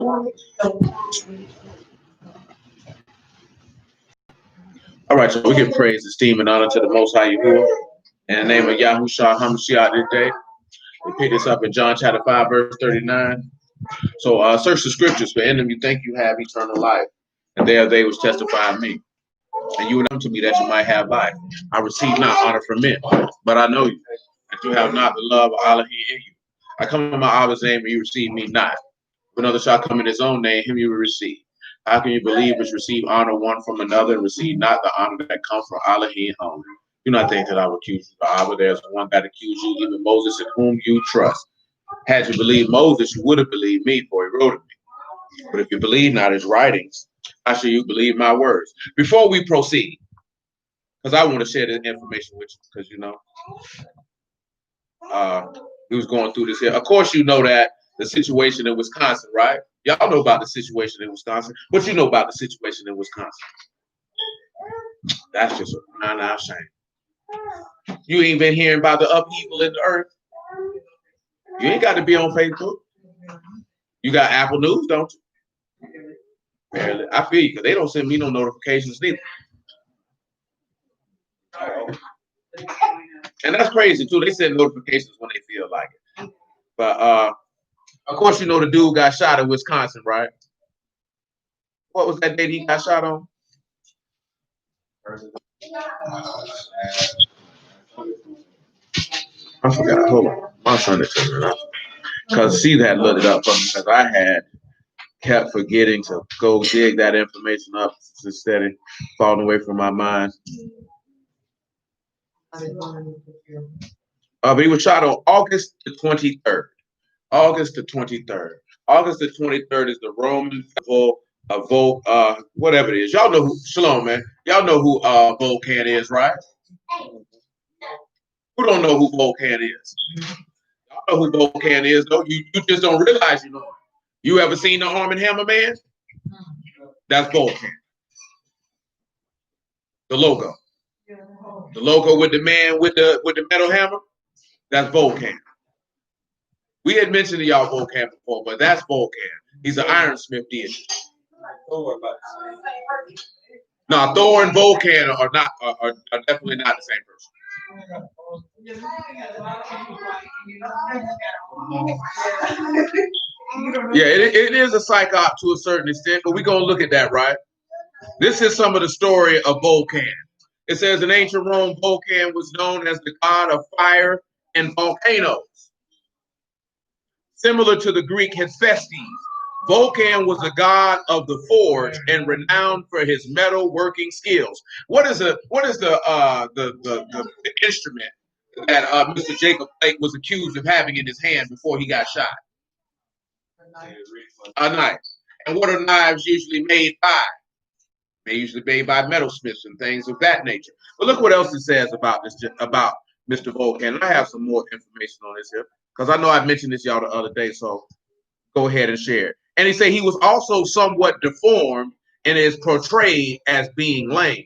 All right, so we give praise, esteem, and honor to the Most High Yahuwah. In the name of Yahushua HaMashiach this day, we pick this up in John chapter 5, verse 39. So search the scriptures, for in them you think you have eternal life, and there they which testify of me. And you would come to me that you might have life. I receive not honor from men, but I know you, that you have not the love of Allah in you. I come in my Abba's name, and you receive me not. If another shall come in his own name, him you will receive. How can you believe which receive honor one from another and receive not the honor that comes from Allah only? Do not think that I will accuse you, Abba. There's one that accuse you, even Moses, in whom you trust. Had you believed Moses, you would have believed me, for he wrote of me. But if you believe not his writings, how shall you believe my words? Before we proceed, because I want to share this information with you, because we was going through this here. Of course, you know that the situation in Wisconsin, right? Y'all know about the situation in Wisconsin. What you know about the situation in Wisconsin? That's just a shame. You ain't been hearing about the upheaval in the earth. You ain't got to be on Facebook. You got Apple News, don't you? Barely. I feel you, because they don't send me no notifications neither. And that's crazy too. They send notifications when they feel like it. But of course, you know the dude got shot in Wisconsin, right? What was that date he got shot on? I forgot. Hold on. My son is turning it up. Because she had looked it up for me, because I had kept forgetting to go dig that information up instead of falling away from my mind. But he was shot on August the 23rd. August the 23rd. August the 23rd is the Roman festival of whatever it is. Y'all know who, Shalom, man. Y'all know who Vulcan is, right? Who don't know who Vulcan is? Y'all know who Vulcan is, though. You just don't realize you know. You ever seen the Arm and Hammer Man? That's Vulcan. The logo. The logo with the man with the metal hammer, that's Vulcan. We had mentioned to y'all Vulcan before, but that's Vulcan. He's an ironsmith deity. No, Thor and Vulcan are definitely not the same person. Yeah, it is a psyop to a certain extent, but we're gonna look at that, right? This is some of the story of Vulcan. It says in ancient Rome, Vulcan was known as the god of fire and volcanoes. Similar to the Greek Hephaestus, Vulcan was a god of the forge and renowned for his metal working skills. What is the instrument that Mr. Jacob Blake was accused of having in his hand before he got shot? A knife. And what are knives usually made by? They're usually made by metalsmiths and things of that nature. But look what else it says about this, about Mr. Vulcan. And I have some more information on this here, because I know I mentioned this y'all the other day, so go ahead and share it. And he said he was also somewhat deformed and is portrayed as being lame.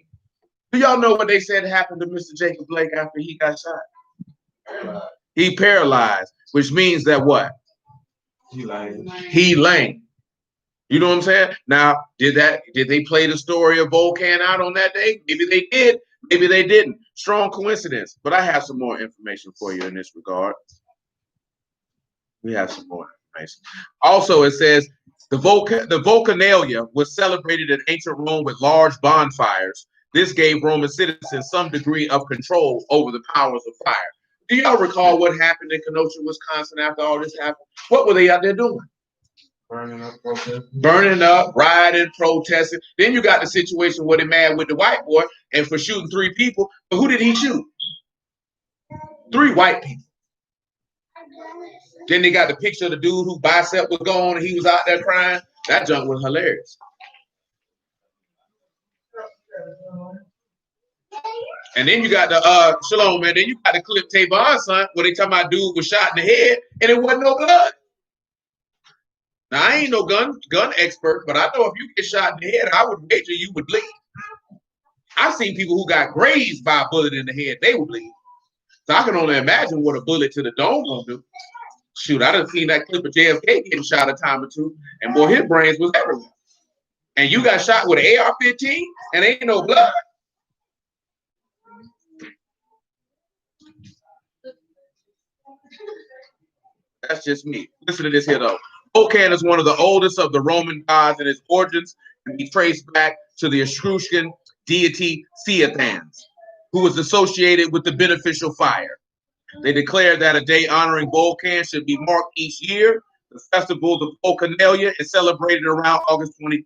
Do y'all know what they said happened to Mr. Jacob Blake after he got shot? Paralyzed. He paralyzed, which means that what? He lame. You know what I'm saying? Now, did they play the story of Vulcan out on that day? Maybe they did. Maybe they didn't. Strong coincidence. But I have some more information for you in this regard. We have some more information. Also, it says the Vulcanalia was celebrated in ancient Rome with large bonfires. This gave Roman citizens some degree of control over the powers of fire. Do y'all recall what happened in Kenosha, Wisconsin after all this happened? What were they out there doing? Burning up, rioting, protesting. Then you got the situation where they're mad with the white boy and for shooting 3 people. But who did he shoot? 3 white people. Then they got the picture of the dude whose bicep was gone and he was out there crying. That junk was hilarious. And then you got the Shalom, man. Then you got the clip Tavon, son, where they talking about dude was shot in the head and it wasn't no blood. Now I ain't no gun expert, but I know if you get shot in the head, I would wager you would bleed. I've seen people who got grazed by a bullet in the head, they would bleed. So I can only imagine what a bullet to the dome gonna do. Shoot, I done seen that clip of JFK getting shot a time or two, and boy, his brains was everywhere. And you got shot with an AR-15 and ain't no blood. That's just me. Listen to this here, though. Vulcan is one of the oldest of the Roman gods, and its origins can be traced back to the Etruscan deity Theophans, who was associated with the beneficial fire. They declared that a day honoring Vulcan should be marked each year. The festival of Vulcanalia is celebrated around August 23rd.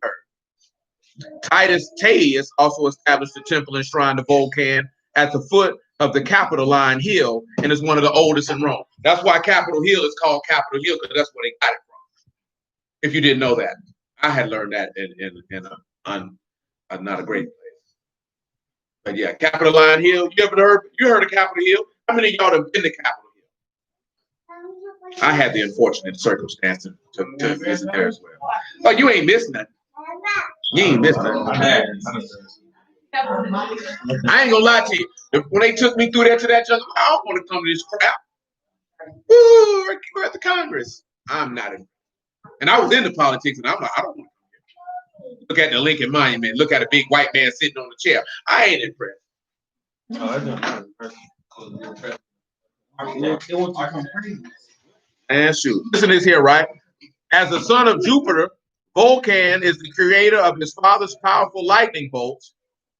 Titus Tatius also established a temple and shrine to Vulcan at the foot of the Capitoline Hill and is one of the oldest in Rome. That's why Capitol Hill is called Capitol Hill, because that's where they got it from. If you didn't know that, I had learned that in a not a great place. But yeah, Capitoline Hill. You heard of Capitol Hill? How many of y'all have been to Capitol Hill? I had the unfortunate circumstance to visit there as well. Oh, you ain't missed nothing. You ain't missed nothing. I ain't gonna lie to you. When they took me through there to that jungle, I don't want to come to this crap. Ooh, we're at the Congress. I'm not in. And I was into politics, and I'm like, I don't want to come here. Look at the Lincoln Monument. Look at a big white man sitting on the chair. I ain't impressed. And shoot, listen to this here, right? As the son of Jupiter, Vulcan is the creator of his father's powerful lightning bolts,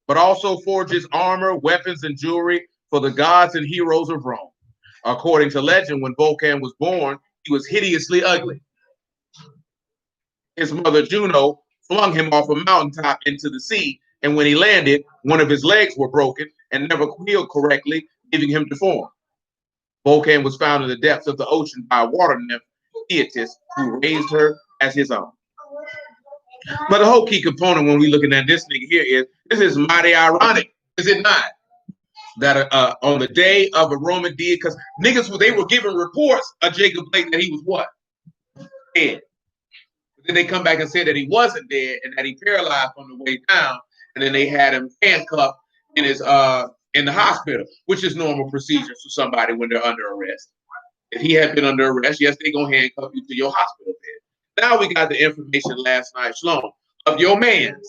but also forges armor, weapons, and jewelry for the gods and heroes of Rome. According to legend, when Vulcan was born, he was hideously ugly. His mother Juno flung him off a mountaintop into the sea, and when he landed, one of his legs were broken and never healed correctly, leaving him deformed. Vulcan was found in the depths of the ocean by a water nymph, Thetis, who raised her as his own. But the whole key component when we're looking at this nigga here is, this is mighty ironic, is it not? That on the day of a Roman deity, because niggas, they were giving reports of Jacob Blake that he was what? Dead. But then they come back and say that he wasn't dead and that he paralyzed on the way down, and then they had him handcuffed in his in the hospital, which is normal procedure for somebody when they're under arrest. If he had been under arrest, yes, they're gonna handcuff you to your hospital bed. Now we got the information last night, Sloan, of your man's,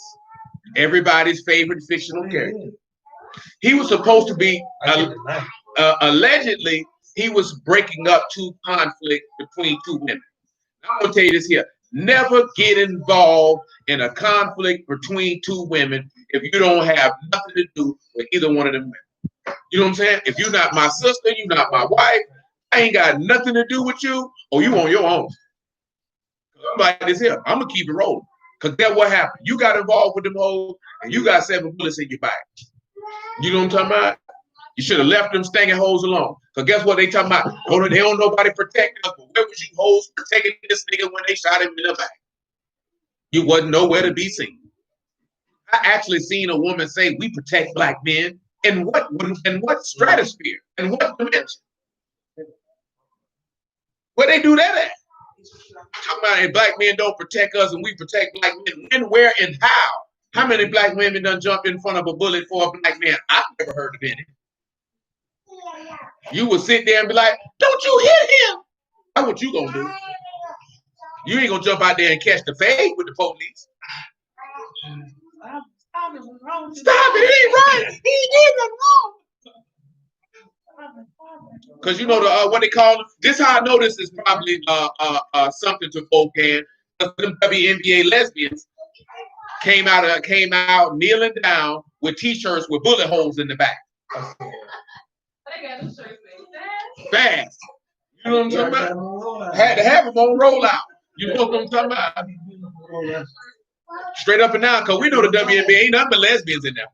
everybody's favorite fictional character. He was supposed to be, allegedly, he was breaking up conflict between two women. I'm going to tell you this here. Never get involved in a conflict between two women if you don't have nothing to do with either one of them women. You know what I'm saying? If you're not my sister, you're not my wife, I ain't got nothing to do with you, or you on your own. I'm like this here. I'm going to keep it rolling. Because guess what happened? You got involved with them hoes, and you got 7 bullets in your back. You know what I'm talking about? You should have left them stinking hoes alone. Because guess what they talking about? Oh, they don't nobody protect us. But where was you hoes protecting this nigga when they shot him in the back? You wasn't nowhere to be seen. I actually seen a woman say, we protect black men. In what stratosphere? In what dimension? Where they do that at? Talking about if black men don't protect us and we protect black men. When, where, and how? How many black women done jumped in front of a bullet for a black man? I've never heard of any. You would sit there and be like, don't you hit him. That's what you gonna do. You ain't gonna jump out there and catch the fade with the police. Stop it, it ain't right. He did nothing wrong. Because you know what they call them? This how I know this is probably something to Vulcan. Them WNBA lesbians came out kneeling down with t-shirts with bullet holes in the back. Fast. You know what I'm talking about? Had to have them on rollout. You know what I'm talking about? Straight up and down, because we know the WNBA ain't nothing but lesbians in there.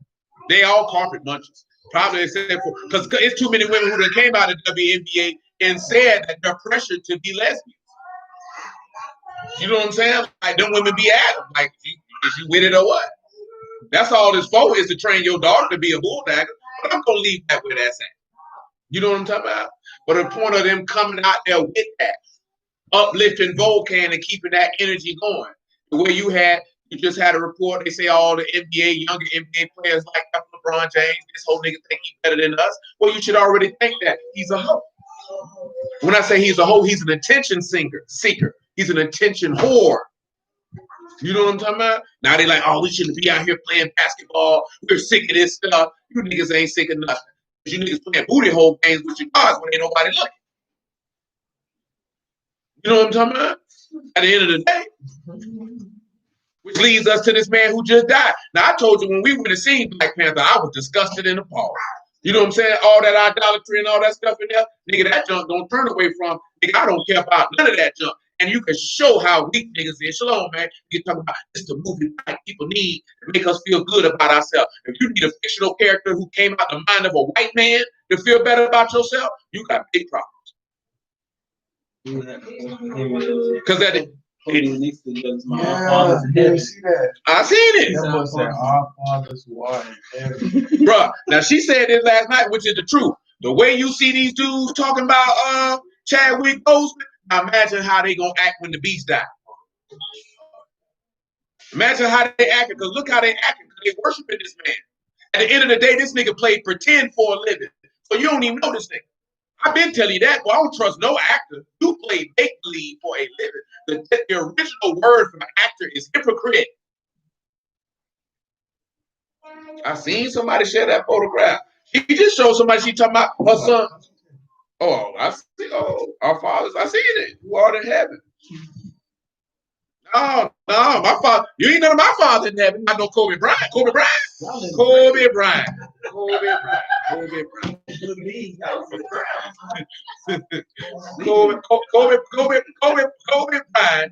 They all carpet munchers. Probably except for, because it's too many women who came out of WNBA and said that they're pressured to be lesbians. You know what I'm saying? Like, them women be at them. Like, is you with it or what? That's all this for, is to train your daughter to be a bulldagger. But I'm going to leave that where that's at. You know what I'm talking about? But the point of them coming out there with that, uplifting Vulcan and keeping that energy going. The way you just had a report, they say all the younger NBA players like LeBron James, this whole nigga think he's better than us. Well, you should already think that. He's a hoe. When I say he's a hoe, he's an attention seeker. He's an attention whore. You know what I'm talking about? Now they like, oh, we shouldn't be out here playing basketball. We're sick of this stuff. You niggas ain't sick of nothing. You niggas playing booty hole games with your cars when ain't nobody looking. You know what I'm talking about? At the end of the day, which leads us to this man who just died. Now, I told you when we went to see Black Panther, I was disgusted and appalled. You know what I'm saying? All that idolatry and all that stuff in there, nigga, that junk don't turn away from. Nigga, I don't care about none of that junk. And you can show how weak niggas is. Shalom, man. You talking about it's the movie black people need to make us feel good about ourselves. If you need a fictional character who came out the mind of a white man to feel better about yourself, you got big problems. Because that is. I seen it. Our fathers who are in heaven. Bruh, now she said this last night, which is the truth. The way you see these dudes talking about Chadwick Boseman, now imagine how they gonna act when the beast die. Imagine how they acting, because look how they acting, because they worshiping this man. At the end of the day, this nigga played pretend for a living. So you don't even know this nigga. I've been telling you that, but I don't trust no actor. You play make-believe for a living. The original word for actor is hypocrite. I seen somebody share that photograph. She just showed somebody she talking about her son. Oh, I see. Oh, our fathers. I seen it. Who are in heaven? No, my father. You ain't none of my father in heaven. I know Kobe Bryant. Kobe Bryant. Kobe Bryant. Kobe Bryant. Kobe Bryant. Kobe Bryant.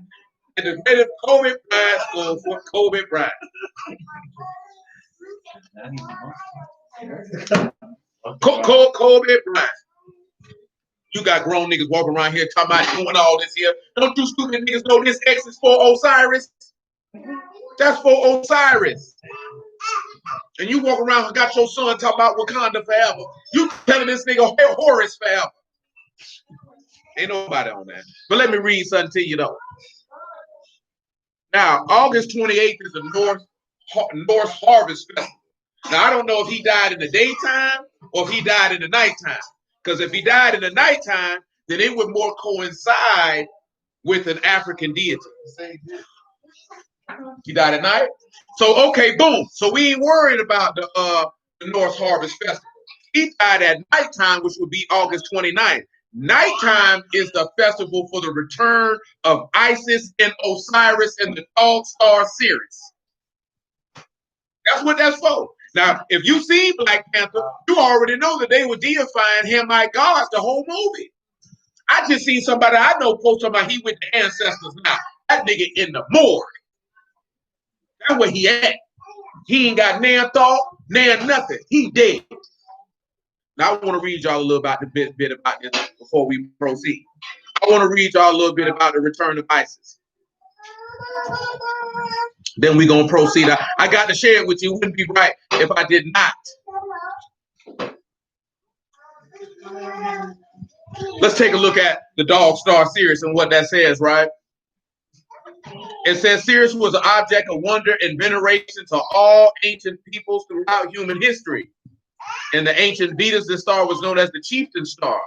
And the native Kobe Bryant school for Kobe Bryant. Kobe Bryant. You got grown niggas walking around here talking about doing all this here. Don't you stupid niggas know this X is for Osiris? That's for Osiris. And you walk around and got your son talking about Wakanda forever. You telling this nigga Horus forever. Ain't nobody on that. But let me read something to you though. Now, August 28th is the Norse Harvest Festival. Now, I don't know if he died in the daytime or if he died in the nighttime. Because if he died in the nighttime, then it would more coincide with an African deity. He died at night? So, okay, boom. So we ain't worried about the Norse Harvest Festival. He died at nighttime, which would be August 29th. Nighttime is the festival for the return of Isis and Osiris in the Dog Star series. That's what that's for. Now, if you see Black Panther, you already know that they were deifying him like gods the whole movie. I just seen somebody I know post about he with the ancestors now. That nigga in the morgue. That's where he at. He ain't got nan thought, nan nothing. He dead. Now I want to read y'all a little about the bit about this before we proceed. I want to read y'all a little bit about the return of Isis. Then we're going to proceed. I got to share it with you. It wouldn't be right if I did not. Let's take a look at the Dog Star series and what that says, right? It says Sirius was an object of wonder and veneration to all ancient peoples throughout human history. In the ancient Vedas, this star was known as the chieftain star.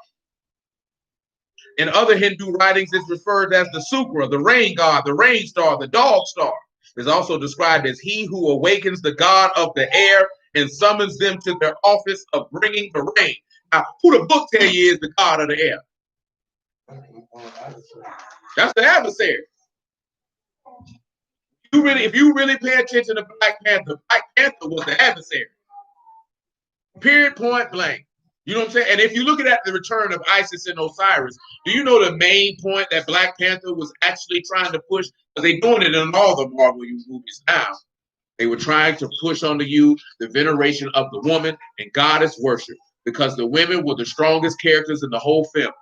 In other Hindu writings, it's referred as the Sukra, the rain god, the rain star, the dog star. It's also described as he who awakens the god of the air and summons them to their office of bringing the rain. Now, who the book tell you is the god of the air? That's the adversary. If you really pay attention to Black Panther was the adversary. Period, point blank. You know what I'm saying? And if you look at the return of Isis and Osiris, do you know the main point that Black Panther was actually trying to push? Because they're doing it in all the Marvel movies now. They were trying to push onto you the veneration of the woman and goddess worship because the women were the strongest characters in the whole film.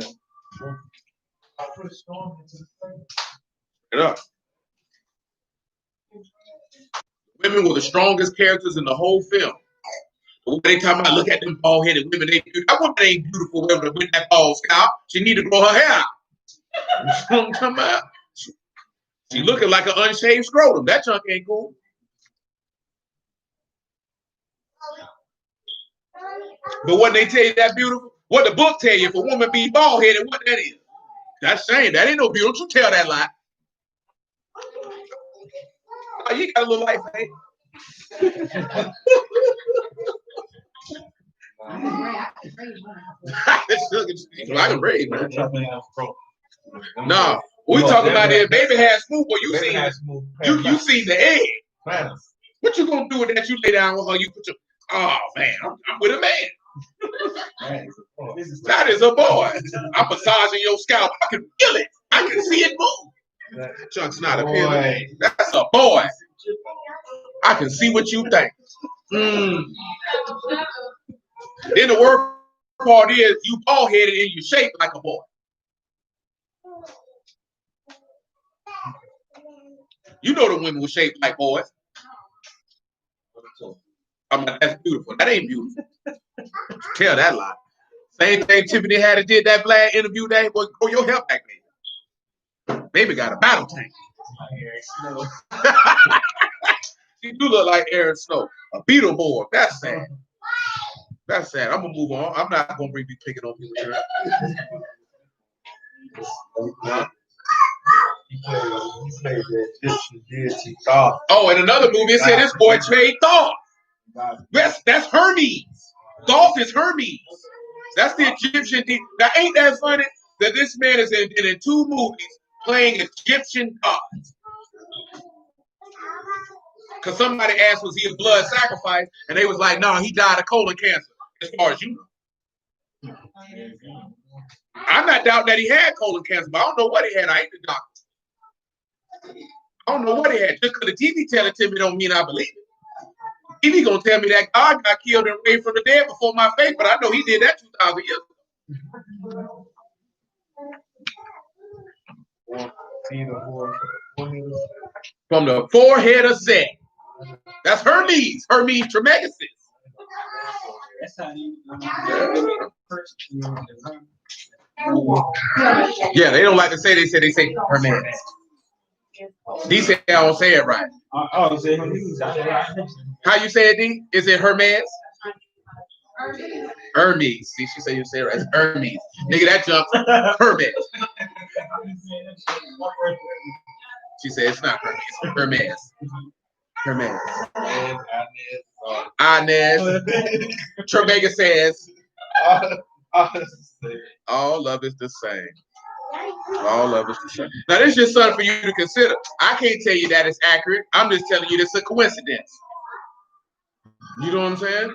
Yeah. Get up. Women were the strongest characters in the whole film. When they talking about look at them bald-headed women, that woman ain't beautiful with that bald scalp. She need to grow her hair out. You know what I'm talking about? She looking like an unshaved scrotum. That junk ain't cool. But when they tell you that beautiful, What the book tell you, if a woman be bald headed, what that is? That's shame. That ain't no beauty. Don't you tell that lie. Oh, you got a little life, man. I can raise, man. No, we talking about this. Baby had smooth, boy. You seen the egg. What you gonna do with that? You lay down with her. You put your. Oh man, I'm with a man. That is a boy. I'm massaging your scalp. I can feel it. I can see it move. Chunk's not a pillow. That's a boy. I can see what you think. Then the worst part is you bald headed and you shaped like a boy. You know the women were shaped like boys. I'm like, that's beautiful. That ain't beautiful. Tell that lie. Same thing Tiffany had to did that Vlad interview day. Boy, grow your hair back, baby. Baby got a battle tank. She do look like Aaron Snow. A Beetleborg. That's sad. That's sad. I'm gonna move on. I'm not gonna be picking on people. Oh, in another movie, it said this boy trade Thoth. That's Hermes. Thoth is Hermes. That's the Egyptian. Now, ain't that funny that this man is in 2 movies playing Egyptian gods? Because somebody asked, was he a blood sacrifice? And they was like, no, he died of colon cancer, as far as you know. I'm not doubting that he had colon cancer, but I don't know what he had. I ain't the doctor. I don't know what he had. Just because the TV tell it to me don't mean I believe it. TV gonna tell me that God got killed and raised from the dead before my face, but I know he did that 2,000 years ago. From the forehead of Set. That's Hermes. Hermes Trismegistus. Yeah, they don't like to say. They say Hermes. D said I don't say it right. How you say it, D? Is it Hermes? Hermes. See, she said you say it right. It's Hermes. Nigga, that jump. Hermes. She said it's not Hermes. It's Hermes. Inez. Tremega says all love is the same. All love is the same. Now, this is just something for you to consider. I can't tell you that it's accurate. I'm just telling you it's a coincidence. You know what I'm saying?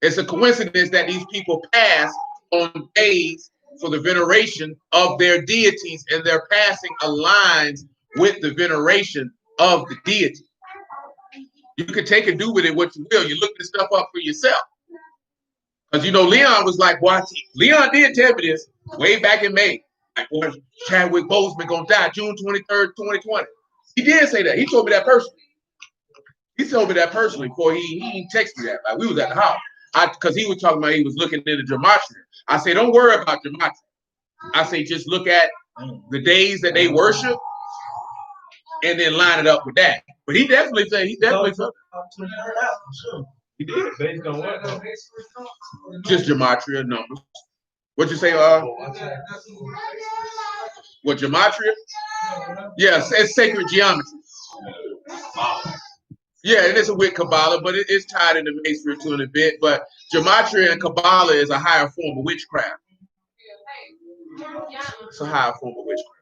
It's a coincidence that these people pass on days for the veneration of their deities, and their passing aligns with the veneration of the deity. You can take and do with it what you will. You look this stuff up for yourself. Because, you know, Leon was like, what? Leon did tell me this way back in May. Like, boy, Chadwick Boseman going to die June 23rd, 2020. He did say that. He told me that personally. Before he texted me that. Like, we was at the house. Because he was talking about he was looking into gematria. I say, don't worry about gematria. I say, just look at the days that they worship and then line it up with that. But he definitely said, he did. Just gematria numbers. What'd you say? What, gematria? Yes, it's sacred geometry. Yeah, and it's a with Kabbalah, but it's tied into Masonry too in a bit. But gematria and Kabbalah is a higher form of witchcraft. It's a higher form of witchcraft.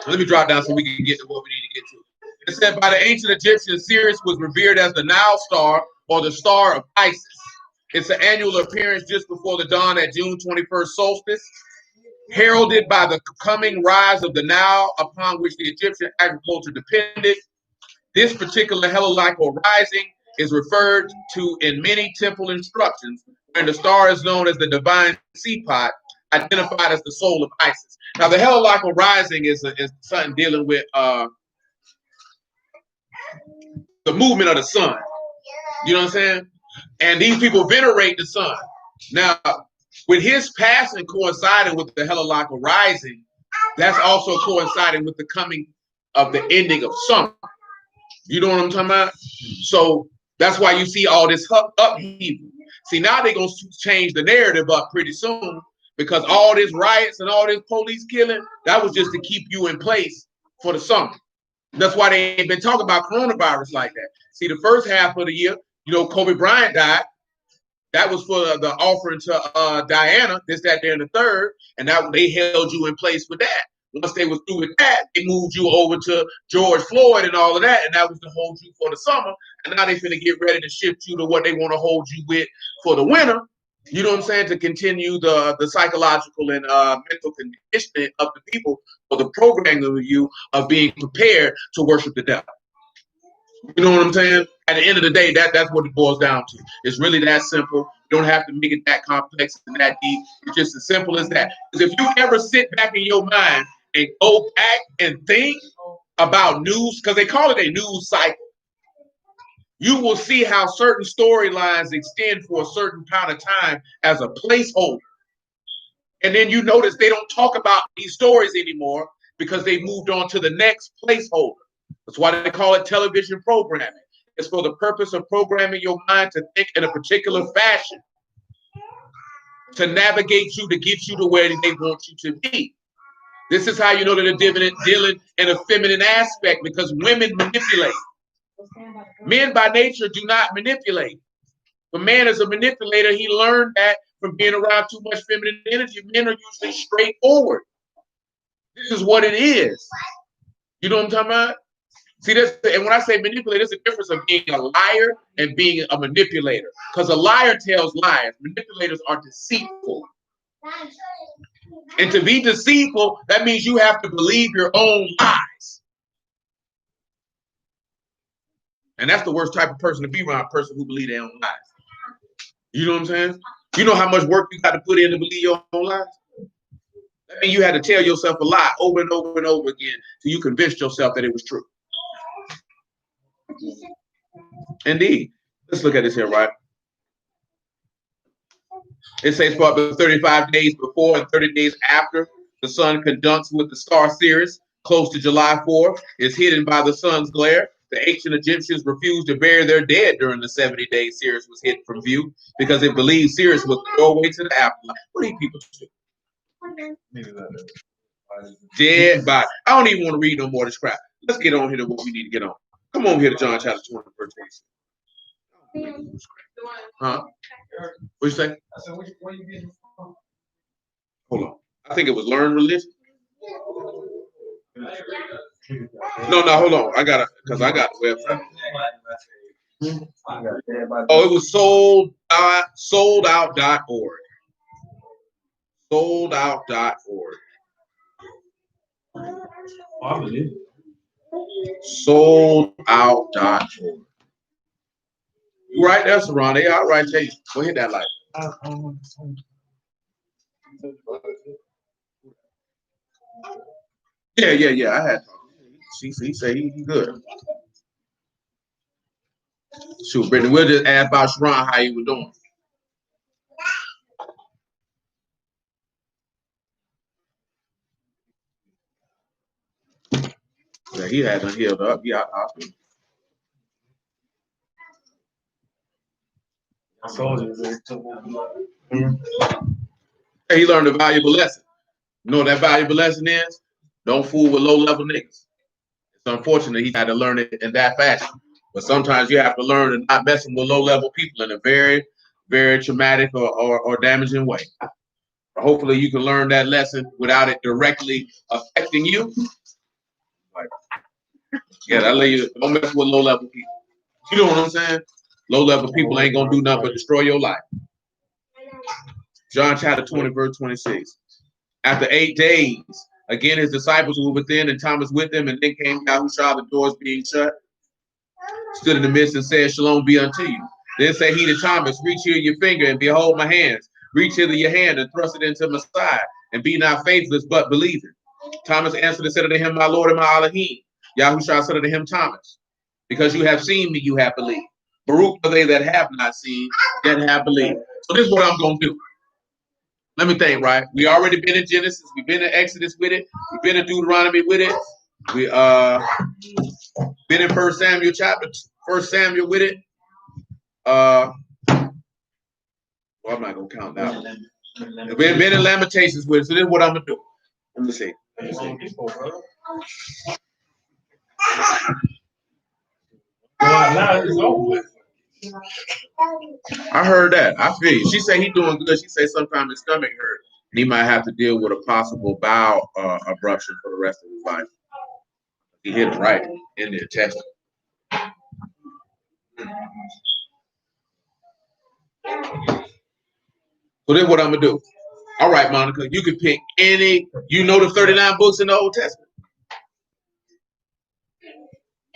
Let me drop down so we can get to what we need to get to. It said by the ancient Egyptians, Sirius was revered as the Nile star or the star of Isis. It's an annual appearance just before the dawn at June 21st solstice, heralded by the coming rise of the Nile, upon which the Egyptian agriculture depended. This particular heliolycal rising is referred to in many temple instructions, and the star is known as the divine seapot, identified as the soul of Isis. Now, the heliolycal rising is something dealing with the movement of the sun. You know what I'm saying? And these people venerate the sun. Now, with his passing coinciding with the heliolycal rising, that's also coinciding with the coming of the ending of summer. You know what I'm talking about? So that's why you see all this upheaval. See, now they're going to change the narrative up pretty soon because all this riots and all this police killing, that was just to keep you in place for the summer. That's why they ain't been talking about coronavirus like that. See, the first half of the year, you know, Kobe Bryant died. That was for the offering to Diana, this, that, there, and the third. And that they held you in place with that. Once they was through with that, they moved you over to George Floyd and all of that. And that was to hold you for the summer. And now they finna get ready to shift you to what they want to hold you with for the winter. You know what I'm saying? To continue the psychological and mental conditioning of the people for the programming of you of being prepared to worship the devil. You know what I'm saying? At the end of the day, that's what it boils down to. It's really that simple. You don't have to make it that complex and that deep. It's just as simple as that. Because if you ever sit back in your mind and go back and think about news, because they call it a news cycle, you will see how certain storylines extend for a certain amount of time as a placeholder. And then you notice they don't talk about these stories anymore because they moved on to the next placeholder. That's why they call it television programming. It's for the purpose of programming your mind to think in a particular fashion, to navigate you, to get you to where they want you to be. This is how you know that they're dealing in a feminine aspect, because women manipulate. Men by nature do not manipulate. If a man is a manipulator, he learned that from being around too much feminine energy. Men are usually straightforward. This is what it is. You know what I'm talking about? See, this, and when I say manipulate, there's a difference of being a liar and being a manipulator. Because a liar tells lies. Manipulators are deceitful. And to be deceitful, that means you have to believe your own lies. And that's the worst type of person to be around, a person who believes their own lies. You know what I'm saying? You know how much work you got to put in to believe your own lies? That means you had to tell yourself a lie over and over and over again till you convinced yourself that it was true. Indeed. Let's look at this here, right? It says for up to 35 days before and 30 days after the sun conjuncts with the star Sirius, close to July 4th, is hidden by the sun's glare. The ancient Egyptians refused to bury their dead during the 70-day Sirius was hidden from view because they believed Sirius was the doorway to the afterlife. What do you people do? Dead body. I don't even want to read no more of this crap. Let's get on here to what we need to get on. Come on here to John chapter 20, verse 26. Huh? What'd you say? Hold on. I think it was learn religion. No, hold on. I got the website. Oh, it was soldout.org. Soldout.org. Soldout.org. You right there, Saran. They all right. Tell you. Go hit that light. Yeah. I had. He said he good. Shoot, Brittany, we'll just ask about Sharon how he was doing. Yeah, he hasn't healed up. He out of hospital. He learned a valuable lesson. You know what that valuable lesson is? Don't fool with low-level niggas. It's unfortunate he had to learn it in that fashion. But sometimes you have to learn to not messing with low-level people in a very, very traumatic or damaging way. Hopefully you can learn that lesson without it directly affecting you. Yeah, I let you don't mess with low-level people. You know what I'm saying? Low-level people ain't gonna do nothing but destroy your life. John chapter 20, verse 26. After 8 days, again his disciples were within and Thomas with them, and then came Yahushua, the doors being shut, stood in the midst and said, Shalom be unto you. Then said he to Thomas, reach here your finger and behold my hands. Reach hither your hand and thrust it into my side, and be not faithless but believing. Thomas answered and said unto him, my Lord and my Elohim. Yahushua said unto him, Thomas, because you have seen me, you have believed. Baruch are they that have not seen, that have believed. So this is what I'm going to do. Let me think, right? We already been in Genesis. We've been in Exodus with it. We've been in Deuteronomy with it. We been in First Samuel with it. Well, I'm not gonna count that one. We've been in Lamentations with it, so this is what I'm gonna do. Let me see. I heard that. I feel you. She said he's doing good. She said sometimes his stomach hurt, and he might have to deal with a possible bowel abruption for the rest of his life. He hit it right in the intestine. So this is what I'm gonna do. All right, Monica, you can pick any. You know the 39 books in the Old Testament.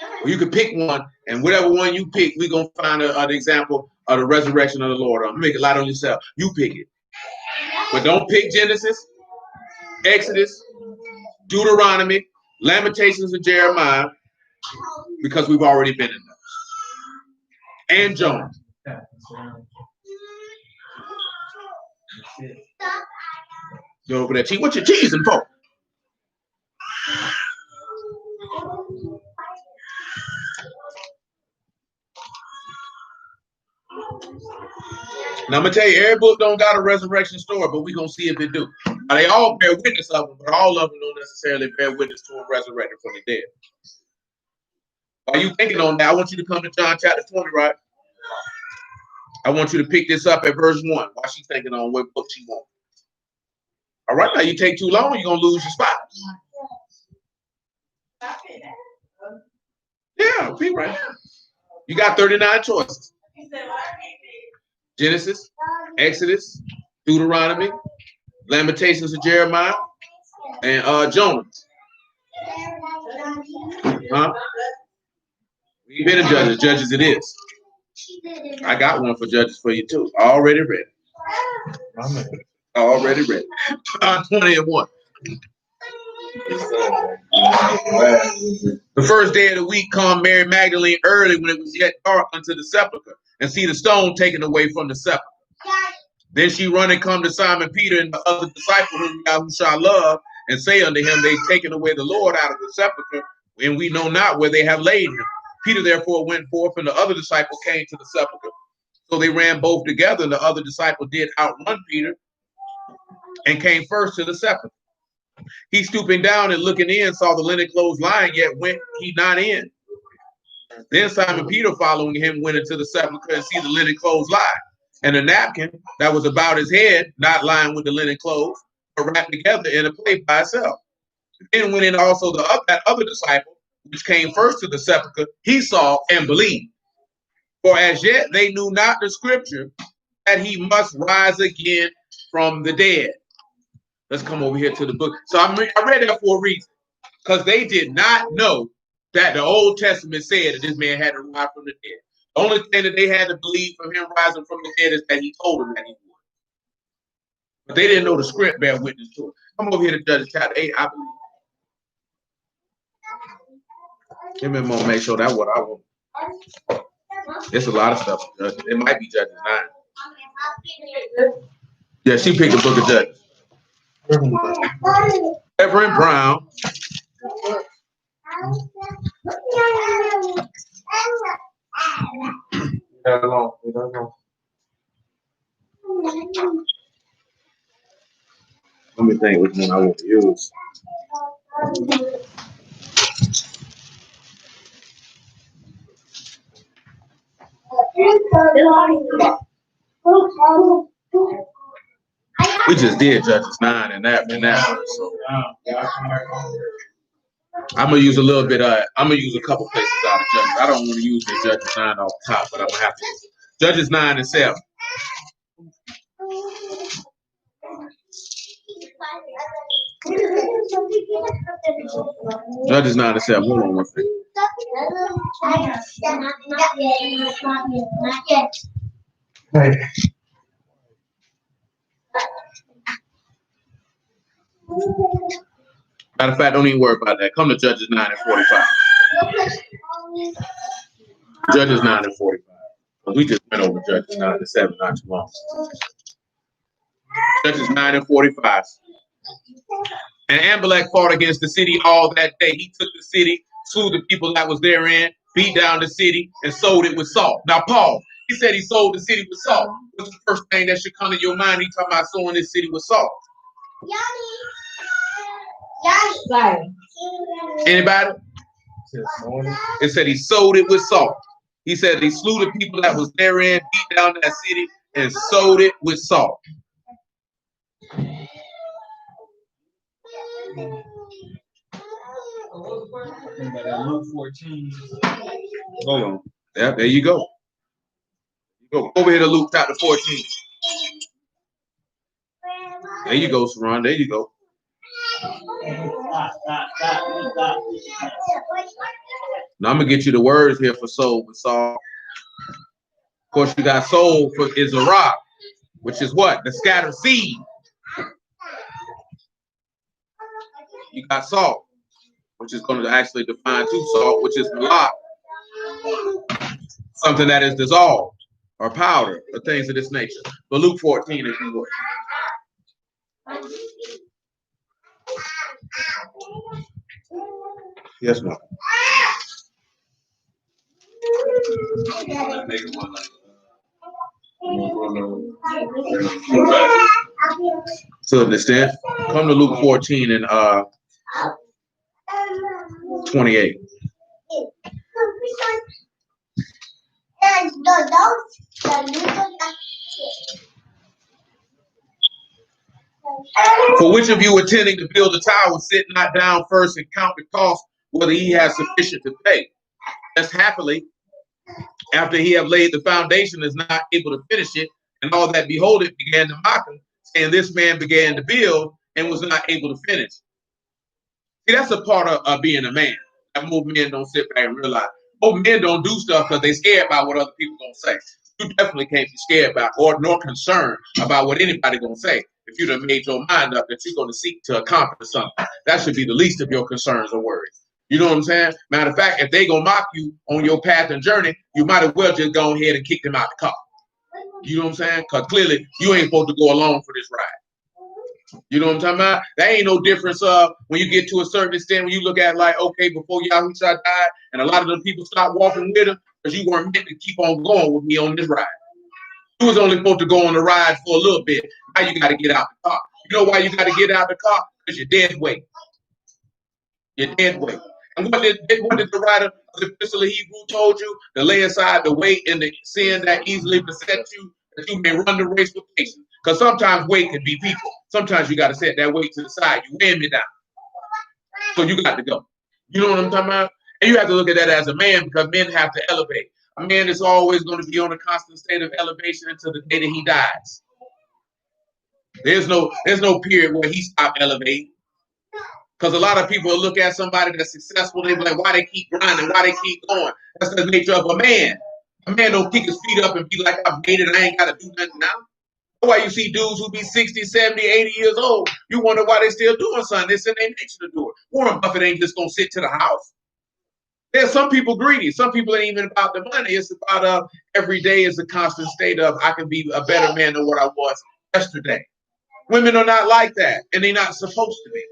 Well, you can pick one, and whatever one you pick, we're gonna find an example of the resurrection of the Lord. Make it light on yourself. You pick it, but don't pick Genesis, Exodus, Deuteronomy, Lamentations, and Jeremiah, because we've already been in those. And Jonah. Go over there, cheese. What you cheesing for? Now I'm gonna tell you, every book don't got a resurrection story, but we're gonna see if they do. Now, they all bear witness of them, but all of them don't necessarily bear witness to a resurrected from the dead. While you thinking on that, I want you to come to John chapter 20, right? I want you to pick this up at verse 1 while she's thinking on what book she wants. All right, now you take too long, you're gonna lose your spot. Yeah, be right now. You got 39 choices. Genesis, Exodus, Deuteronomy, Lamentations of Jeremiah, and Jonah. Huh? We've been in Judges. Judges it is. I got one for Judges for you too. Already ready. Already ready. 20 and 1. The first day of the week come Mary Magdalene early when it was yet dark unto the sepulchre, and see the stone taken away from the sepulchre. Then she run and come to Simon Peter and the other disciple whom Yahushua loved, and say unto him, they've taken away the Lord out of the sepulchre, and we know not where they have laid him. Peter therefore went forth, and the other disciple came to the sepulchre. So they ran both together, and the other disciple did outrun Peter, and came first to the sepulchre. He stooping down and looking in, saw the linen clothes lying, yet went he not in. Then Simon Peter, following him, went into the sepulchre and see the linen clothes lie, and a napkin that was about his head, not lying with the linen clothes, but wrapped together in a plate by itself. Then went in also that other disciple, which came first to the sepulchre. He saw and believed. For as yet they knew not the scripture, that he must rise again from the dead. Let's come over here to the book. So I read that for a reason, because they did not know that the Old Testament said that this man had to rise from the dead. The only thing that they had to believe from him rising from the dead is that he told them that he would. But they didn't know the script bear witness to it. Come over here to Judges chapter 8, I believe. Give me a moment, make sure that's what I want. There's a lot of stuff. It might be Judges 9. Yeah, she picked the book of Judges. Reverend Brown. Let me think which one I want to use. We just did Judges 9 and that. So I'm gonna use a little bit. I'm gonna use a couple places out of Judges. I don't want to use the Judges 9 off the top, but I'm gonna have to. Judges 9 and 7. Judges 9 and 7. Hold on one second. Hey. Matter of fact, don't even worry about that. Come to Judges 9 and 45. Judges 9 and 45. We just went over Judges 9 and 7 not too long. Judges 9 and 45. And Amalek fought against the city all that day. He took the city, slew the people that was therein, beat down the city, and sold it with salt. Now, Paul, He said he sold the city with salt. What's the first thing that should come to your mind? He talking about sowing this city with salt. Anybody? It said he sold it with salt. He said he slew the people that was therein, beat down that city, and sold it with salt. Luke 14. Hold on. Yeah, there you go. Go over here to Luke chapter 14. There you go, Saran. There you go. Now I'm gonna get you the words here for soul with salt. Of course, you got soul for is a rock, which is what? The scattered seed. You got salt, which is going to actually define to salt, which is malak, something that is dissolved or powder or things of this nature. But Luke 14, if you would. Yes, ma'am. To understand, come to Luke 14 and 28. For which of you intending to build a tower, sit not down first and count the cost, whether he has sufficient to pay. Lest happily, after he have laid the foundation, is not able to finish it, and all that behold it began to mock him, saying, this man began to build and was not able to finish. See, that's a part of being a man. That most men don't sit back and realize. Most men don't do stuff because they're scared about what other people gonna say. You definitely can't be scared about or nor concerned about what anybody gonna say. If you done made your mind up that you're gonna seek to accomplish something, that should be the least of your concerns or worries. You know what I'm saying? Matter of fact, if they gonna mock you on your path and journey, you might as well just go ahead and kick them out the car. You know what I'm saying? Because clearly you ain't supposed to go along for this ride. You know what I'm talking about? That ain't no difference when you get to a certain extent, when you look at like, okay, before Yahusha died, and a lot of them people stopped walking with him because you weren't meant to keep on going with me on this ride. You was only supposed to go on the ride for a little bit. Now you got to get out the car. You know why you got to get out the car? Because you're dead weight. You're dead weight. And what did the writer of the Epistle of Hebrew told you? To lay aside the weight and the sin that easily beset you, that you may run the race with patience. Because sometimes weight can be people. Sometimes you got to set that weight to the side. You weighing me down. So you got to go. You know what I'm talking about? And you have to look at that as a man, because men have to elevate. A man is always going to be on a constant state of elevation until the day that he dies. There's no period where he stopped elevating. Because a lot of people look at somebody that's successful, they be like, why they keep grinding, why they keep going? That's the nature of a man. A man don't kick his feet up and be like, I've made it, I ain't got to do nothing now. That's why you see dudes who be 60, 70, 80 years old. You wonder why they still doing something. It's in their nature to do it. Warren Buffett ain't just going to sit to the house. There's some people greedy. Some people ain't even about the money. It's about every day is a constant state of, I can be a better man than what I was yesterday. Women are not like that, and they're not supposed to be.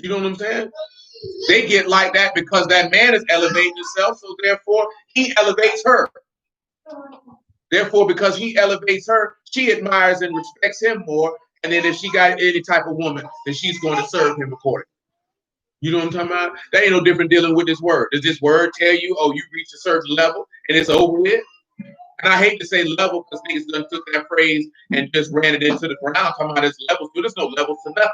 You know what I'm saying? They get like that because that man is elevating himself, so therefore he elevates her. Therefore, because he elevates her, she admires and respects him more. And then if she got any type of woman, then she's going to serve him accordingly. You know what I'm talking about? That ain't no different dealing with this word. Does this word tell you, oh, you reach a certain level and it's over with? And I hate to say level because niggas done took that phrase and just ran it into the ground talking about it's levels, but there's no levels to nothing.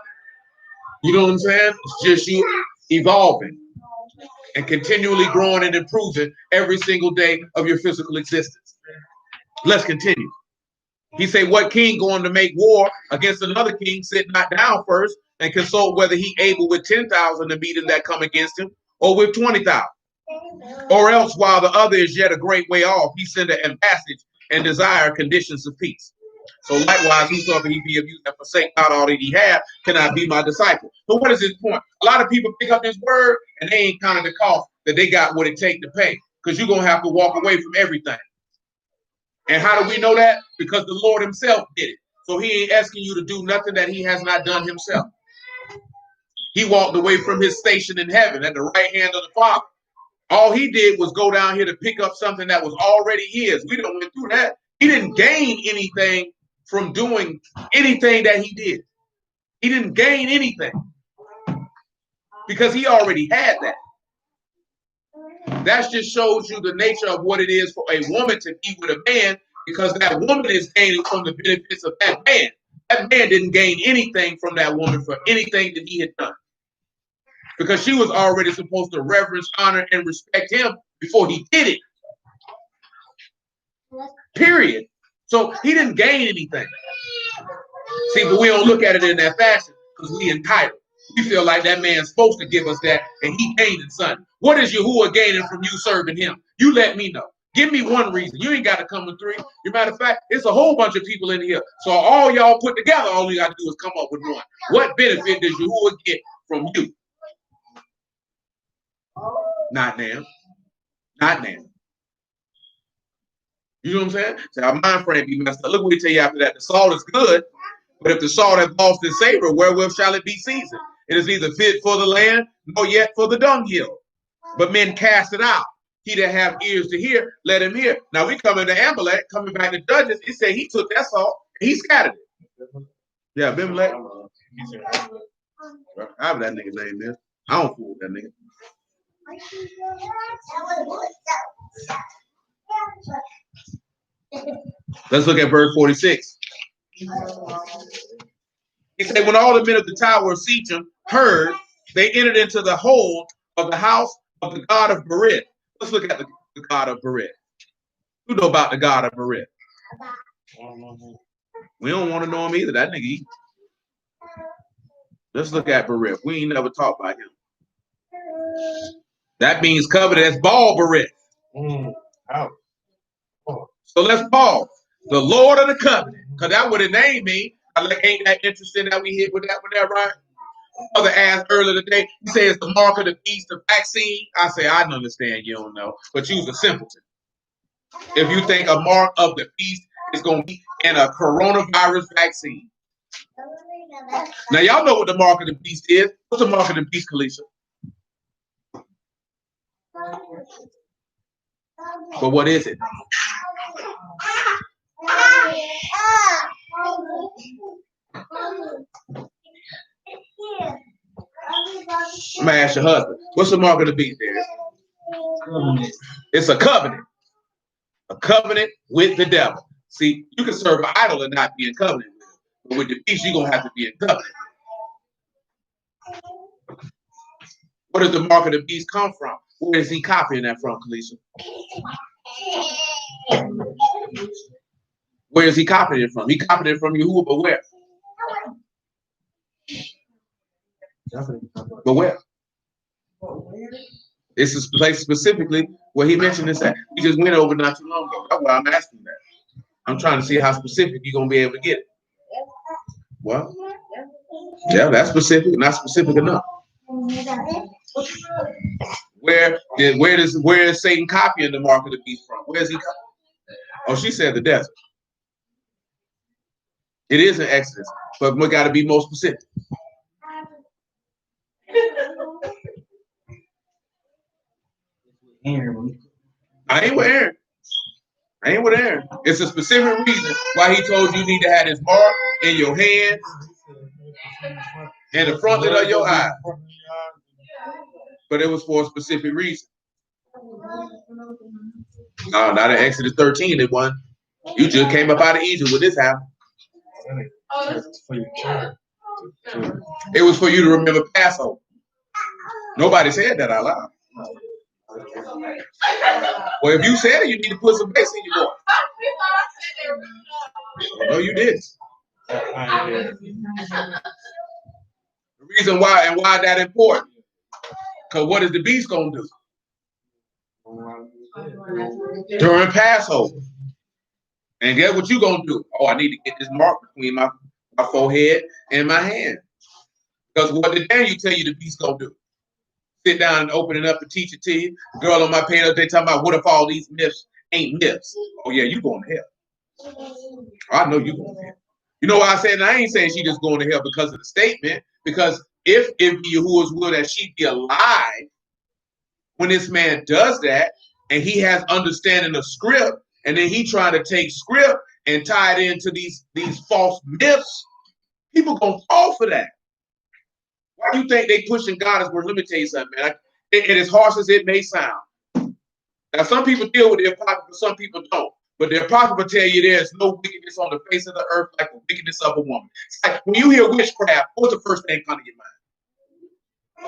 You know what I'm saying? It's just you evolving and continually growing and improving every single day of your physical existence. Let's continue. He said, what king going to make war against another king, sit not down first and consult whether he able with 10,000 to meet him that come against him, or with 20,000? Or else, while the other is yet a great way off, he send an ambassage and desire conditions of peace. So likewise, whosoever he be of you that forsake not all that he have, cannot be my disciple. So what is his point? A lot of people pick up this word and they ain't counted the cost that they got what it take to pay, because you're going to have to walk away from everything. And how do we know that? Because the Lord himself did it. So he ain't asking you to do nothing that he has not done himself. He walked away from his station in heaven at the right hand of the Father. All he did was go down here to pick up something that was already his. We done went through that. He didn't gain anything from doing anything that he did. He didn't gain anything because he already had that. That just shows you the nature of what it is for a woman to be with a man, because that woman is gaining from the benefits of that man. That man didn't gain anything from that woman for anything that he had done, because she was already supposed to reverence, honor, and respect him before he did it. Period. So he didn't gain anything. See, but we don't look at it in that fashion because we entitled. We feel like that man's supposed to give us that, and he gaining something. What is Yahuwah gaining from you serving him? You let me know. Give me one reason. You ain't got to come with three. As a matter of fact, it's a whole bunch of people in here. So all y'all put together, all you got to do is come up with one. What benefit does Yahuwah get from you? Not now. Not now. You know what I'm saying? So our mind frame be messed up. Look what we tell you after that. The salt is good, but if the salt has lost its savor, wherewith shall it be seasoned? It is neither fit for the land, nor yet for the dunghill. But men cast it out. He that have ears to hear, let him hear. Now we come into Amalek, coming back to Judges. It said he took that salt and he scattered it. Yeah, Abimelech. However that nigga's name is. I don't fool with that nigga. Let's look at verse 46. He said, when all the men of the tower of Shechem heard, they entered into the hold of the house of the God of Berith. Let's look at the God of Berith. Who know about the God of Berith? We don't want to know him either. That nigga eat. Let's look at Berith. We ain't never talked about him. That means covered as Baal Berith. So let's pause. The Lord of the covenant, because that's what the name means. Ain't that interesting that we hit with that, right? Mother asked earlier today, he says the mark of the beast, the vaccine. I say, I understand you don't know, but you's a simpleton. If you think a mark of the beast is going to be in a coronavirus vaccine. Now, y'all know what the mark of the beast is. What's the mark of the beast, Kalisha? But what is it? I'm going to ask your husband. What's the mark of the beast there? It's a covenant. A covenant with the devil. See, you can serve an idol and not be in covenant with him. But with the beast, you're going to have to be in covenant. Where does the mark of the beast come from? Where is he copying that from, Kalisha? Where is he copying it from? He copied it from Yahuwah, but where? But where? It's a place specifically where he mentioned this at. We just went over not too long ago. That's why I'm asking that. I'm trying to see how specific you're going to be able to get it. Well, yeah, that's specific, not specific enough. Where is Satan copying the mark of the beast from? Where is he copying? Oh, she said the desert. It is in Exodus, but we got to be more specific. I ain't with Aaron. I ain't with Aaron. It's a specific reason why he told you need to have his mark in your hand and the frontlet of your eye. But it was for a specific reason. No, not in Exodus 13, it wasn't. You just came up out of Egypt when this happened. It was for you to remember Passover. Nobody said that out loud. Well, if you said it, you need to put some bass in your voice. No, you didn't. The reason why and why that important? Because what is the beast going to do? During Passover. And guess what you going to do? Oh, I need to get this mark between my forehead and my hand. Because what did Daniel tell you the beast going to do? Sit down and open it up and teach it to you. Girl on my page, they talking about what if all these myths ain't myths? Oh, yeah, you going to hell. I know you going to hell. You know why I said, and I ain't saying she just going to hell because of the statement, because if Yahuwah's will that she be alive when this man does that and he has understanding of script, and then he trying to take script and tie it into these false myths, people gonna fall for that. Why do you think they pushing God as word? Let me tell you something, man. And as harsh as it may sound, now some people deal with the apocrypha, some people don't. But the apocrypha tell you there's no wickedness on the face of the earth like the wickedness of a woman. It's like when you hear witchcraft, what's the first thing come to your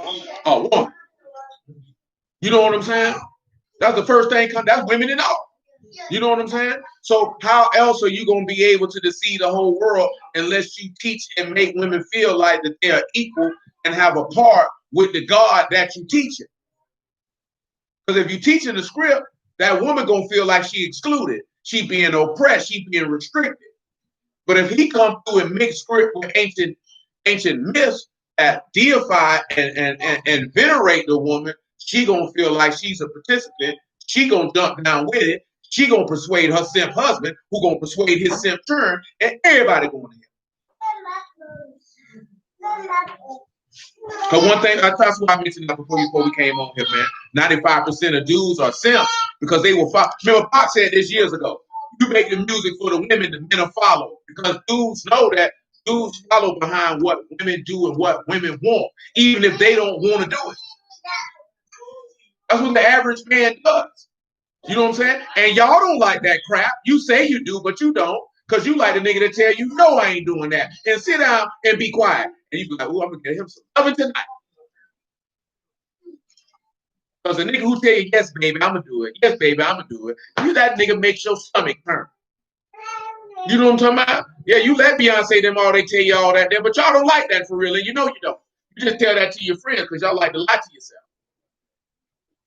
mind? A woman. You know what I'm saying? That's the first thing come. That's women and all. You know what I'm saying? So how else are you going to be able to deceive the whole world unless you teach and make women feel like that they are equal and have a part with the God that you teach it? Because if you teaching the script, that woman going to feel like she excluded. She being oppressed. She being restricted. But if he come through and mix script with ancient myths that deify and venerate the woman, she gonna feel like she's a participant. She gonna jump down with it. She gonna persuade her simp husband, who gonna persuade his simp turn, and everybody going to him. Because one thing, that's why I mentioned that before we came on here, man. 95% of dudes are simps because they will follow. Remember, Pop said this years ago. You make the music for the women will follow. Because dudes know that dudes follow behind what women do and what women want, even if they don't want to do it. That's what the average man does. You know what I'm saying? And y'all don't like that crap. You say you do, but you don't. Because you like a nigga to tell you, no, I ain't doing that. And sit down and be quiet. And you be like, oh, I'm going to get him some loving tonight. Because the nigga who tell you, yes, baby, I'm going to do it. Yes, baby, I'm going to do it. You that nigga makes your stomach turn. You know what I'm talking about? Yeah, you let Beyonce them all, they tell you all that there, but y'all don't like that for real, and you know you don't. You just tell that to your friends because y'all like to lie to yourself.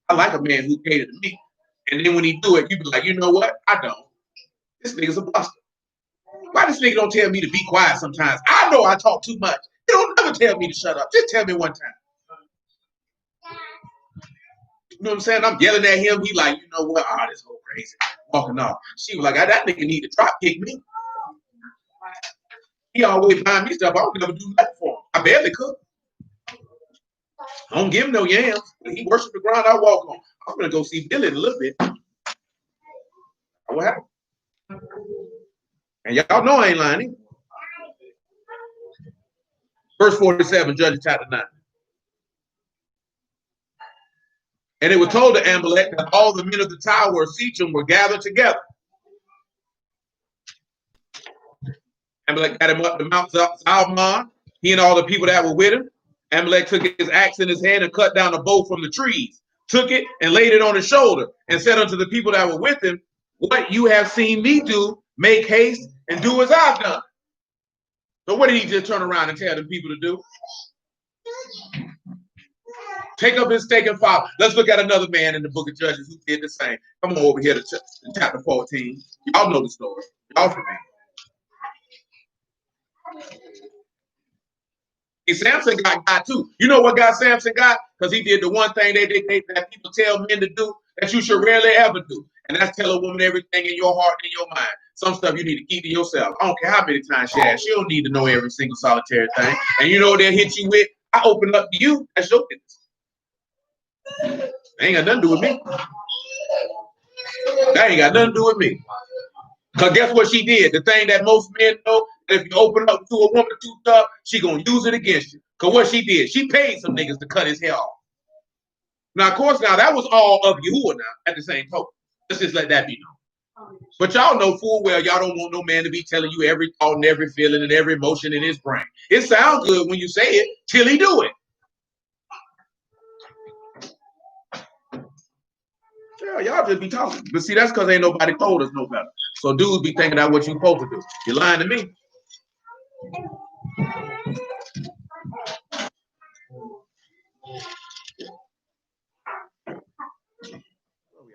I like a man who catered to me. And then when he do it, you be like, you know what? I don't. This nigga's a buster. Why this nigga don't tell me to be quiet sometimes? I know I talk too much. You don't never tell me to shut up. Just tell me one time. You know what I'm saying? I'm yelling at him. He like, you know what? Oh, this whole crazy. Walking off. She was like, that nigga need to drop kick me. He always buying me stuff. I don't never do nothing for him. I barely cook. I don't give him no yams. When he worship the ground I walk on. I'm gonna go see Billy in a little bit. What happened? And y'all know I ain't lying. Verse 47, Judges chapter 9. And it was told to Amalek that all the men of the tower of Shechem were gathered together. Amalek got him up to Mount Zalmon, he and all the people that were with him. Amalek took his axe in his hand and cut down a bow from the trees, took it and laid it on his shoulder, and said unto the people that were with him, what you have seen me do, make haste and do as I've done. So what did he just turn around and tell the people to do? Take up his stake and follow. Let's look at another man in the book of Judges who did the same. Come on over here to chapter 14. Y'all know the story. Y'all from me. Samson got too. You know what got Samson got? Because he did the one thing that people tell men to do that you should rarely ever do. And that's tell a woman everything in your heart and in your mind. Some stuff you need to keep to yourself. I don't care how many times she asks. She don't need to know every single solitary thing. And you know what they'll hit you with? I open up to you. That's your business. That ain't got nothing to do with me. That ain't got nothing to do with me. Because guess what she did? The thing that most men know, if you open up to a woman too tough, she going to use it against you. Because what she did, she paid some niggas to cut his hair off. Now, of course, now, that was all of Yahuwah now, at the same token. Let's just let that be known. But y'all know full well y'all don't want no man to be telling you every thought and every feeling and every emotion in his brain. It sounds good when you say it till he do it. Yeah, y'all just be talking. But see, that's because ain't nobody told us no better. So dudes be thinking out what you supposed to do. You're lying to me.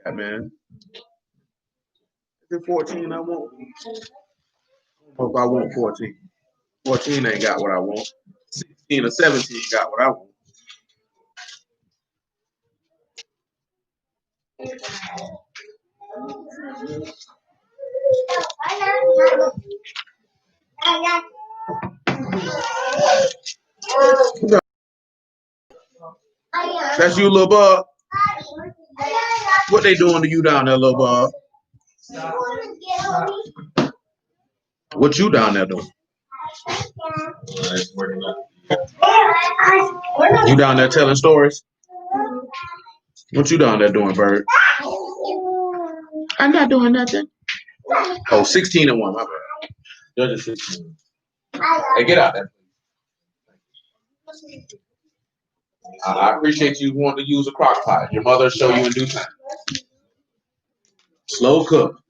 Yeah, man. Is it 14 I want? I don't know if I want 14. 14 ain't got what I want. 16 or 17 got what I want. That's you, little bug. What they doing to you down there, little Bob? What you down there doing? You down there telling stories? What you down there doing, Bird? I'm not doing nothing. Oh, 16 and 1, my bad. Judge is 16. Hey, get out there. I appreciate you wanting to use a crock pot. Your mother will show you in due time. Slow cook.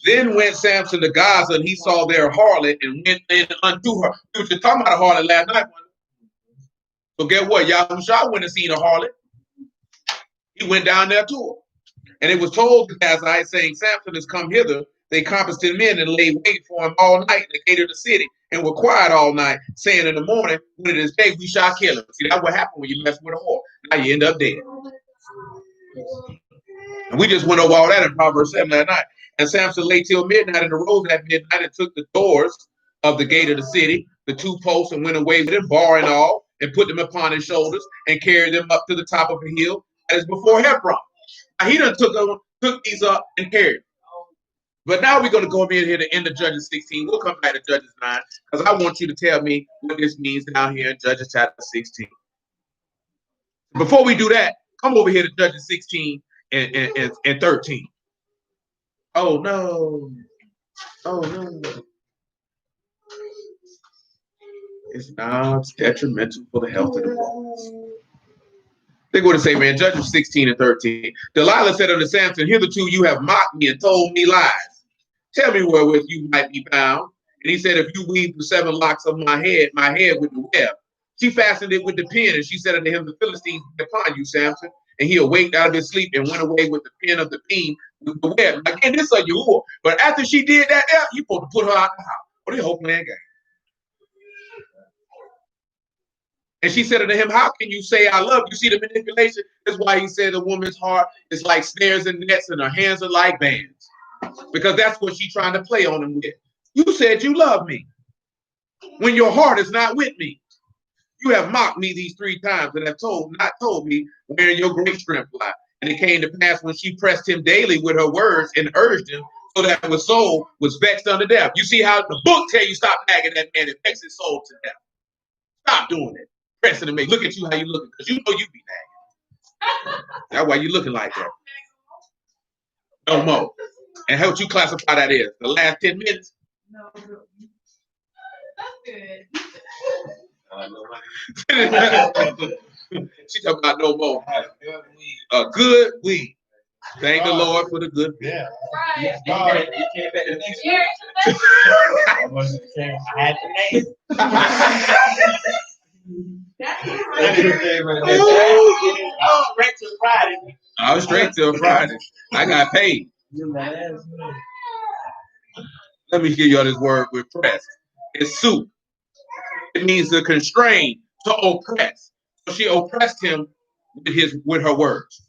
Then went Samson to Gaza, and he saw their harlot and went in unto her. We were just talking about a harlot last night. So guess what? Yahushua went and seen a harlot. He went down there to her. And it was told to Gaza, saying, Samson has come hither. They compassed him in and laid wait for him all night at the gate of the city and were quiet all night, saying in the morning, when it is day, we shall kill him. See, that's what happened when you mess with a whore. Now you end up dead. And we just went over all that in Proverbs 7 last night. And Samson lay till midnight and arose at midnight and took the doors of the gate of the city, the 2 posts, and went away with them, bar and all, and put them upon his shoulders and carried them up to the top of a hill that is before Hebron. Now he done took these up and carried them. But now we're going to go over here to end of Judges 16. We'll come back to Judges 9 because I want you to tell me what this means down here in Judges chapter 16. Before we do that, come over here to Judges 16 and 13. Oh, no. Oh, no. It's not detrimental for the health of the bones. They go to say, man, Judges 16 and 13. Delilah said unto Samson, hitherto you have mocked me and told me lies. Tell me wherewith you might be bound. And he said, if you weave the 7 locks of my head with the web. She fastened it with the pin, and she said unto him, the Philistines be upon you, Samson. And he awaked out of his sleep and went away with the pin of the beam with the web. Again, this is a Yahuwah. But after she did that, you supposed to put her out the house. What do you hope, man? And she said unto him, how can you say I love you? You see the manipulation? That's why he said a woman's heart is like snares and nets and her hands are like bands. Because that's what she's trying to play on him with. You said you love me when your heart is not with me. You have mocked me these 3 times and have not told me wherein your great strength lie. And it came to pass when she pressed him daily with her words and urged him, so that his soul was vexed unto death. You see how the book tell you stop nagging that man and vex his soul to death. Stop doing it. Pressing him, look at you how you looking, because you know you be nagging. That's why you looking like that. No more. And how would you classify that is? The last 10 minutes? No. That's good. She talking about no more. A good weed. Thank the Lord for the good weed. Yeah. I had the name. Straight to Friday. I was straight till Friday. I got paid. Let me give you all this word with press. It's soup. It means to constrain, to oppress. So she oppressed him with her words.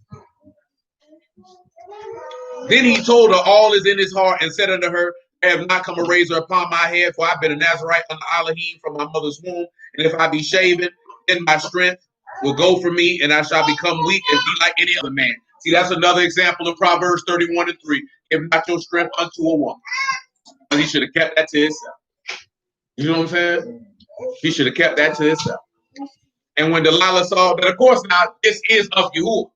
Then he told her all is in his heart and said unto her, I have not come a razor upon my head, for I've been a Nazarite unto Elohim from my mother's womb. And if I be shaven, then my strength will go from me, and I shall become weak and be like any other man. See, that's another example of Proverbs 31 and 3. Give not your strength unto a woman. But he should have kept that to himself. You know what I'm saying? He should have kept that to himself. And when Delilah saw that, of course, now this is of Yahuwah.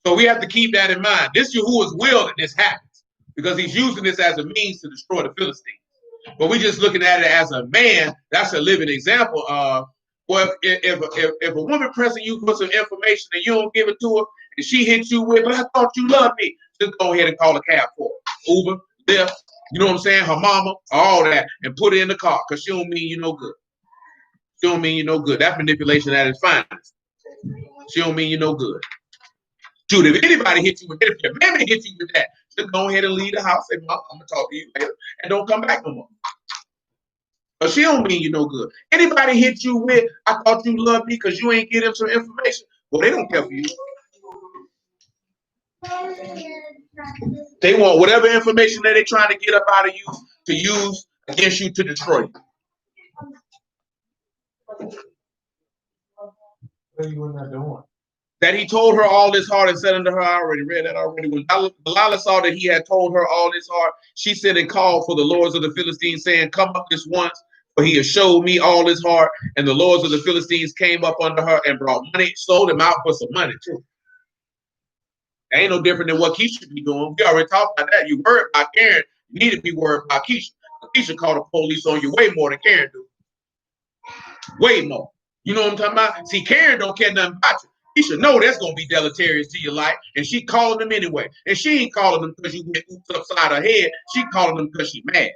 So we have to keep that in mind. This Yahuwah's will that this happens, because he's using this as a means to destroy the Philistines. But we're just looking at it as a man. That's a living example of, well, if a woman pressing you for some information and you don't give it to her, and she hits you with, but I thought you loved me, just go ahead and call a cab for her. Uber, Lyft, you know what I'm saying? Her mama, all that, and put it in the car, because she don't mean you no good. She don't mean you no good. That's manipulation at its finest. She don't mean you no good. Dude, if anybody hits you with it, if your man hits you with that, just go ahead and leave the house and I'm gonna talk to you later and don't come back no more. But she don't mean you no good. Anybody hit you with, I thought you loved me because you ain't give them some information. Well, they don't care for you. They want whatever information that they're trying to get up out of you to use against you to destroy you. What are you not doing? That he told her all this heart and said unto her, I already read that already. When Delilah saw that he had told her all this heart, she sent and called for the lords of the Philistines, saying, come up this once, for he has showed me all his heart. And the lords of the Philistines came up unto her and brought money, sold him out for some money too. That ain't no different than what Keisha be doing. We already talked about that. You worried about Karen, you need to be worried about Keisha. Keisha called the police on you way more than Karen do. Way more. You know what I'm talking about? See, Karen don't care nothing about you. He should know that's going to be deleterious to your life. And she calling them anyway. And she ain't calling them because you went oops upside her head. She calling them because she mad.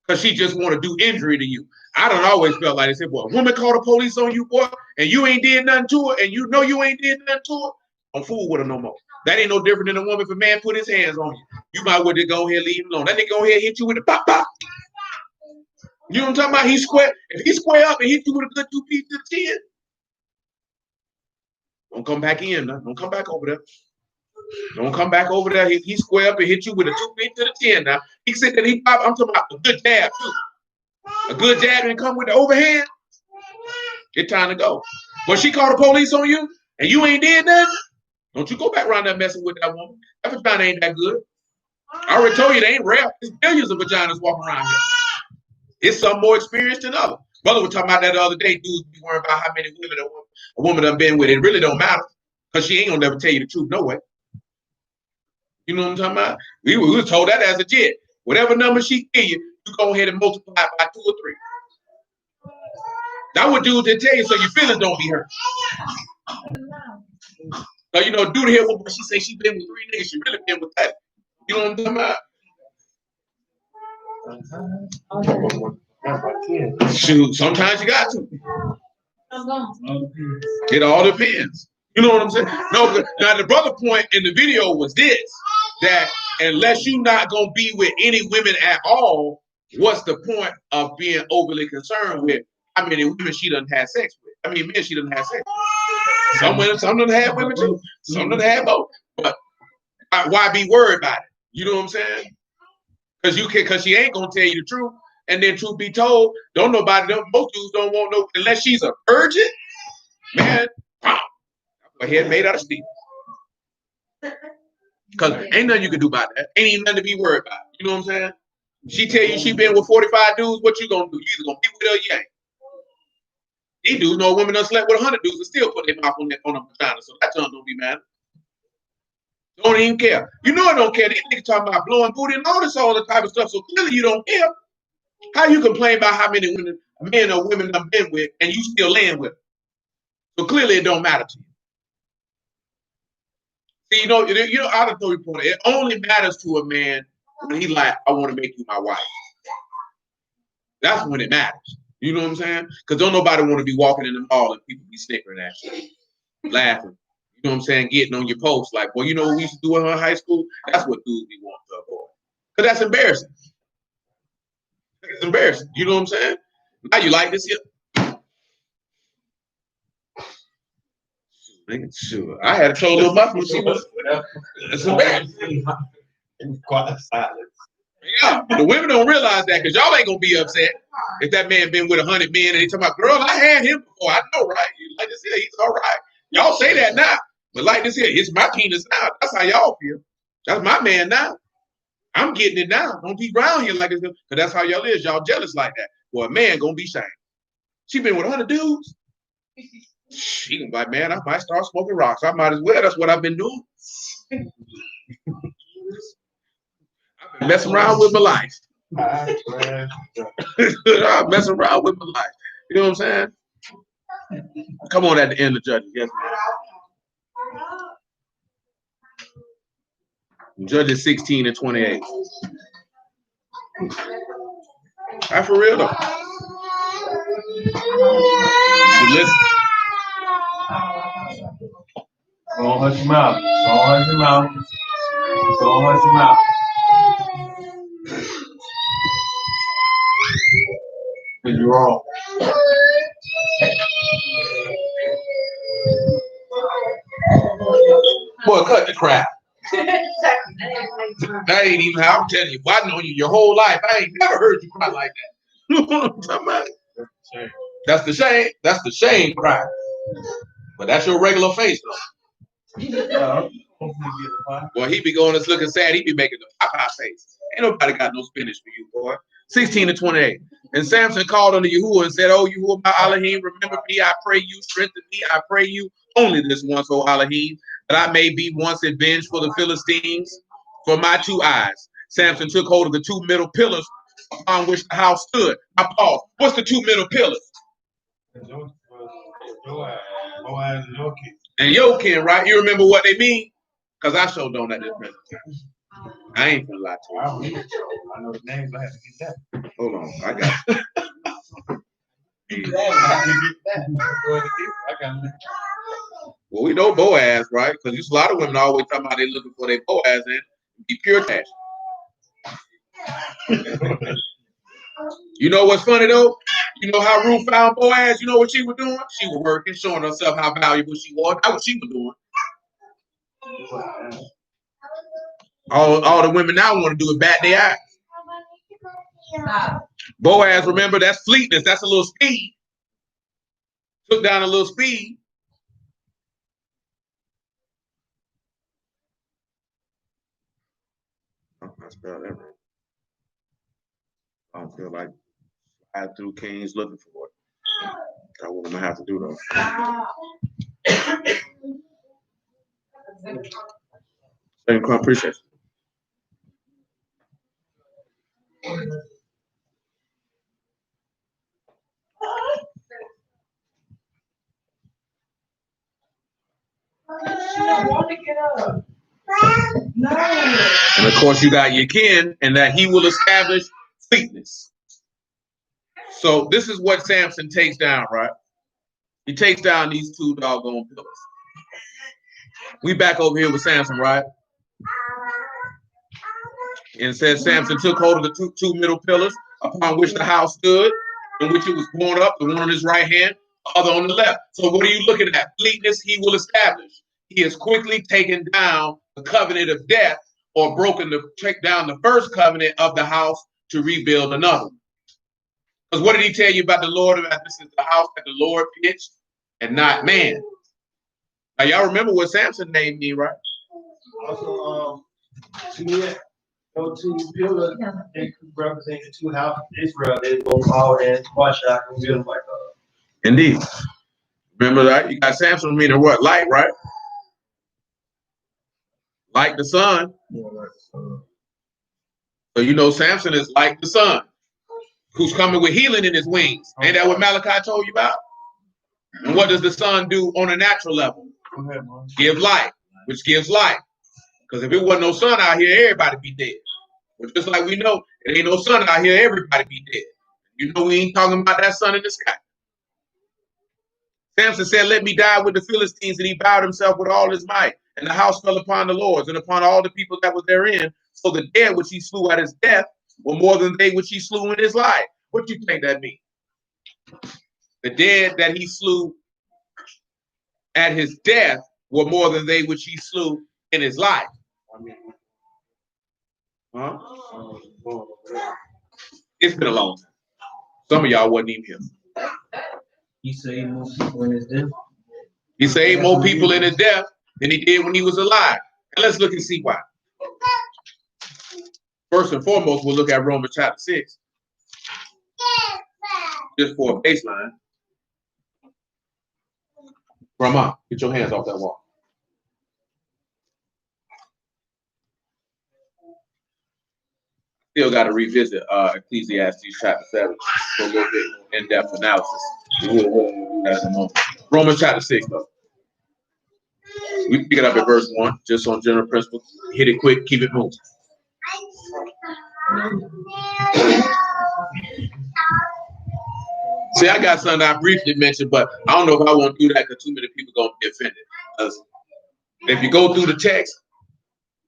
Because she just want to do injury to you. I don't always felt like they said, well, a woman called the police on you, boy, and you ain't did nothing to her, and you know you ain't did nothing to her, don't fool with her no more. That ain't no different than a woman if a man put his hands on you. You might well just go ahead and leave him alone. That nigga go ahead and hit you with the pop pop. You know what I'm talking about? He square. If he square up and hit you with a good 2 piece to the chin, don't come back in. No. Don't come back over there. Don't come back over there. He square up and hit you with a 2 feet to the chin. Now he said that I'm talking about a good jab too. A good jab and come with the overhand. It's time to go. But she called the police on you and you ain't did nothing. Don't you go back around there messing with that woman. That vagina ain't that good. I already told you they ain't rare. There's billions of vaginas walking around here. It's some more experienced than others. Brother was talking about that the other day. Dudes be worrying about how many women a woman done been with. It really don't matter because she ain't gonna never tell you the truth no way. You know what I'm talking about? We was told that as a jet. Whatever number she give you, you go ahead and multiply it by 2 or 3. That what dudes they tell you so your feelings don't be hurt. So, you know, dude here, what she say she been with 3 niggas, she really been with that. You know what I'm talking about? Shoot, sometimes you got to. It all depends. You know what I'm saying? No, now the brother point in the video was this, that unless you're not going to be with any women at all, what's the point of being overly concerned with how many women she done had sex with? I mean, men she done had sex with. Some done had women too. Some done had both. But why be worried about it? You know what I'm saying? Because she ain't going to tell you the truth. And then truth be told, most dudes don't want no, unless she's a virgin, man, wow, her head made out of steel. Because ain't nothing you can do about that. Ain't even nothing to be worried about. You know what I'm saying? She tell you she been with 45 dudes, what you gonna do? You either gonna be with her or you ain't. These dudes know a woman done slept with 100 dudes and still put their mouth on a vagina, so that tongue don't be mad. Don't even care. You know I don't care. These niggas talking about blowing booty and all this other type of stuff, so clearly you don't care. How you complain about how many women, men or women I've been with and you still laying with them? So clearly it don't matter to you. See, you know, I don't know your point. It only matters to a man when he like, I want to make you my wife. That's when it matters. You know what I'm saying? Because don't nobody want to be walking in the mall and people be snickering at you, laughing. You know what I'm saying? Getting on your post like, well, you know what we used to do in high school? That's what dudes be wanting to avoid. Because that's embarrassing. It's embarrassing. You know what I'm saying? Now you like this here. Sure. I had a told little muffin. It's embarrassing. Quite silence. Yeah, the women don't realize that because y'all ain't gonna be upset if that man been with 100 men and they talking about, girl, I had him before. I know, right? You like this here, he's all right. Y'all say that now, but like this here, it's my penis now. That's how y'all feel. That's my man now. I'm getting it now. Don't be around here like this because that's how y'all is. Y'all jealous like that. Well, a man gonna be shamed. She been with 100 dudes. She can be like, man, I might start smoking rocks. I might as well. That's what I've been doing. I've been messing around with my life. I'm messing around with my life. You know what I'm saying? Come on at the end of Judges. Yes, man. Judges 16 and 28. That's for real, though. So listen. Don't hush your mouth. Don't hush your mouth. Don't hush your mouth. Because you're wrong. Boy, cut the crap. That ain't even how I'm telling you. I've known you your whole life. I ain't never heard you cry like that. You know what I'm talking about? That's the shame. That's the shame cry. But that's your regular face, though. Well, he be going, us looking sad. He be making the Popeye face. Ain't nobody got no spinach for you, boy. 16-28. And Samson called unto Yahuwah and said, "Oh, Yahuwah, my Elohim, remember me, I pray you, strengthen me, I pray you, only this once, O Elohim, that I may be once avenged for the Philistines, for my 2 eyes." Samson took hold of the 2 middle pillars upon which the house stood. Now pause. What's the 2 middle pillars? And Yokin, right? You remember what they mean? Because I sure don't at this present time. I ain't gonna lie to you. I know the names. I have to get that. Hold on, I got it. Well, we know Boaz, right? Because there's a lot of women always talking about they looking for their Boaz and be pure cash. You know what's funny though? You know how Ruth found Boaz? You know what she was doing? She was working, showing herself how valuable she was. That's what she was doing. All the women now want to do is bat their eyes. Boaz, remember, that's fleetness. That's a little speed. Took down a little speed. I spelled that right. I don't feel like I threw Kings looking for it. That's what I'm gonna have to do though. Thank you, I appreciate it. And of course, you got your kin, and that he will establish fleetness. So this is what Samson takes down, right? He takes down these 2 doggone pillars. We back over here with Samson, right? And it says Samson took hold of the two middle pillars upon which the house stood, in which it was borne up, the one on his right hand, the other on the left. So what are you looking at? Fleetness he will establish. He has quickly taken down the covenant of death, or take down the first covenant of the house to rebuild another. Because what did he tell you about the Lord? About this is the house that the Lord pitched and not man. Now y'all remember what Samson named me, right? Also, those 2 pillars, they represent the 2 houses of Israel. They both all in Quashak and build like Indeed. Remember that? You got Samson meaning what? Light, right? Like the sun. Yeah, like the sun. So you know Samson is like the sun, who's coming with healing in his wings. Ain't that what Malachi told you about? And what does the sun do on a natural level? Give light, which gives light. Because if it wasn't no sun out here, everybody be dead. But just like we know, it ain't no sun out here, everybody be dead. You know we ain't talking about that sun in the sky. Samson said, "Let me die with the Philistines," and he bowed himself with all his might. And the house fell upon the lords and upon all the people that were therein. So the dead which he slew at his death were more than they which he slew in his life. What do you think that means? The dead that he slew at his death were more than they which he slew in his life. Huh? It's been a long time. Some of y'all wasn't even here. He saved more people in his death. He saved more people in his death than he did when he was alive. And let's look and see why. First and foremost, we'll look at Romans chapter 6. Just for a baseline. Grandma, get your hands off that wall. Still got to revisit Ecclesiastes chapter 7 for a little bit more in-depth analysis. Romans chapter 6, though. We can pick it up at verse 1, just on general principles. Hit it quick, keep it moving. See, I got something I briefly mentioned, but I don't know if I want to do that because too many people are going to be offended. If you go through the text,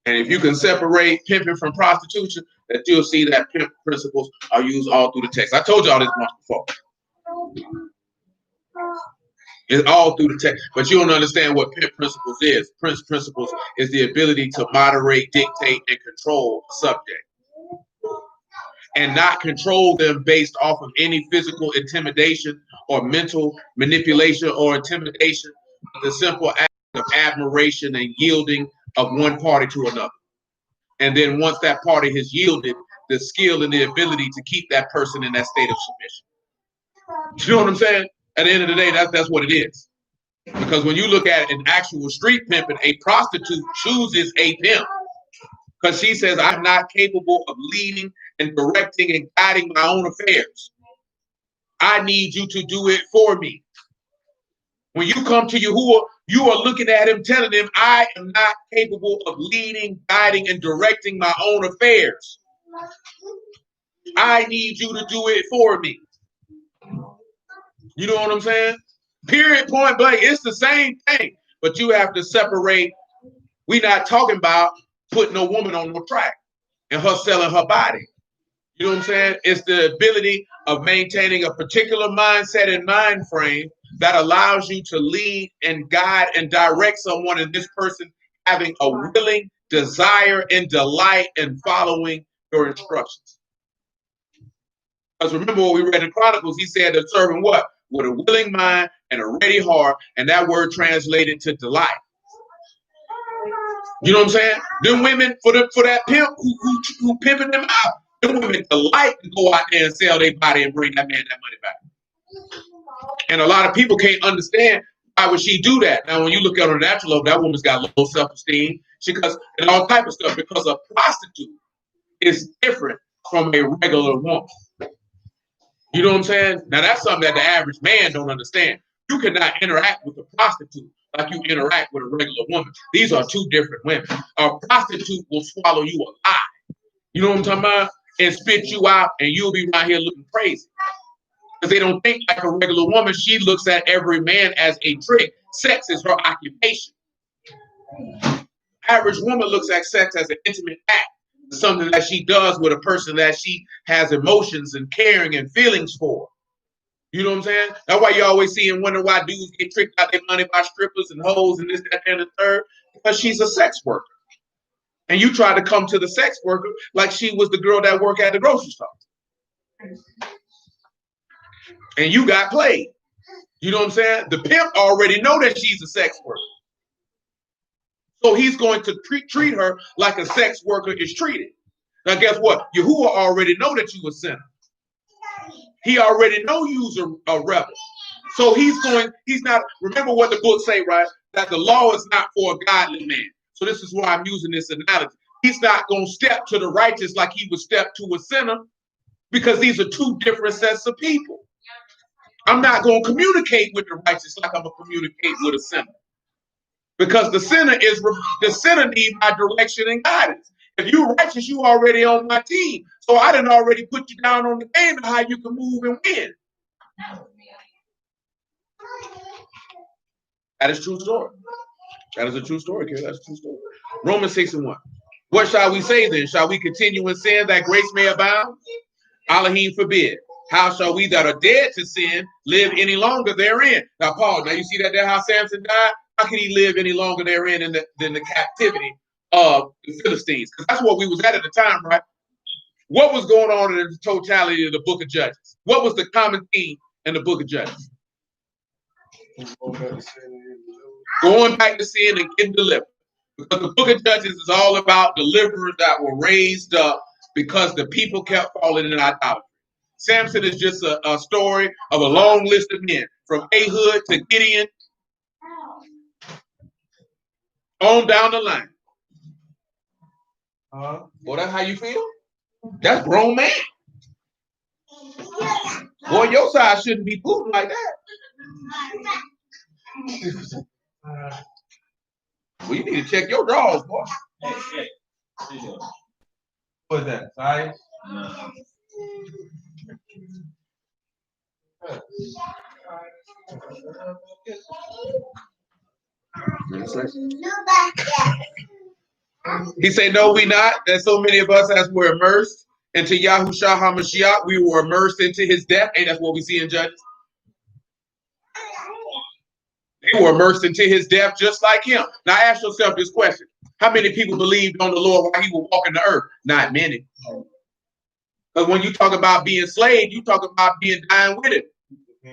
and if you can separate pimping from prostitution, that you'll see that pimp principles are used all through the text. I told y'all this once before. It's all through the text, but you don't understand what pimp principles is. Pimp principles is the ability to moderate, dictate, and control a subject. and not control them based off of any physical intimidation or mental manipulation or intimidation, but the simple act of admiration and yielding of one party to another. And then once that party has yielded, the skill and the ability to keep that person in that state of submission. You know what I'm saying? At the end of the day, that's what it is. Because when you look at an actual street pimping, a prostitute chooses a pimp because she says, I'm not capable of leading and directing and guiding my own affairs. I need you to do it for me. When you come to Yahuwah, you are looking at him, telling him, I am not capable of leading, guiding, and directing my own affairs. I need you to do it for me. You know what I'm saying? Period, point blank. It's the same thing, but you have to separate. We're not talking about putting a woman on no track and her selling her body. You know what I'm saying? It's the ability of maintaining a particular mindset and mind frame that allows you to lead and guide and direct someone, and this person having a willing desire and delight in following your instructions. Because remember what we read in Chronicles, he said that serving what? With a willing mind and a ready heart, and that word translated to delight. You know what I'm saying? Them women for that pimp who pimping them out, them women delight to go out there and sell their body and bring that man that money back. And a lot of people can't understand why would she do that. Now, when you look at her natural level, that woman's got low self-esteem. And all type of stuff, because a prostitute is different from a regular woman. You know what I'm saying? Now, that's something that the average man don't understand. You cannot interact with a prostitute like you interact with a regular woman. These are two different women. A prostitute will swallow you alive. You know what I'm talking about? And spit you out, and you'll be right here looking crazy. Because they don't think like a regular woman. She looks at every man as a trick. Sex is her occupation. Average woman looks at sex as an intimate act, something that she does with a person that she has emotions and caring and feelings for. You know what I'm saying? That's why you always see and wonder why dudes get tricked out their money by strippers and hoes and this, that, and the third, because she's a sex worker. And you try to come to the sex worker like she was the girl that worked at the grocery store. And you got played. You know what I'm saying? The pimp already know that she's a sex worker. So he's going to treat her like a sex worker is treated. Now guess what? Yahuwah already know that you a sinner. He already know you's a rebel. So he's not, remember what the book say, right? That the law is not for a godly man. So this is why I'm using this analogy. He's not going to step to the righteous like he would step to a sinner, because these are two different sets of people. I'm not going to communicate with the righteous like I'm going to communicate with a sinner. Because the sinner needs my direction and guidance. If you're righteous, you already on my team. So I done already put you down on the game and how you can move and win. That is true story. That is a true story, kid. That's a true story. Romans 6:1. What shall we say then? Shall we continue in sin that grace may abound? Elohim forbid. How shall we that are dead to sin live any longer therein? Now, Paul, now you see that there how Samson died? How can he live any longer therein than the captivity of the Philistines? Because that's what we was at the time, right? What was going on in the totality of the book of Judges? What was the common theme in the book of Judges? Going back to sin and getting delivered. Because the book of Judges is all about deliverers that were raised up because the people kept falling in idolatry. Samson is just a story of a long list of men, from Ehud to Gideon, on down the line. Well, that's how you feel? That's grown man. Boy, your side shouldn't be moving like that. Well, you need to check your drawers, boy. Hey. What's that? Size? He said, no, we not. That so many of us as were immersed into Yahushua HaMashiach, we were immersed into his death. And that's what we see in Judges. They were immersed into his death just like him. Now ask yourself this question. How many people believed on the Lord while he was walking the earth? Not many. Because when you talk about being slave, you talk about being dying with it.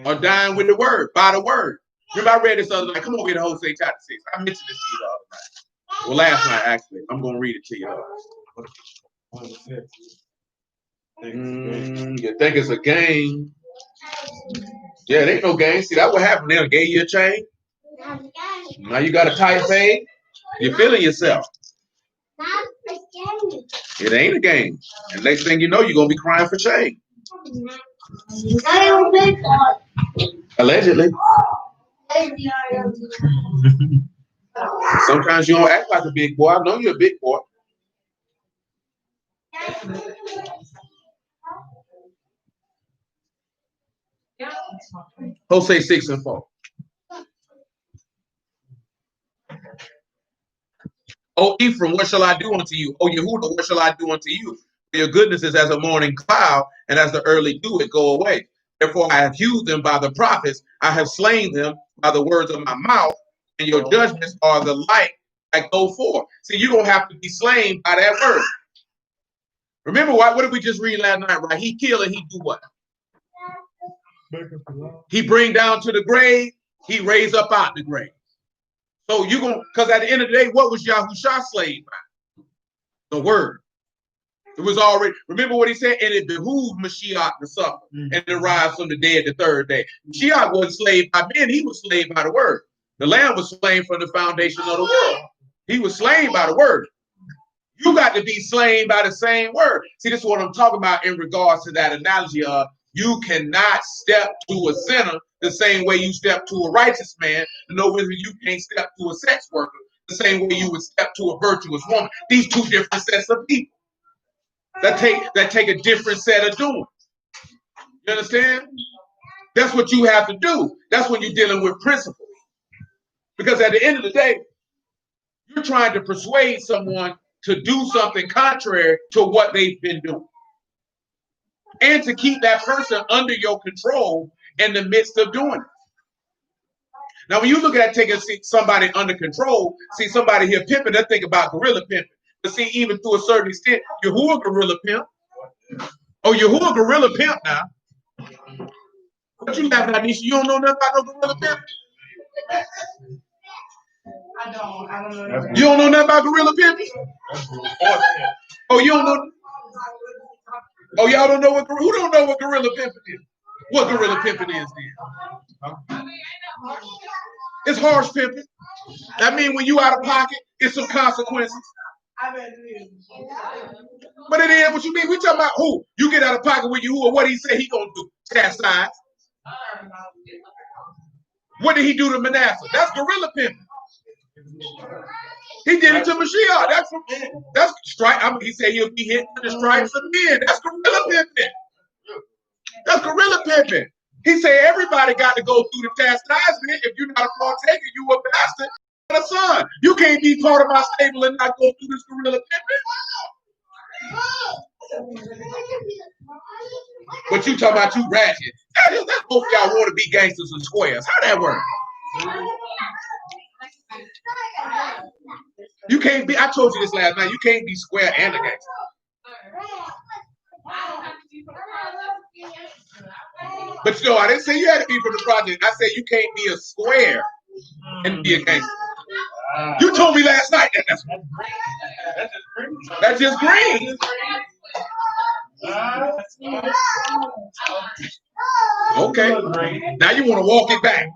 Or dying with the word, by the word. Remember, I read this other night. Come over here to Hosea chapter 6. I mentioned this to you the other night. Well, last night, actually. I'm going to read it to you. You think it's a game? Yeah, it ain't no game. See, that what happened. They gave you a chain. Now you got a tight fade. You're feeling yourself. It ain't a game. And next thing you know, you're going to be crying for change. Allegedly. Sometimes you don't act like a big boy. I know you're a big boy. Hosea 6 and 4. O Ephraim, what shall I do unto you? O Yehuda, what shall I do unto you? For your goodness is as a morning cloud, and as the early dew it go away. Therefore I have hewed them by the prophets, I have slain them by the words of my mouth, and your judgments are the light that go forth. See, you don't have to be slain by that word. Remember what did we just read last night, right? He kill and he do what? He bring down to the grave, he raise up out the grave. So you're going to, because at the end of the day, what was Yahushua slaved by? The word. It was already, remember what he said? And it behooved Mashiach to suffer and to rise from the dead the third day. Mashiach wasn't slaved by men, he was slaved by the word. The Lamb was slain from the foundation of the world. He was slain by the word. You got to be slain by the same word. See, this is what I'm talking about in regards to that analogy of you cannot step to a sinner the same way you step to a righteous man. No reason you can't step to a sex worker the same way you would step to a virtuous woman. These two different sets of people that take a different set of doing. You understand? That's what you have to do. That's when you're dealing with principles. Because at the end of the day, you're trying to persuade someone to do something contrary to what they've been doing. And to keep that person under your control in the midst of doing it. Now, when you look at taking somebody under control, see somebody here pimping, they think about gorilla pimping. But see, even to a certain extent, Yahuwah gorilla pimp. Oh, Yahuwah gorilla pimp now. What you laughing at, Nisha? You don't know nothing about no gorilla pimp? I don't know. You don't know nothing about gorilla pimping? Oh, you don't know? Oh, y'all don't know who don't know what gorilla pimping is? What gorilla pimping is then? It's harsh pimping. That means when you out of pocket, it's some consequences. But it is what you mean. We talking about who? You get out of pocket with you, or what he say he gonna do? Chastise. What did he do to Manasseh? That's gorilla pimping. He did it to Mashiach. That's strike. He said he'll be hit with the stripes of men. That's gorilla pimping. That's gorilla pimping. He said everybody got to go through the chastisement. If you're not a partaker, you a bastard and a son. You can't be part of my stable and not go through this gorilla pimping. But you talking about you ratchet. That's both y'all want to be gangsters and squares. How that work? You can't be, I told you this last night, you can't be square and a gangster. But you know, I didn't say you had to be from the project. I said you can't be a square and be a gangster. You told me last night that that's just green. Okay. Now you want to walk it back.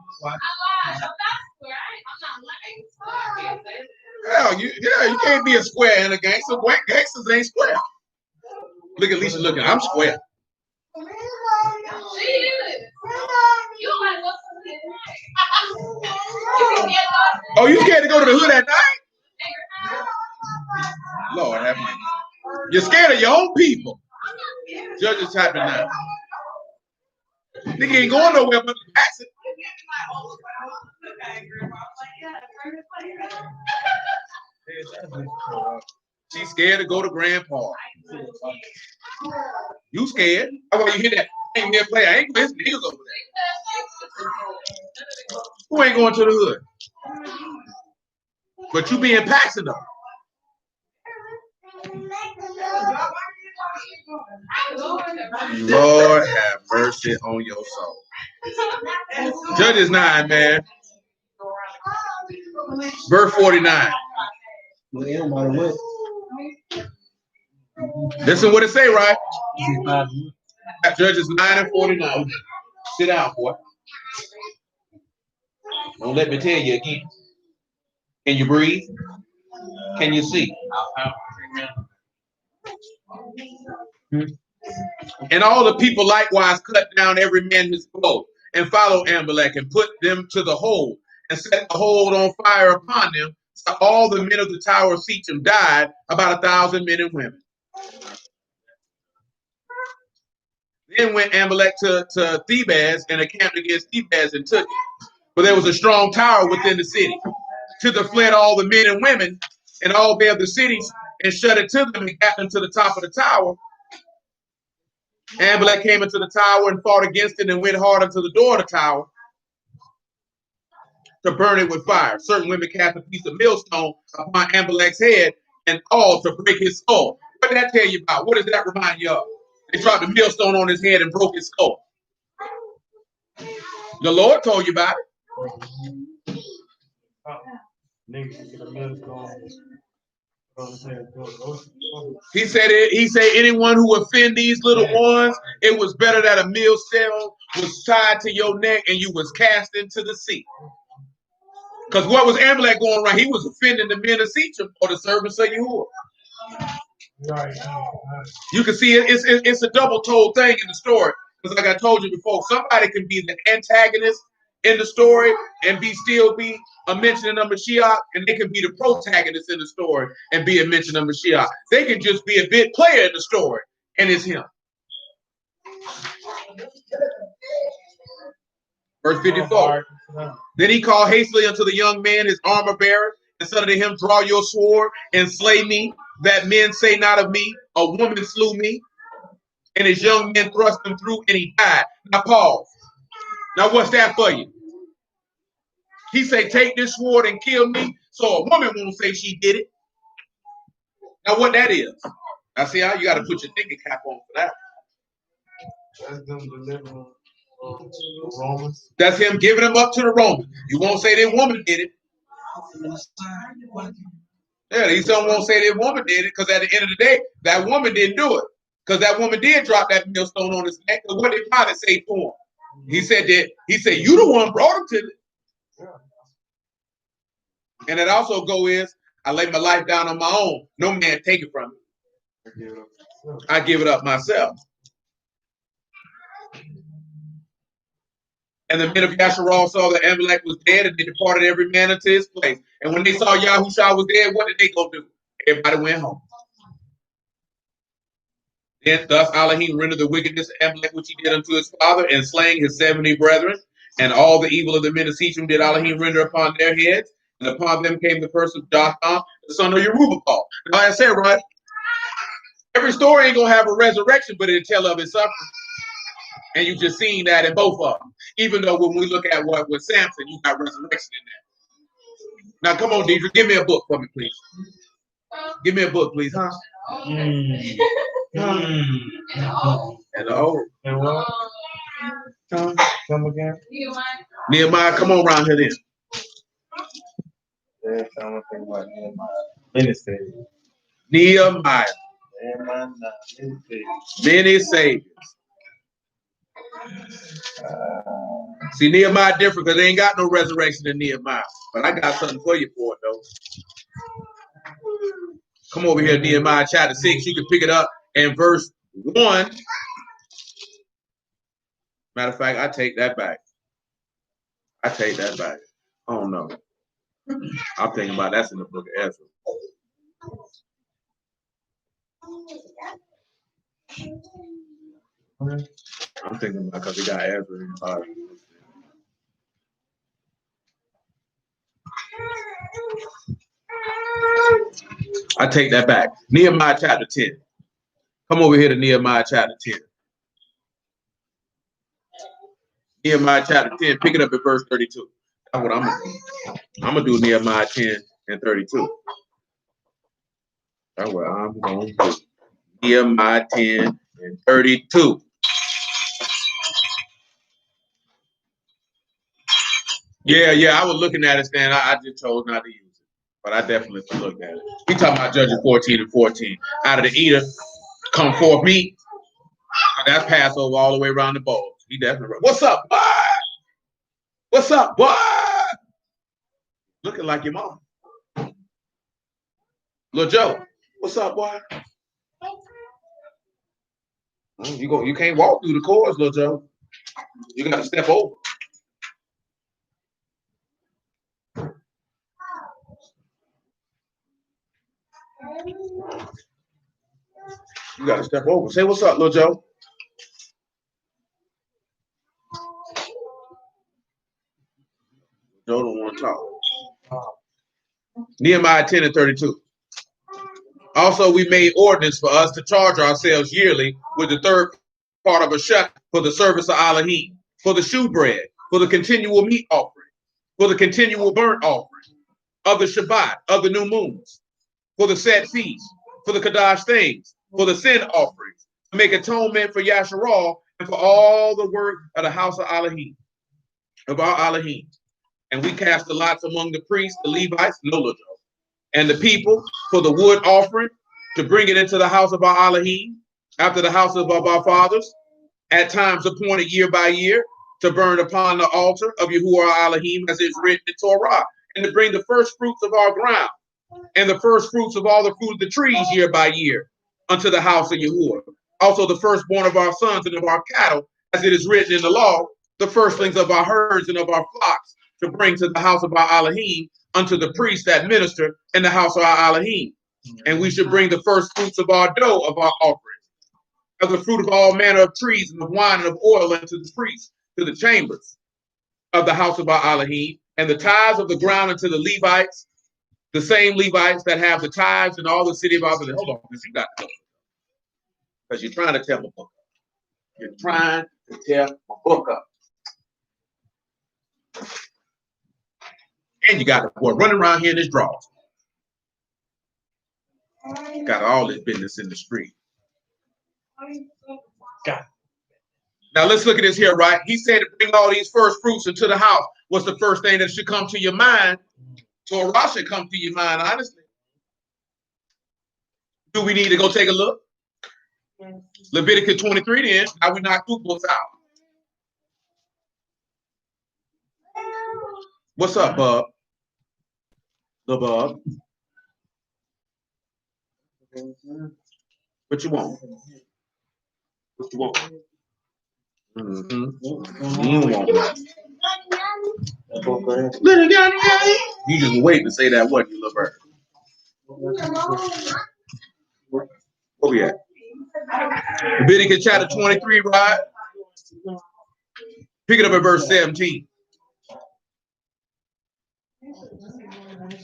Well, you can't be a square and a gangster. Gangsters ain't square. Look at Lisa looking. I'm square. Oh, you scared to go to the hood at night? Lord have mercy. You're scared of your own people. Judges chapter 9. Nigga ain't going nowhere but to pass it. She's scared to go to grandpa. You scared? How about you hear that? I ain't here play. I ain't going to niggas over there. Who ain't going to the hood? But you being Paxton though. Lord have mercy on your soul. Judges 9, man. Verse 49. Listen what it say, right? Judges 9 and 49. Sit down, boy. Don't let me tell you again. Can you breathe? Can you see? And all the people likewise cut down every man his bow and followed Amalek and put them to the hold and set the hold on fire upon them. So all the men of the tower of Shechem died, about 1,000 men and women. Then went Amalek to Thebez and encamped against Thebez and took it. But there was a strong tower within the city. Thither fled all the men and women and all they of the cities and shut it to them and got them to the top of the tower. Amalek came into the tower and fought against it and went hard unto the door of the tower to burn it with fire. Certain women cast a piece of millstone upon Amalek's head and all to break his skull. What did that tell you about? What does that remind you of? They dropped a millstone on his head and broke his skull. The Lord told you about it. He said anyone who offend these little ones, it was better that a millstone was tied to your neck and you was cast into the sea. Because what was Amalek going right? He was offending the men of Shechem or the servants of Yahuwah. You can see it's a double-told thing in the story. Because like I told you before, somebody can be the antagonist in the story and still be a mention of Mashiach, and they can be the protagonist in the story and be a mention of Mashiach. They can just be a big player in the story, and it's him. Verse 54. Then he called hastily unto the young man his armor bearer, and said unto him, draw your sword and slay me, that men say not of me, a woman slew me. And his young men thrust him through, and he died. Now pause. Now what's that for you? He said, take this sword and kill me, so a woman won't say she did it. Now what that is? Now see how you got to put your thinking cap on for that. That's them delivering the Romans. That's him giving them up to the Romans. You won't say that woman did it. Yeah, he still won't say that woman did it, because at the end of the day, that woman didn't do it. Because that woman did drop that millstone on his neck. What did Pilate say to him? He said you the one brought him to it. And it also is, I lay my life down on my own. No man take it from me. I give it up myself. And the men of Yasharal saw that Amalek was dead, and they departed every man into his place. And when they saw Yahushua was dead, what did they go do? Everybody went home. Then thus Elohim rendered the wickedness of Amalek which he did unto his father, and slaying his 70 brethren, and all the evil of the men of Shechem did Elohim render upon their heads, and upon them came the curse of Jotham, the son of Jerubbaal. Now I said, right? Every story ain't gonna have a resurrection, but it'll tell of his suffering. And you just seen that in both of them. Even though when we look at what with Samson, you got resurrection in that. Now come on, Deidre, give me a book for me, please. Give me a book, please, huh? And what? Come again. Nehemiah, come on around here then. There's something about Nehemiah. Nehemiah. Many saviors. See, Nehemiah different because they ain't got no resurrection in Nehemiah. But I got something for you for it, though. Come over here, Nehemiah chapter 6. You can pick it up in verse 1. Matter of fact, I take that back. Oh, no. I'm thinking about that's in the book of Ezra. I'm thinking about because we got Ezra in the Bible. I take that back. Nehemiah chapter 10. Come over here to Nehemiah chapter 10. Nehemiah chapter 10, pick it up at verse 32. That's what I'm going to do. I'm going to do Nehemiah 10 and 32. That's what I'm going to do. Nehemiah 10 and 32. Yeah, I was looking at it, Stan. I just chose not to use it, but I definitely looked at it. We talking about Judges 14 and 14. Out of the eater, come forth meat. That's Passover all the way around the bowl. He definitely. What's up, boy? What's up, boy? Looking like your mom. Little Joe, what's up, boy? You can't walk through the chorus, little Joe. You got to step over. You got to step over. Say what's up, little Joe. Joe don't want to talk. Nehemiah 10 and 32. Also, we made ordinance for us to charge ourselves yearly with the third part of a shekel for the service of Elohim, for the shewbread, for the continual meat offering, for the continual burnt offering, of the Shabbat, of the new moons, for the set feasts, for the Kadash things, for the sin offerings, to make atonement for Yasharal, and for all the work of the house of Elohim, of our Elohim. And we cast the lots among the priests, the Levites, and the people for the wood offering, to bring it into the house of our Elohim, after the house of our fathers, at times appointed year by year, to burn upon the altar of Yahuwah Elohim, as it's written in Torah, and to bring the first fruits of our ground, and the first fruits of all the fruit of the trees year by year, unto the house of Yahuwah. Also the firstborn of our sons and of our cattle, as it is written in the law, the firstlings of our herds and of our flocks, to bring to the house of our Elohim, unto the priests that minister in the house of our Elohim. And we should bring the first fruits of our dough of our offerings, of the fruit of all manner of trees and of wine and of oil unto the priests, to the chambers of the house of our Elohim, and the tithes of the ground unto the Levites, the same Levites that have the tithes in all the city of our village. Hold on, because you got to go. Because you're trying to tell my book up. You're trying to tell my book up. And you got the boy running around here in his drawers. Got all this business in the street. Now let's look at this here, right? He said to bring all these first fruits into the house. What's the first thing that should come to your mind? Torah should come to your mind, honestly. Do we need to go take a look? Leviticus 23 then. How we knock two books out. What's up, Bub? The Bub. What you want? What you want? Mm-hmm. You don't want nothing. You just wait to say that what, you little bird? Where we at? Leviticus chapter 23, right? Pick it up at verse 17.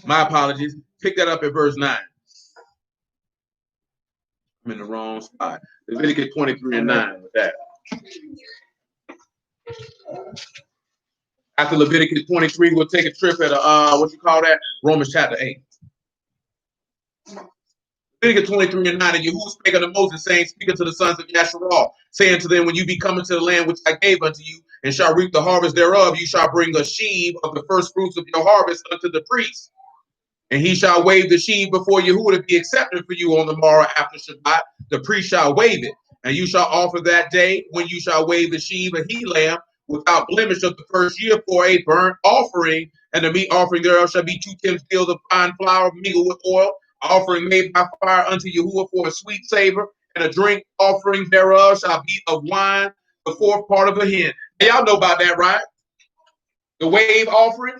My apologies. Pick that up at verse 9. I'm in the wrong spot. Leviticus 23 and 9 with that. After Leviticus 23, we'll take a trip at what you call that? Romans chapter 8. Leviticus 23 and 9, and Yahuwah spake unto Moses, saying, speak unto the sons of Yasharal, saying to them, when you be coming to the land which I gave unto you, and shall reap the harvest thereof, you shall bring a sheaf of the first fruits of your harvest unto the priest. And he shall wave the sheaf before Yahuwah to be accepted for you on the morrow after Shabbat. The priest shall wave it, and you shall offer that day, when you shall wave the sheaf, a he lamb without blemish of the first year for a burnt offering, and the meat offering thereof shall be 2 tenths deals of fine flour mingled with oil, offering made by fire unto Yahuwah for a sweet savor, and a drink offering thereof shall be of wine, the fourth part of a hin. Now, y'all know about that, right? The wave offering.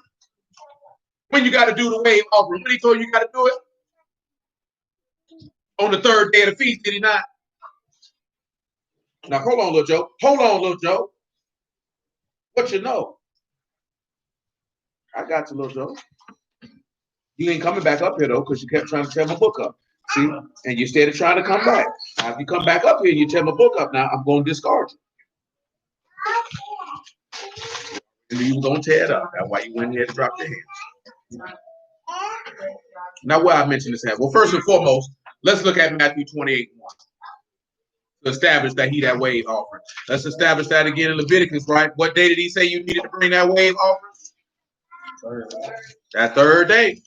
When you got to do the wave offering? When he told you got to do it? On the third day of the feast, did he not? Now, hold on, little Joe. Hold on, little Joe. What you know? I got you, little Joe. You ain't coming back up here, though, because you kept trying to tear my book up. See? And you instead of trying to come back. Now, if you come back up here and you tear my book up now, I'm going to discard you. And you were going to tear it up. That's why you went here to drop your hands. Now, why I mentioned this? Well, first and foremost, let's look at Matthew 28:1. to establish that he that wave offering. Let's establish that again in Leviticus, right? What day did he say you needed to bring that wave offering? That third day.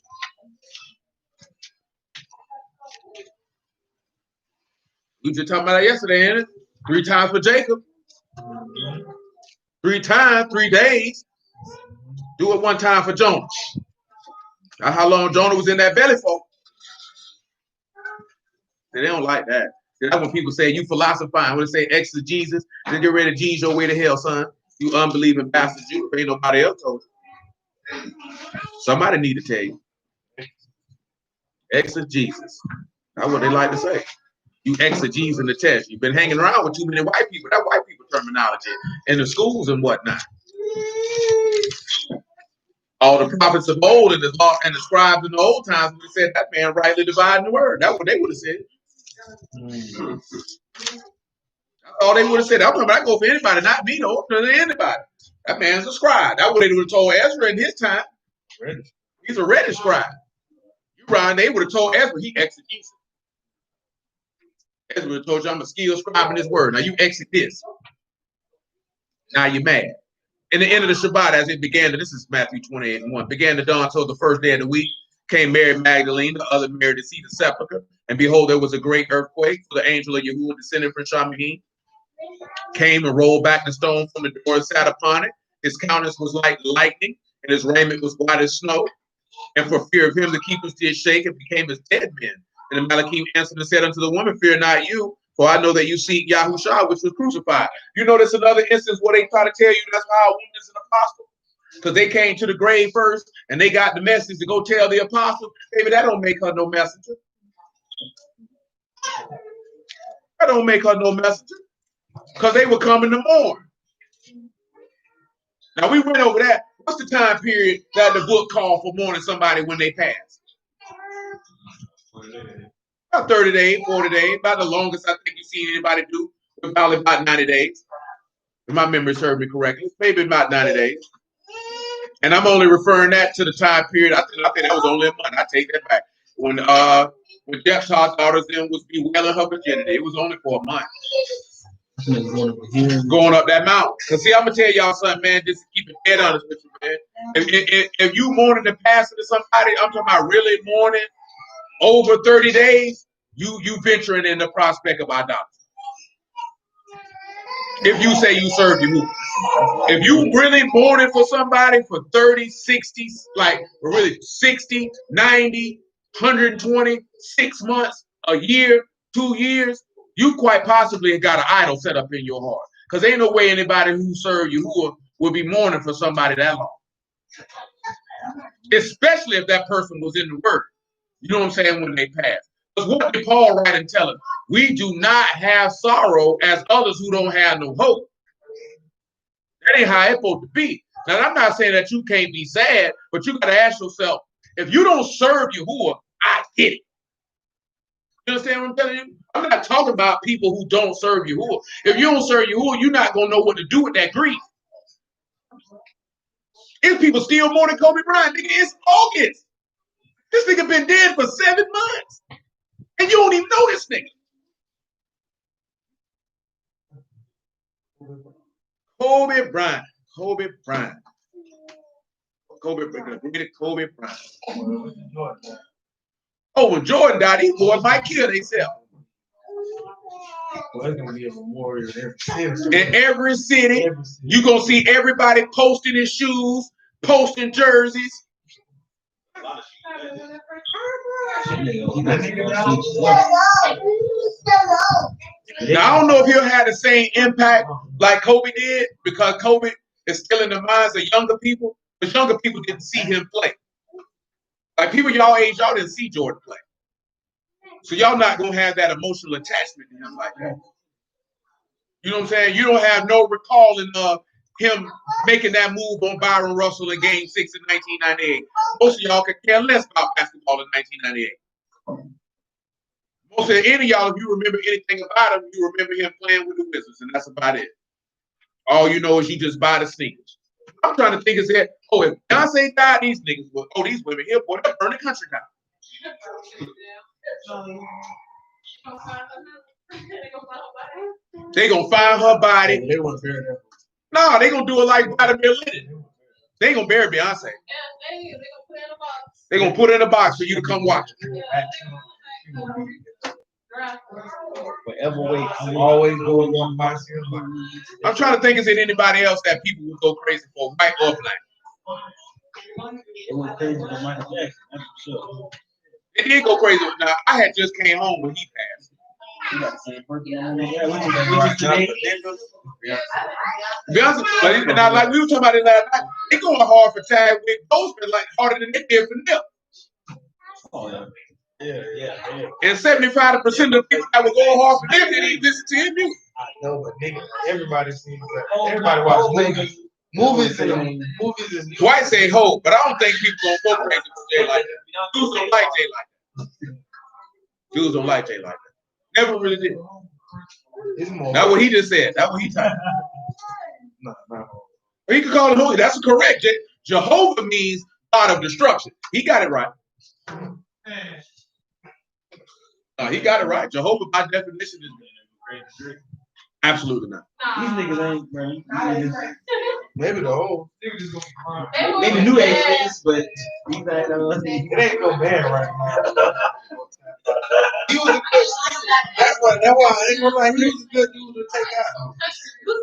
We just talking about that yesterday, ain't it? 3 times for Jacob. 3 times, 3 days. Do it 1 time for Jonah. That's how long Jonah was in that belly for. They don't like that. That's when people say you philosophizing. When they say exegesis, then get ready to G's your way to hell, son. You unbelieving bastard. You ain't nobody else told you. Somebody need to tell you. Exegesis. That's what they like to say. You exegesis in the test. You've been hanging around with too many white people. That white people terminology in the schools and whatnot. All the prophets of old and the law and the scribes in the old times would have said that man rightly dividing the word. That's what they would have said. That's all they would have said. I'm talking about that go for anybody, not me, though. For anybody. That man's a scribe. That's what they would have told Ezra in his time. He's a ready scribe. You Ryan, they would have told Ezra he exegesis. Ezra would have told you I'm a skilled scribe in this word. Now you exit this. Now you're mad. In the end of the Shabbat, as it began, this is Matthew 28:1, began to dawn till the first day of the week, came Mary Magdalene, the other Mary, to see the sepulchre. And behold, there was a great earthquake. For the angel of Yahuwah descended from Shamahin, came and rolled back the stone from the door and sat upon it. His countenance was like lightning, and his raiment was white as snow. And for fear of him, the keepers did shake and became as dead men. And the Malachim answered and said unto the woman, fear not you, for I know that you seek Yahushua, which was crucified. You notice another instance where they try to tell you that's how a woman is an apostle. Because they came to the grave first and they got the message to go tell the apostle. Maybe that don't make her no messenger. That don't make her no messenger. Because they were coming to mourn. Now we went over that. What's the time period that the book called for mourning somebody when they passed? About 30 days, 40 days, about the longest I think you've seen anybody do. Probably about 90 days. If my memory serves me correctly, maybe about 90 days. And I'm only referring that to the time period. I think that was only a month. I take that back. When Jephthah's daughters then was bewailing her virginity, it was only for a month. Going up that mountain. Because see, I'm gonna tell y'all something, man. Just to keep it dead honest with you, man. If you mourning the passing of somebody, I'm talking about really mourning over 30 days, you venturing in the prospect of idolatry. If you say you serve Yahuwah. If you really mourning for somebody for 30, 60, like really 60, 90, 120, 6 months, a year, 2 years, you quite possibly got an idol set up in your heart. Because ain't no way anybody who serve Yahuwah will be mourning for somebody that long. Especially if that person was in the word. You know what I'm saying? When they pass. Because what did Paul write and tell us? We do not have sorrow as others who don't have no hope. That ain't how it's supposed to be. Now, I'm not saying that you can't be sad, but you got to ask yourself, if you don't serve Yahuwah, I get it. You understand what I'm telling you? I'm not talking about people who don't serve Yahuwah. If you don't serve Yahuwah, you're not going to know what to do with that grief. Is people still mourning Kobe Bryant? Nigga, it's August. This nigga been dead for 7 months. And you don't even know this nigga. Kobe Bryant. Kobe Bryant. Kobe Bryant. Oh, when Jordan died, these boys might kill themselves. Well, it's gonna be a memorial in every city. You're gonna see everybody posting his shoes, posting jerseys. Now, I don't know if he'll have the same impact like Kobe did, because Kobe is still in the minds of younger people, but younger people didn't see him play. Like people y'all age, y'all didn't see Jordan play. So y'all not going to have that emotional attachment to him like that. You know what I'm saying? You don't have no recalling of him making that move on Byron Russell in Game 6 in 1998. Most of y'all could care less about basketball in 1998. Most of any of y'all, if you remember anything about him, you remember him playing with the Wizards, and that's about it. All you know is you just buy the sneakers. I'm trying to think is that, oh, if Beyonce died, these niggas will, oh, these women here, boy, they'll burn the country down. They gonna find her body. They wouldn't bury that. No, they gonna do it like Vladimir Lenin. They ain't gonna bury Beyonce. They gonna put it in a box for you to come watch it. Whatever way, I'm always going one box. I'm trying to think, is it anybody else that people would go crazy for, white or black? It went crazy for Michael Jackson, that's for sure. It did go crazy. Now, I had just came home when he passed. Beyonce, but now, like we were talking about it last night, they going hard for Chadwick Boseman, like harder than they did for Nip. Oh, yeah. And 75% of the people that were going hard for Nip didn't even listen to his music. I know, but nigga, everybody seems that. Everybody watch movies. Movies is White say hope, but I don't think people gonna go crazy for Jay like that. Dudes don't like Jay like that. Dudes don't like Jay like that. Never really did. That's what he just said. That's what he typed. No. He could call it holy. That's correct. Jehovah means God of destruction. He got it right. He got it right. Jehovah, by definition, is absolutely not. These niggas ain't, bro. Maybe the old. Maybe new age, but it ain't no man right now. He was a good. That's why I ain't gonna lie. He was a good dude to take out.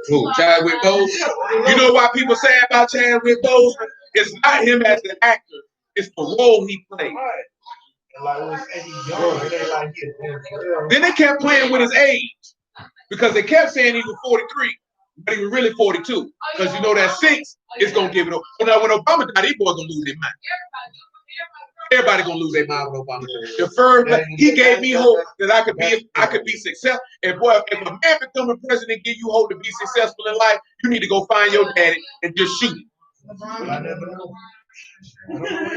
Who? Chadwick Boseman? You know why people say about Chadwick Boseman? It's not him as an actor. It's the role he played. Then they kept playing with his age because they kept saying he was 43, but he was really 42. Because you know that 6 is gonna give it up. Now when Obama died, these boys gonna lose their mind. Everybody gonna lose their mind with Obama. The first, he gave me hope that I could be successful. And boy, if a man become a president and give you hope to be successful in life, you need to go find your daddy and just shoot him.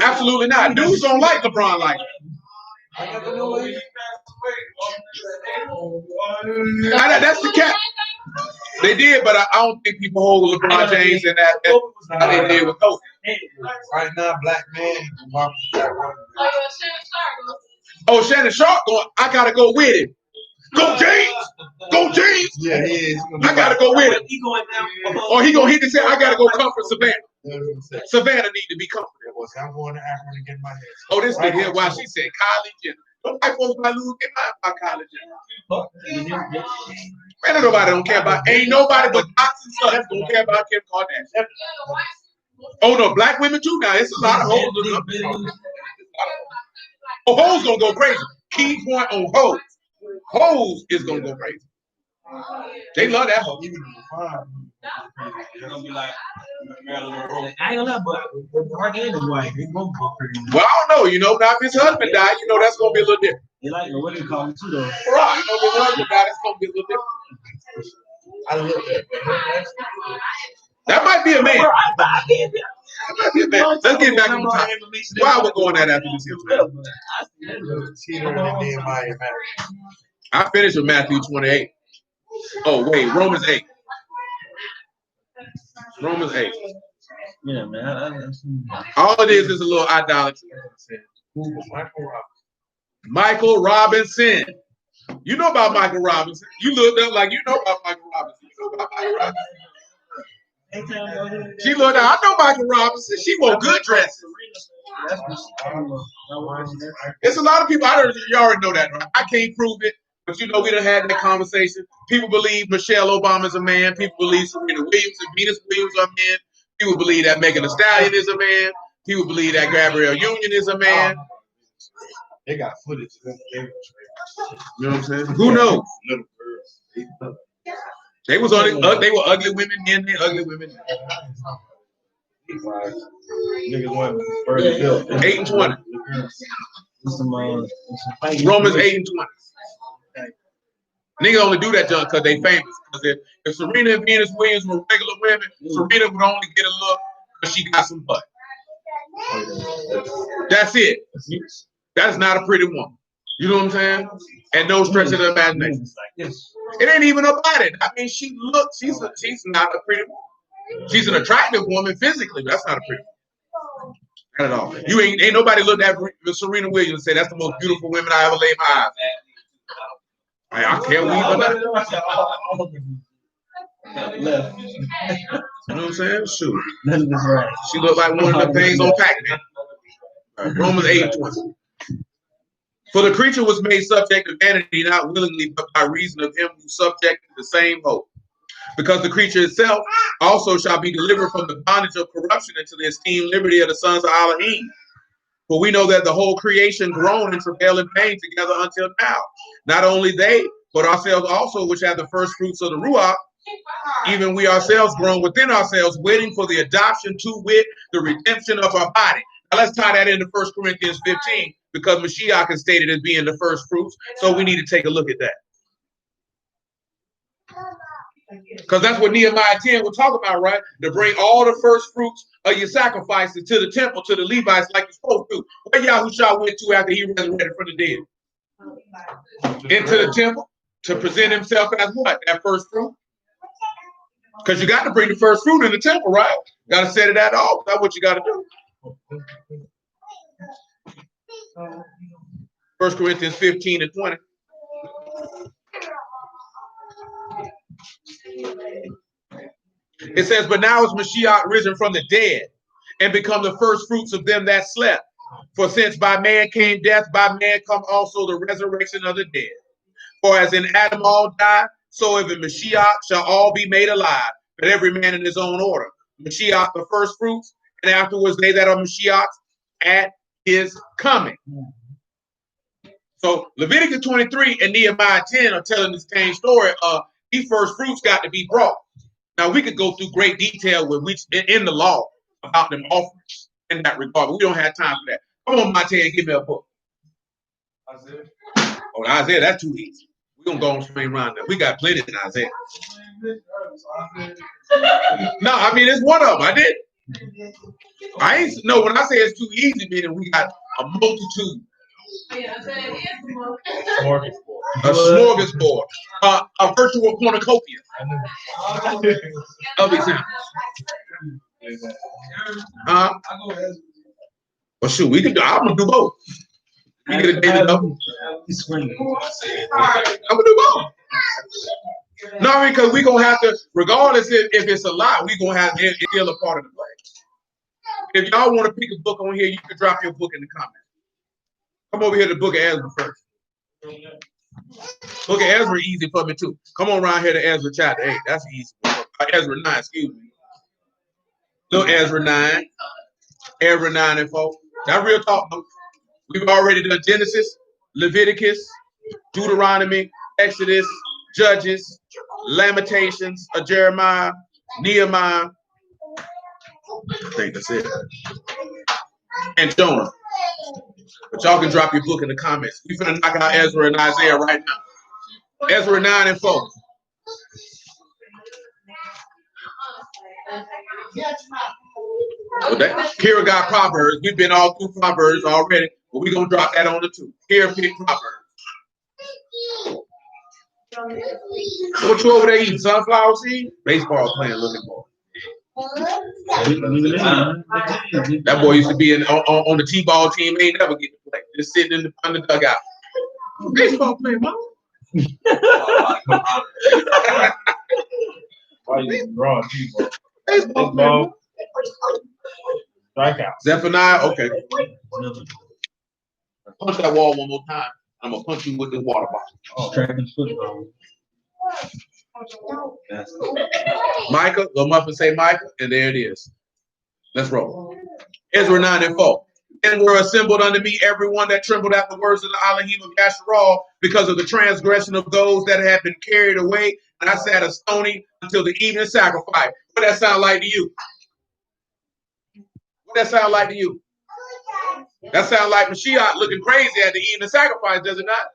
Absolutely not. Dudes don't like LeBron like that. That's the cap. They did, but I don't think people hold LeBron James in that how they did with Kobe. Right now, black man. Oh, Shannon Sharp going, I gotta go with him. Go James! Go James! Yeah, he is. I gotta go with him. Or he gonna hit and say, I gotta go comfort Savannah. Savannah need to be comforted. I'm going to Africa to get my head. Oh, this thing here, why she said Kylie Jenner. Don't white folks might lose their mind about Kylie Jenner. Man, nobody don't care about. Ain't nobody but Docs and Sons don't care about Kim Kardashian. Oh no, black women too now. It's a lot of hoes. Oh, hoes gonna go crazy. Key point on hoes. Hoes is gonna go crazy. They love that hoe. I don't know, but well, I don't know. You know, now if his husband died, you know that's gonna be a little different. You like what do you call it too, though? Right. You know, if his husband died, it's gonna be a little different. I look at that might be a man. That might be a man. Let's get back on the topic. Why we're going at after this here? I finished with Matthew 28. Oh wait, Romans 8. Romans 8. Yeah, man. All it is a little idolatry. Michael Robinson. You know about Michael Robinson. You looked up like you know about Michael Robinson. You know about Michael Robinson. She looked up. I know Michael Robinson. She wore good dresses. It's a lot of people. You already know that, right? I can't prove it. But you know, we done had that conversation. People believe Michelle Obama's a man. People believe Serena Williams and Venus Williams are men. People believe that Megan Thee Stallion is a man. People believe that Gabrielle Union is a man. They got footage. You know what I'm saying? Who knows? They was only they were ugly women then. They ugly women. Niggas won 8 and 20. Romans 8 and 20. Niggas only do that just because they famous. Because if Serena and Venus Williams were regular women, Serena would only get a look because she got some butt. That's it. That's not a pretty woman. You know what I'm saying? And no stretch of the imagination. It ain't even about it. I mean, she's not a pretty woman. She's an attractive woman physically, but that's not a pretty woman. Not at all. You ain't nobody looked at Serena Williams and say that's the most beautiful woman I ever laid my eyes on. I can't weave or not. Left. You know what I'm saying? Shoot. None of this right. She looked like one of the things on Pac-Man. Romans 8:20. For the creature was made subject to vanity, not willingly, but by reason of him who subjected the same hope. Because the creature itself also shall be delivered from the bondage of corruption into the esteemed liberty of the sons of Elohim. For we know that the whole creation groan and travail in pain together until now. Not only they, but ourselves also, which have the first fruits of the Ruach, even we ourselves groan within ourselves, waiting for the adoption, to wit, the redemption of our body. Now let's tie that into 1 Corinthians 15, because Mashiach is stated as being the first fruits. So we need to take a look at that. Because that's what Nehemiah 10 will talk about, right? To bring all the first fruits of your sacrifices to the temple, to the Levites, like you're supposed to. Where Yahushua went to after he resurrected from the dead? Into the temple to present himself as what? That first fruit? Because you got to bring the first fruit in the temple, right? Got to set it at all. That's what you got to do. 1 Corinthians 15 and 20. It says, but now is Mashiach risen from the dead and become the first fruits of them that slept. For since by man came death, by man come also the resurrection of the dead. For as in Adam all die, so in Mashiach shall all be made alive, but every man in his own order. Mashiach the first fruits, and afterwards they that are Mashiach at his coming. So Leviticus 23 and Nehemiah 10 are telling the same story. These first fruits got to be brought. Now we could go through great detail with which in the law about them offerings in that regard, but we don't have time for that. Come on, Monte, give me a book. Isaiah. Oh, Isaiah, that's too easy. We're gonna go on straight around there. We got plenty in Isaiah. No, I mean it's one of them. I did. I ain't no. When I say it's too easy, meaning we got a multitude. A smorgasbord. A virtual cornucopia of examples. Well, shoot, we can do. I'm gonna do both. We get a David double. I'm gonna do both. No, I mean, because we're gonna have to, regardless if it's a lot, we're gonna have it's still a part of the play. If y'all want to pick a book on here, you can drop your book in the comments. Come over here to the book of Ezra first. Book of Ezra easy for me too. Come on around here to Ezra chapter 8. That's easy. Ezra 9, excuse me. Look, Ezra 9. Ezra 9 and 4. Now real talk. We've already done Genesis, Leviticus, Deuteronomy, Exodus, Judges, Lamentations, Jeremiah, Nehemiah. I think that's it. And Jonah. But y'all can drop your book in the comments. We're finna knock out Ezra and Isaiah right now. Ezra 9 and 4. Well, Kira got Proverbs. We've been all through Proverbs already, but we're gonna drop that on the 2. Kira picked Proverbs. What you over there eating? Sunflower seed? Baseball playing looking for. That boy used to be on the T-ball team. Ain't never get to play. Just sitting in the dugout. Baseball playing, mom. Why you drawing T-ball? Baseball. Strikeout. Zephaniah, okay. Punch that wall one more time. I'm gonna punch you with this water bottle. Tracking football. Micah, little muffin say Micah, and there it is. Let's roll. Ezra 9 and 4. And were assembled unto me everyone that trembled at the words of the Elohim of Yasharal, because of the transgression of those that had been carried away. And I sat a stony until the evening sacrifice. What that sound like to you? What that sound like to you? That sounds like Mashiach looking crazy at the evening sacrifice, does it not?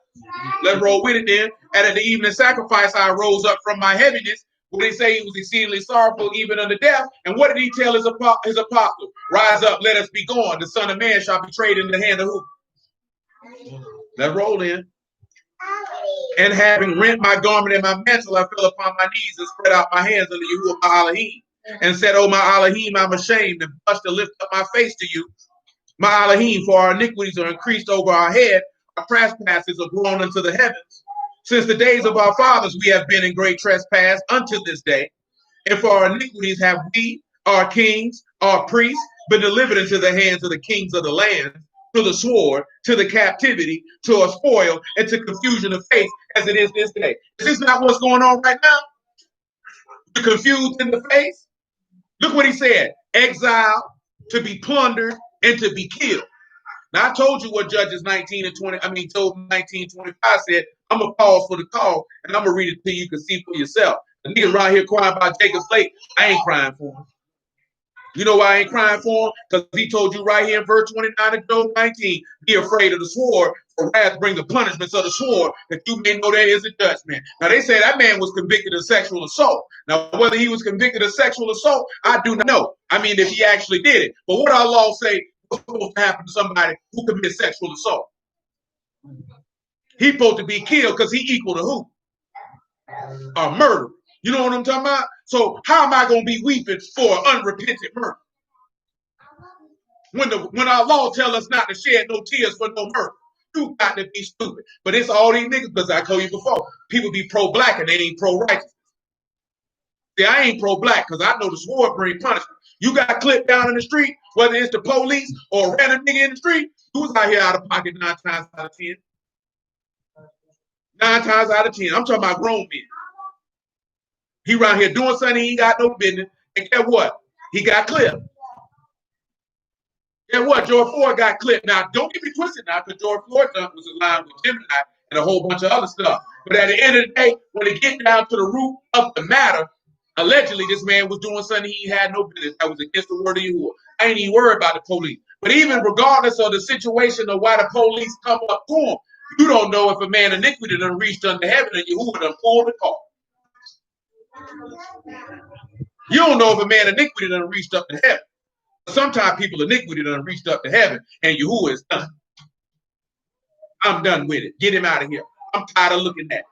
Let's roll with it then. And at the evening sacrifice, I rose up from my heaviness. What did he say? He was exceedingly sorrowful, even unto death. And what did he tell his apostle? Rise up, let us be gone. The Son of Man shall be betrayed in the hand of who? Let's roll in. And having rent my garment and my mantle, I fell upon my knees and spread out my hands unto you, my Elohim, and said, "O my Elohim, I'm ashamed and blushed to lift up my face to you. My Elohim, for our iniquities are increased over our head, our trespasses are grown into the heavens. Since the days of our fathers we have been in great trespass unto this day. And for our iniquities have we, our kings, our priests, been delivered into the hands of the kings of the land, to the sword, to the captivity, to a spoil, and to confusion of faith, as it is this day. Is this not what's going on right now? You're confused in the face? Look what he said: exile, to be plundered, and to be killed. Now, I told you what Judges 19 and 20, told 19:25 said. I'm going to pause for the call, and I'm going to read it to you can see for yourself. The niggas around here crying about Jacob Flake, I ain't crying for him. You know why I ain't crying for him? Because he told you right here in verse 29 of Job 19, be afraid of the sword, for wrath bring the punishments of the sword, that you may know that is a judgment. Now, they say that man was convicted of sexual assault. Now, whether he was convicted of sexual assault, I do not know. If he actually did it. But what our law say what's supposed to happen to somebody who commits sexual assault? He's supposed to be killed because he equal to who? A murder. You know what I'm talking about? So how am I going to be weeping for an unrepentant murder? When our law tell us not to shed no tears for no murder. You got to be stupid. But it's all these niggas, because I told you before, people be pro-black and they ain't pro-righteous. See, I ain't pro-black because I know the sword bring punishment. You got clipped down in the street, whether it's the police or a random nigga in the street, who's out here out of pocket 9 times out of 10? 9 times out of 10. I'm talking about grown men. He around here doing something he ain't got no business. And guess what? He got clipped. Guess what? George Floyd got clipped. Now, don't get me twisted now, because George Floyd was aligned with Gemini and a whole bunch of other stuff. But at the end of the day, when it get down to the root of the matter, allegedly this man was doing something he had no business. That was against the word of Yahuwah. I ain't even worried about the police. But even regardless of the situation of why the police come up to him, you don't know if a man iniquity done reached unto heaven and Yahuwah done pulled the car. You don't know if a man iniquity done reached up to heaven. Sometimes people iniquity done reached up to heaven and Yahuwah is done. I'm done with it. Get him out of here. I'm tired of looking at it.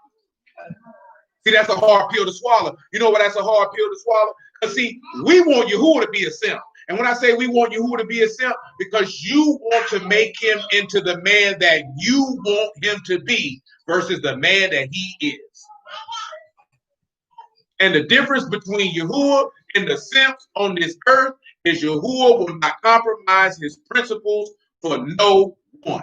See, that's a hard pill to swallow. You know why that's a hard pill to swallow? Because see, we want Yahuwah to be a simp. And when I say we want Yahuwah to be a simp, because you want to make him into the man that you want him to be versus the man that he is. And the difference between Yahuwah and the simps on this earth is Yahuwah will not compromise his principles for no one.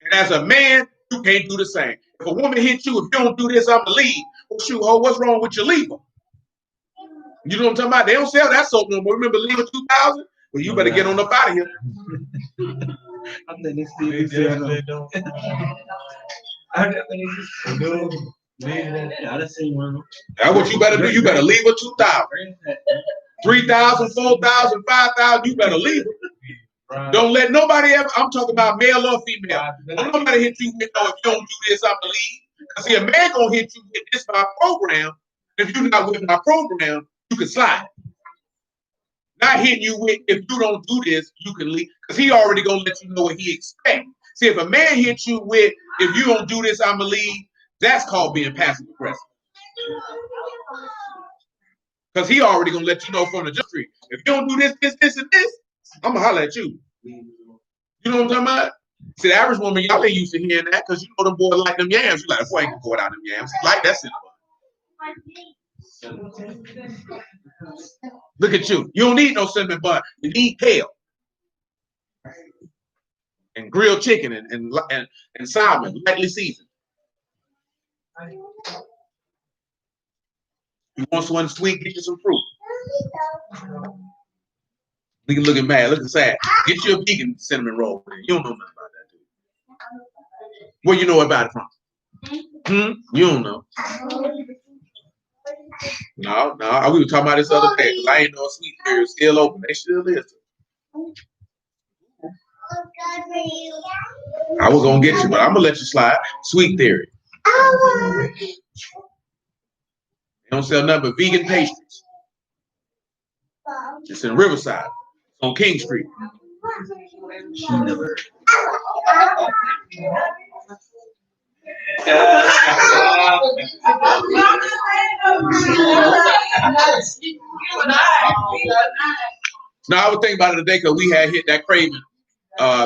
And as a man, you can't do the same. If a woman hits you, if you don't do this, I'm gonna leave. Well, shoot, oh, what's wrong with your lever? You know what I'm talking about? They don't sell that soap no more. Remember Lever 2000? Well, you better get on up out of here. I'm letting they don't. That's what you better do. You better leave her 2,000. 3,000, 4,000, 5,000, you better leave her. Don't let nobody ever, I'm talking about male or female. Don't nobody hit you with, no, if you don't do this, I'm gonna leave. Because see, a man gonna hit you with this my program. If you're not with my program, you can slide. Not hitting you with, if you don't do this, you can leave. Because he already gonna let you know what he expects. See, if a man hits you with, if you don't do this, I'm gonna leave, that's called being passive aggressive. Because he already gonna let you know from the jump street. If you don't do this, this, this, and this, I'm gonna holler at you. You know what I'm talking about? See, the average woman, y'all ain't used to hearing that because you know them boys like them yams. You like, boy, I ain't gonna go without them yams. Like that simple. Look at you. You don't need no cinnamon bun. You need kale. And grilled chicken and salmon, lightly seasoned. You want something sweet, get you some fruit. Nigga looking mad, looking sad. Get you a vegan cinnamon roll. You don't know nothing about that, dude. Where you know about it from? You don't know. No, we were talking about this other day because I ain't know Sweet Theory is still open. They still is. I was gonna get you, but I'm gonna let you slide. Sweet Theory. They don't sell nothing but vegan pastries. It's in Riverside, on King Street. Now I was thinking about it today because we had hit that craving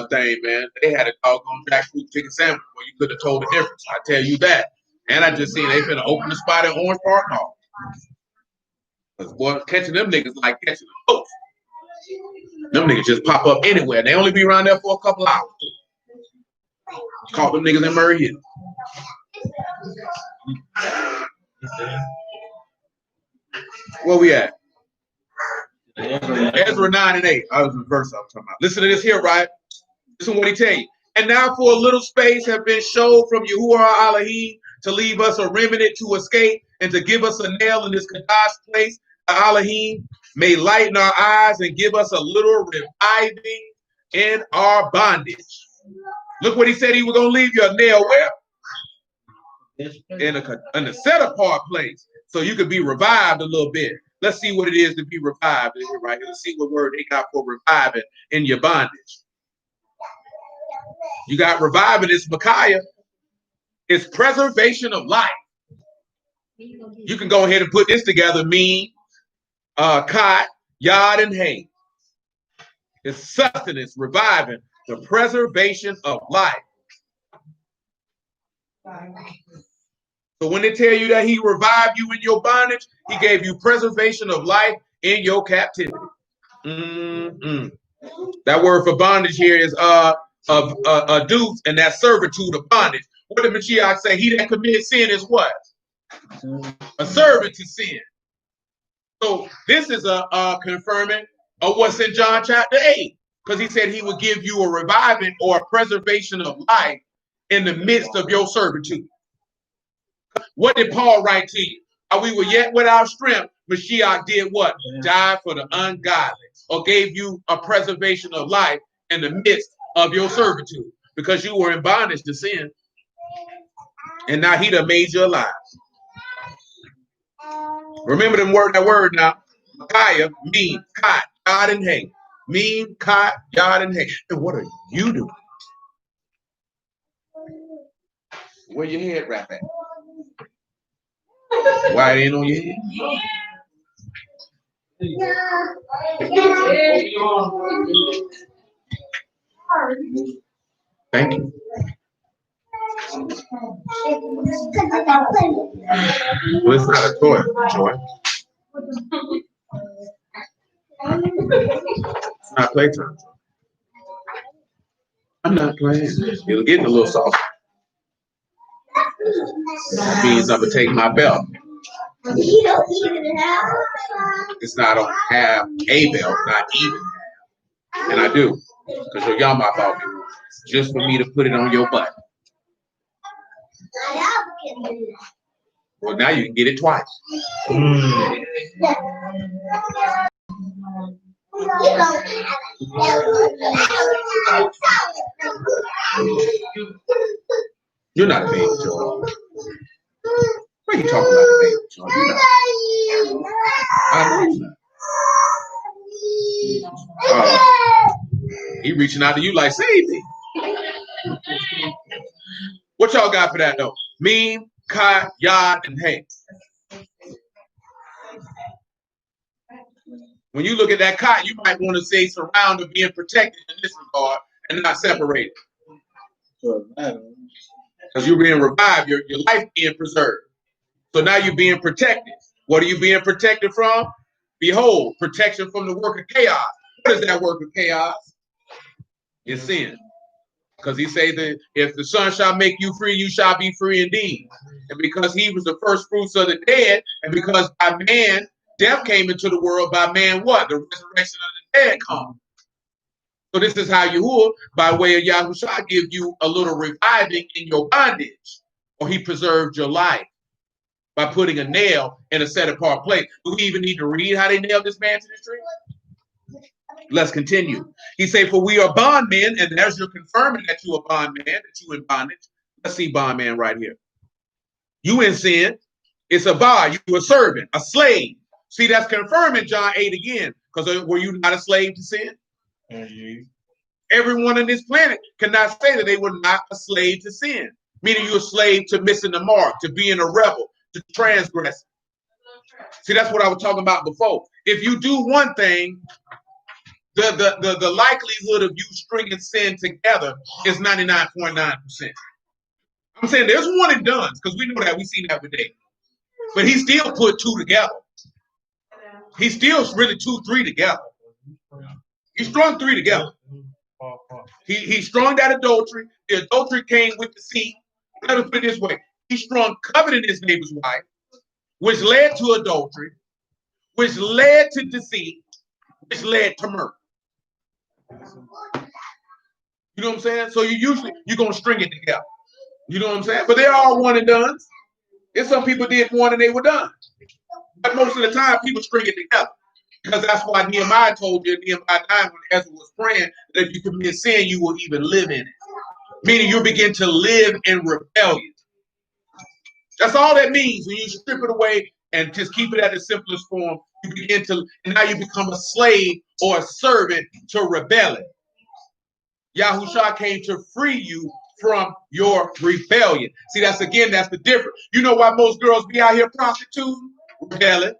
thing, man. They had a doggone jackfruit chicken sandwich where you could have told the difference. I tell you that. And I just seen they finna open the spot in Orange Park Mall. Because boy, catching them niggas like catching a ghost. Them niggas just pop up anywhere. They only be around there for a couple hours. Caught them niggas in Murray Hill. Where we at? Ezra 9 and 8. I was in the verse I was talking about. Listen to this here, right? Listen to what he tell you. And now for a little space have been showed from Yahuwah Elohim to leave us a remnant to escape and to give us a nail in this Kadash place. Elohim may lighten our eyes and give us a little reviving in our bondage. Look what he said he was going to leave you a nail where? In a set apart place. So you could be revived a little bit. Let's see what it is to be revived. Right here. Let's see what word they got for reviving in your bondage. You got reviving, it's Micaiah. It's preservation of life. You can go ahead and put this together. Mean, cot, yard, and hay. It's sustenance, reviving, the preservation of life. So when they tell you that he revived you in your bondage, he gave you preservation of life in your captivity. That word for bondage here is a deuce, and that servitude of bondage. What did Mashiach say? He that commits sin is what? A servant to sin. So this is a confirming of what's in John chapter 8, because he said he would give you a reviving or a preservation of life in the midst of your servitude. What did Paul write to you? While we were yet without strength, Mashiach did what? Died for the ungodly, or gave you a preservation of life in the midst of your servitude, because you were in bondage to sin, and now he done made you alive. Remember that word now. Micaiah, mean, cot, yard, and hay. Mean, cot, yard, and hay. And what are you doing? Where your head wrap at? Why it ain't on your head? Thank you. Well, it's not a toy, Joy. It's not playtime. I'm not playing. It'll get a little soft. That means I'm gonna take my belt. It's not on half a belt, not even half. And I do. Because your Yama thought it was just for me to put it on your butt. Well, now you can get it twice. You're not a baby, Joy. What are you talking about, baby, Joy? I know you're not. He reaching out to you like, save me. What y'all got for that, though? Mean, cot, yard, and hay. When you look at that cot, you might want to say surrounded, being protected in this regard, and not separated. Because you're being revived, your life being preserved. So now you're being protected. What are you being protected from? Behold, protection from the work of chaos. What is that work of chaos? It's sin. Because he say that if the Son shall make you free, you shall be free indeed. And because he was the first fruits of the dead, and because by man, death came into the world, by man what? The resurrection of the dead come. So this is how Yahuwah, by way of Yahushua, give you a little reviving in your bondage, or he preserved your life by putting a nail in a set apart place. Do we even need to read how they nailed this man to the tree? Let's continue. He say, for we are bondmen, and there's your confirming that you are bondman, that you in bondage. Let's see bondman right here. You in sin. It's a bar. You a servant, a slave. See, that's confirming John 8 again. Because were you not a slave to sin? Mm-hmm. Everyone on this planet cannot say that they were not a slave to sin. Meaning you're a slave to missing the mark, to being a rebel, to transgressing. See, that's what I was talking about before. If you do one thing, the likelihood of you stringing sin together is 99.9%. I'm saying there's one and done because we know that we've seen that with David, but he still put two together. He still really 2, 3 together. He strung 3 together. He strung that adultery. The adultery came with deceit. Let us put it this way: he strung coveting his neighbor's wife, which led to adultery, which led to deceit, which led to murder. You know what I'm saying? So you're gonna string it together. You know what I'm saying? But they're all one and done. And some people did one and they were done. But most of the time, people string it together. Because that's why Nehemiah told you in Nehemiah 9 when Ezra was praying that if you commit sin, you will even live in it. Meaning you begin to live in rebellion. That's all that means. When you strip it away and just keep it at the simplest form, you begin to, and now you become a slave or a servant to rebellion. Yahushua came to free you from your rebellion. See, that's the difference. You know why most girls be out here prostituting? Rebelling.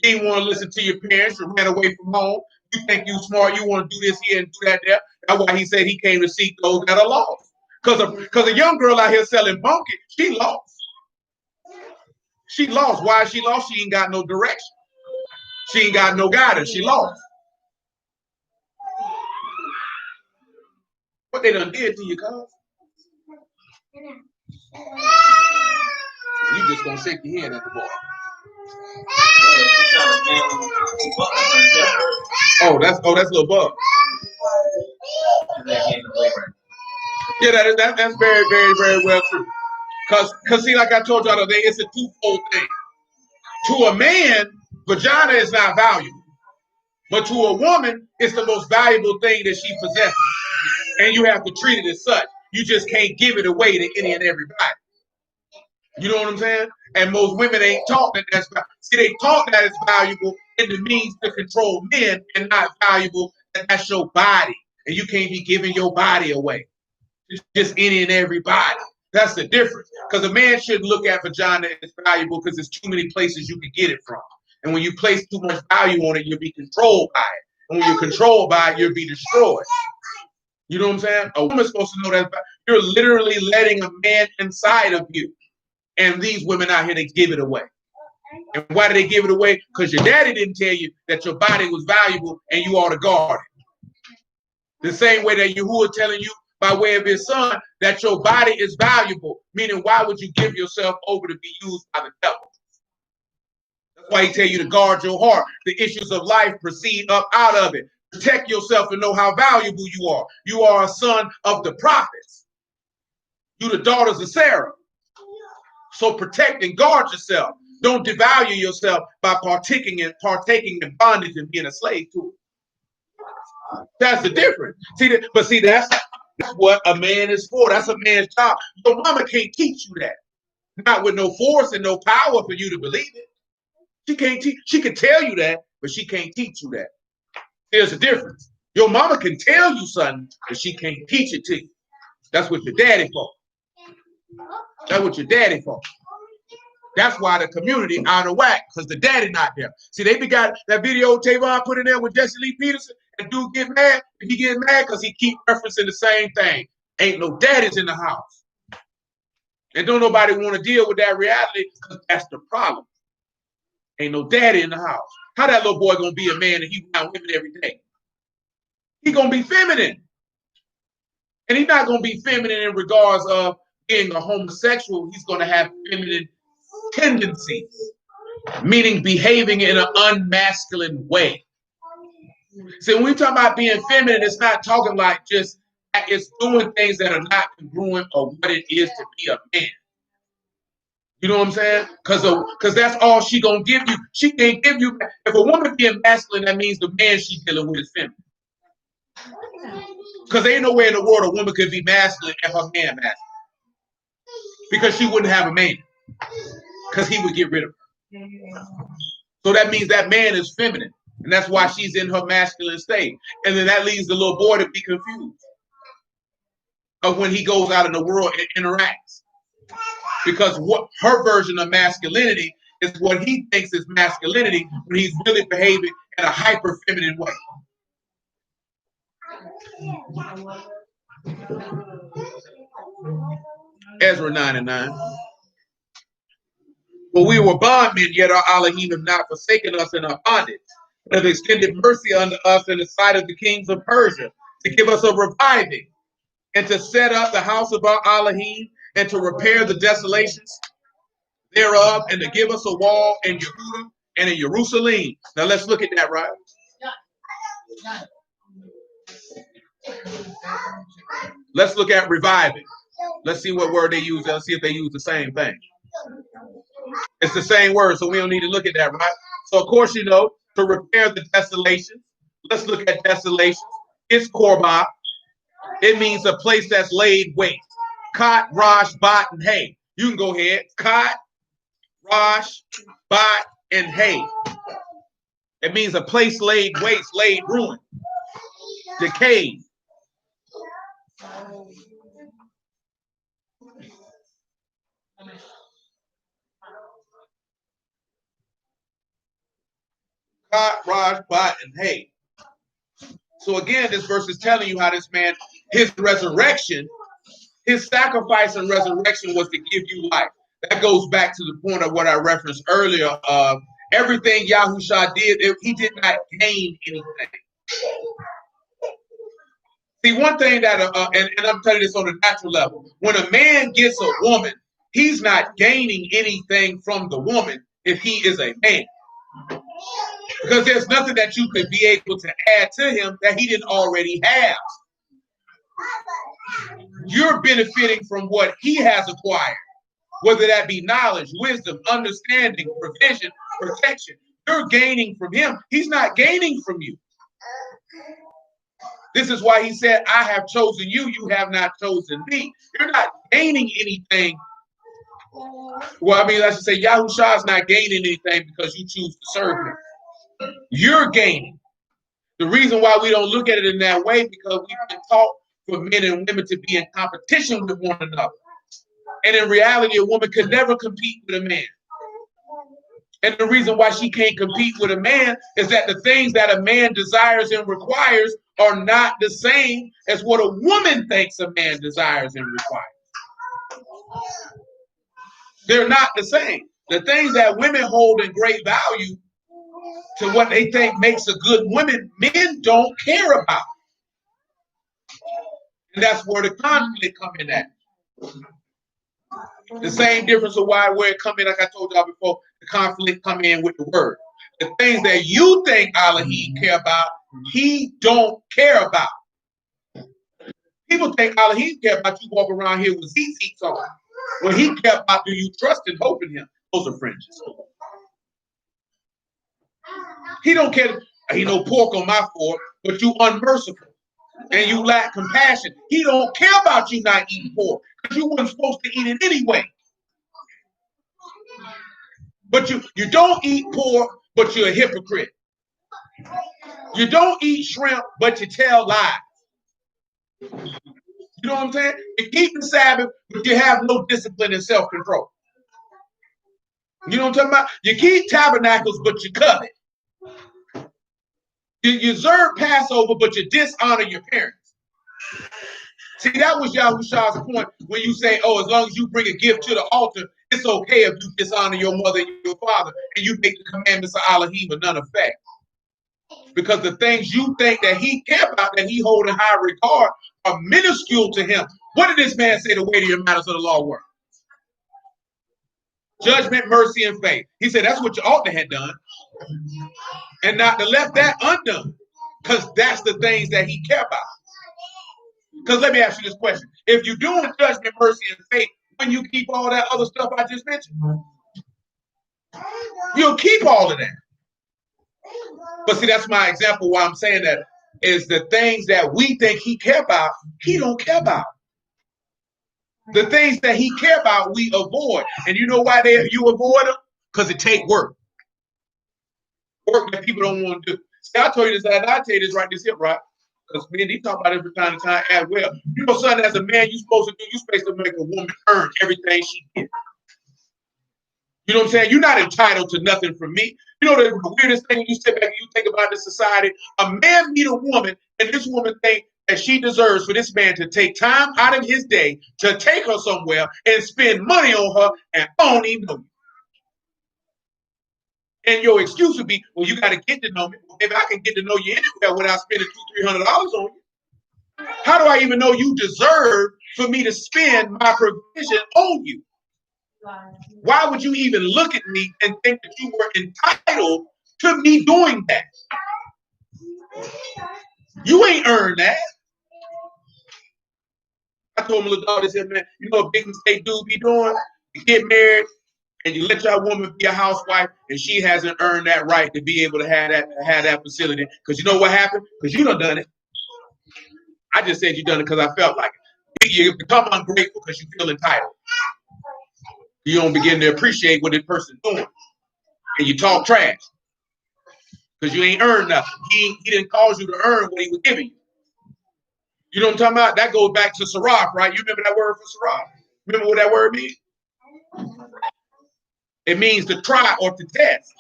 You ain't want to listen to your parents. You ran away from home. You think you smart. You want to do this here and do that there. That's why he said he came to seek those that are lost. Because a young girl out here selling bunky, she lost. She lost. Why is she lost? She ain't got no direction. She ain't got no guidance. She lost. What they done did to you, cuz? You just gonna shake your head at the boy. That's little Bug. Yeah, that's very, very, very well true. Cause see, like I told you the other day, it's a twofold thing. To a man, vagina is not valuable, but to a woman, it's the most valuable thing that she possesses, and you have to treat it as such. You just can't give it away to any and everybody. You know what I'm saying? And most women ain't taught that that's valuable. See, they taught that it's valuable in the means to control men, and not valuable that that's your body, and you can't be giving your body away. It's just any and everybody. That's the difference. Because a man shouldn't look at vagina as valuable because there's too many places you can get it from. And when you place too much value on it, you'll be controlled by it. And when you're controlled by it, you'll be destroyed. You know what I'm saying? A woman's supposed to know that you're literally letting a man inside of you. And these women out here, they give it away. And why do they give it away? Because your daddy didn't tell you that your body was valuable and you ought to guard it. The same way that Yahuwah telling you by way of his son that your body is valuable, meaning why would you give yourself over to be used by the devil? That's why he tell you to guard your heart. The issues of life proceed up out of it. Protect yourself and know how valuable you are. You are a son of the prophets. You the daughters of Sarah. So protect and guard yourself. Don't devalue yourself by partaking in bondage and being a slave to it. That's the difference. See, that's what a man is for. That's a man's job. Your mama can't teach you that. Not with no force and no power for you to believe it. She can't teach. She can tell you that, but she can't teach you that. There's a difference. Your mama can tell you something, but she can't teach it to you. That's what your daddy for. That's what your daddy for. That's why the community out of whack, because the daddy not there. See, they got that video Tavon put in there with Jesse Lee Peterson, and dude get mad. And he get mad because he keep referencing the same thing. Ain't no daddies in the house. And don't nobody want to deal with that reality because that's the problem. Ain't no daddy in the house. How that little boy gonna be a man and he around women every day? He gonna be feminine. And he's not gonna be feminine in regards of being a homosexual. He's gonna have feminine tendencies, meaning behaving in an unmasculine way. So when we talk about being feminine, it's not talking like just, it's doing things that are not congruent of what it is to be a man. You know what I'm saying? Because that's all she gonna give you. She can't give you. If a woman being masculine, that means the man she's dealing with is feminine. Because ain't no way in the world a woman could be masculine and her man masculine. Because she wouldn't have a man. Because he would get rid of her. So that means that man is feminine. And that's why she's in her masculine state. And then that leaves the little boy to be confused of when he goes out in the world and interacts. Because what her version of masculinity is what he thinks is masculinity when he's really behaving in a hyper feminine way. Ezra 9:9. For we were bondmen, yet our Elohim have not forsaken us in our bondage, but have extended mercy unto us in the sight of the kings of Persia, to give us a reviving, and to set up the house of our Elohim, and to repair the desolations thereof, and to give us a wall in Yehuda and in Jerusalem. Now let's look at that, right? Let's look at reviving. Let's see what word they use. Let's see if they use the same thing. It's the same word, so we don't need to look at that, right? So, of course, you know, to repair the desolations. Let's look at desolations. It's korban. It means a place that's laid waste. Cot, rosh, bot, and hay. You can go ahead. Cot, rosh, bot, and hay. It means a place laid waste, laid ruin, decayed. Cot, rosh, bot, and hay. So again, this verse is telling you how this man, his resurrection, his sacrifice and resurrection was to give you life. That goes back to the point of what I referenced earlier. Everything Yahusha did, he did not gain anything. See, one thing that, and I'm telling you this on a natural level, when a man gets a woman, he's not gaining anything from the woman if he is a man. Because there's nothing that you could be able to add to him that he didn't already have. You're benefiting from what he has acquired, whether that be knowledge, wisdom, understanding, provision, protection. You're gaining from him. He's not gaining from you. This is why he said, I have chosen you, you have not chosen me. You're not gaining anything. Well, I mean, I should say Yahusha is not gaining anything because you choose to serve him. You're gaining. The reason why we don't look at it in that way because we've been taught for men and women to be in competition with one another. And in reality, a woman could never compete with a man. And the reason why she can't compete with a man is that the things that a man desires and requires are not the same as what a woman thinks a man desires and requires. They're not the same. The things that women hold in great value to what they think makes a good woman, men don't care about. And that's where the conflict comes in at. The same difference of why where it come in, like I told y'all before, the conflict come in with the word. The things that you think Elohim care about, he don't care about. People think Elohim care about you walk around here with ZZs on. When he care about, do you trust and hope in him? Those are fringes. He don't care. He no pork on my fork, but you unmerciful and you lack compassion. He don't care about you not eating pork because you weren't supposed to eat it anyway. But you don't eat pork, but you're a hypocrite. You don't eat shrimp, but you tell lies. You know what I'm saying? You keep the Sabbath, but you have no discipline and self-control. You know what I'm talking about? You keep tabernacles, but you covet. You observe Passover, but you dishonor your parents. See, that was Yahusha's point when you say, oh, as long as you bring a gift to the altar, it's okay if you dishonor your mother and your father and you make the commandments of Elohim of none effect. Because the things you think that he care about, that he hold in high regard, are minuscule to him. What did this man say the weightier matters of the law were? Judgment, mercy, and faith. He said that's what your altar had done. And not to left that undone. Because that's the things that he care about. Because let me ask you this question. If you're doing judgment, mercy, and faith, when you keep all that other stuff I just mentioned, you'll keep all of that. But see, that's my example why I'm saying that is the things that we think he care about, he don't care about. The things that he care about, we avoid. And you know why you avoid them? Because it take work. Work that people don't want to do. See, I told you this, I tell you this right this here, right? Because men, they talk about it from time to time as well. You know, son, as a man, you're supposed to make a woman earn everything she gets. You know what I'm saying? You're not entitled to nothing from me. You know the weirdest thing when you sit back and you think about this society, a man meet a woman, and this woman think that she deserves for this man to take time out of his day to take her somewhere and spend money on her, and I don't even know you. And your excuse would be, well, you got to get to know me. Well, maybe I can get to know you anywhere without spending $200-300 on you. How do I even know you deserve for me to spend my provision on you? Why would you even look at me and think that you were entitled to me doing that? You ain't earned that. I told my little daughter, I said, man, you know a big mistake dude be doing? You get married and you let your woman be a housewife and she hasn't earned that right to be able to have that facility. Because you know what happened? Because you done it. I just said you done it because I felt like it. You become ungrateful because you feel entitled. You don't begin to appreciate what this person's doing. And you talk trash. Because you ain't earned nothing. He didn't cause you to earn what he was giving you. You know what I'm talking about? That goes back to Saraf, right? You remember that word for Saraf? Remember what that word means? It means to try or to test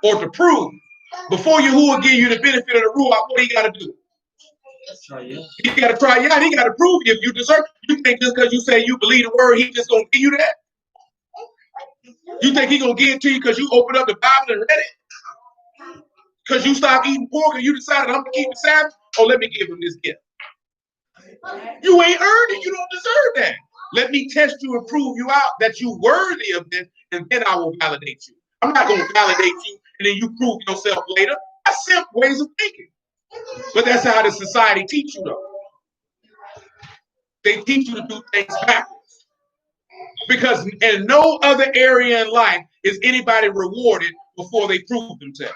or to prove. Before you who will give you the benefit of the rule, what he got to do? He got to try you out. He got to prove you if you deserve. You think just because you say you believe the word, he just going to give you that? You think he going to give it to you because you open up the Bible and read it? Because you stop eating pork and you decided I'm going to keep the Sabbath? Oh, let me give him this gift. You ain't earned it. You don't deserve that. Let me test you and prove you out that you're worthy of this, and then I will validate you. I'm not going to validate you and then you prove yourself later. That's simple ways of thinking. But that's how the society teach you, though. They teach you to do things backwards. Because in no other area in life is anybody rewarded before they prove themselves.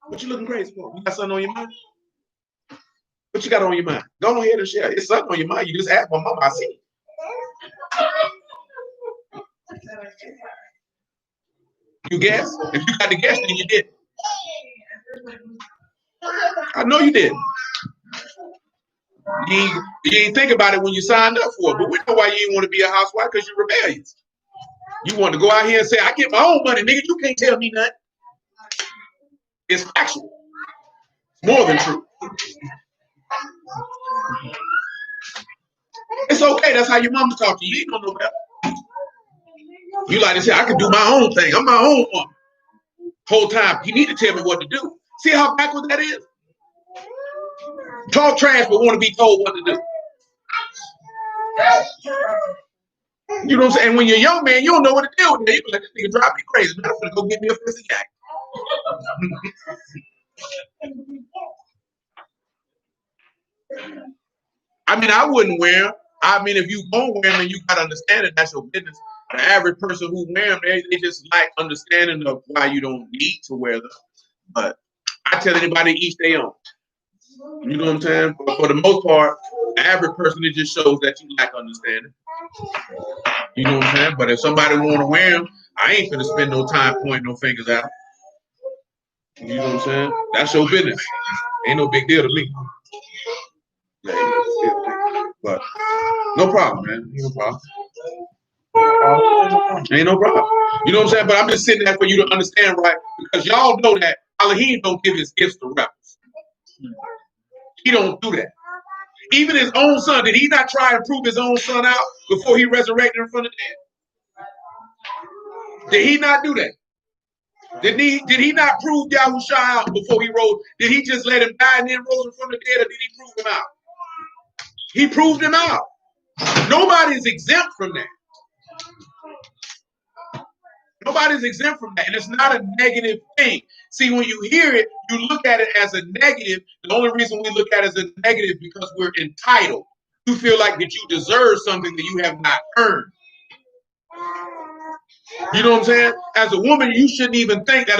What you looking crazy for? You got something on your mind? What you got on your mind? Go ahead and share. It's something on your mind. You just asked my mama. I see it. You guess? If you got to guess, then you did. I know you did. You ain't think about it when you signed up for it. But we know why you didn't want to be a housewife, because you're rebellious. You want to go out here and say, I get my own money, nigga. You can't tell me nothing. It's factual. It's more than true. It's okay. That's how your mama talk to you. You ain't know no better. You like to say, I can do my own thing. I'm my own woman. Whole time, you need to tell me what to do. See how backwards that is? Talk trash, but want to be told what to do. You know what I'm saying? And when you're a young man, you don't know what to do with it. You can let this nigga drive me crazy. Man, I'm gonna go get me a fist jack. I mean, I wouldn't wear them. I mean, if you gonna wear them and you gotta understand it, that's your business. The average person who wear them, they just like understanding of why you don't need to wear them. But I tell anybody each their own. You know what I'm saying? But for the most part, the average person, it just shows that you lack understanding. You know what I'm saying? But if somebody want to wear them, I ain't gonna spend no time pointing no fingers out. You know what I'm saying? That's your business. Ain't no big deal to me. But no problem, man. Ain't no problem. Ain't no problem. You know what I'm saying? But I'm just sitting there for you to understand, right? Because y'all know that Elohim don't give his gifts to rebels. He don't do that. Even his own son, did he not try and prove his own son out before he resurrected him from the dead? Did he not do that? Did he not prove Yahushua out before he rose? Did he just let him die and then rose him from the dead, or did he prove him out? He proved him out. Nobody's exempt from that. Nobody's exempt from that. And it's not a negative thing. See, when you hear it, you look at it as a negative. The only reason we look at it as a negative is because we're entitled. You feel like that you deserve something that you have not earned. You know what I'm saying? As a woman, you shouldn't even think that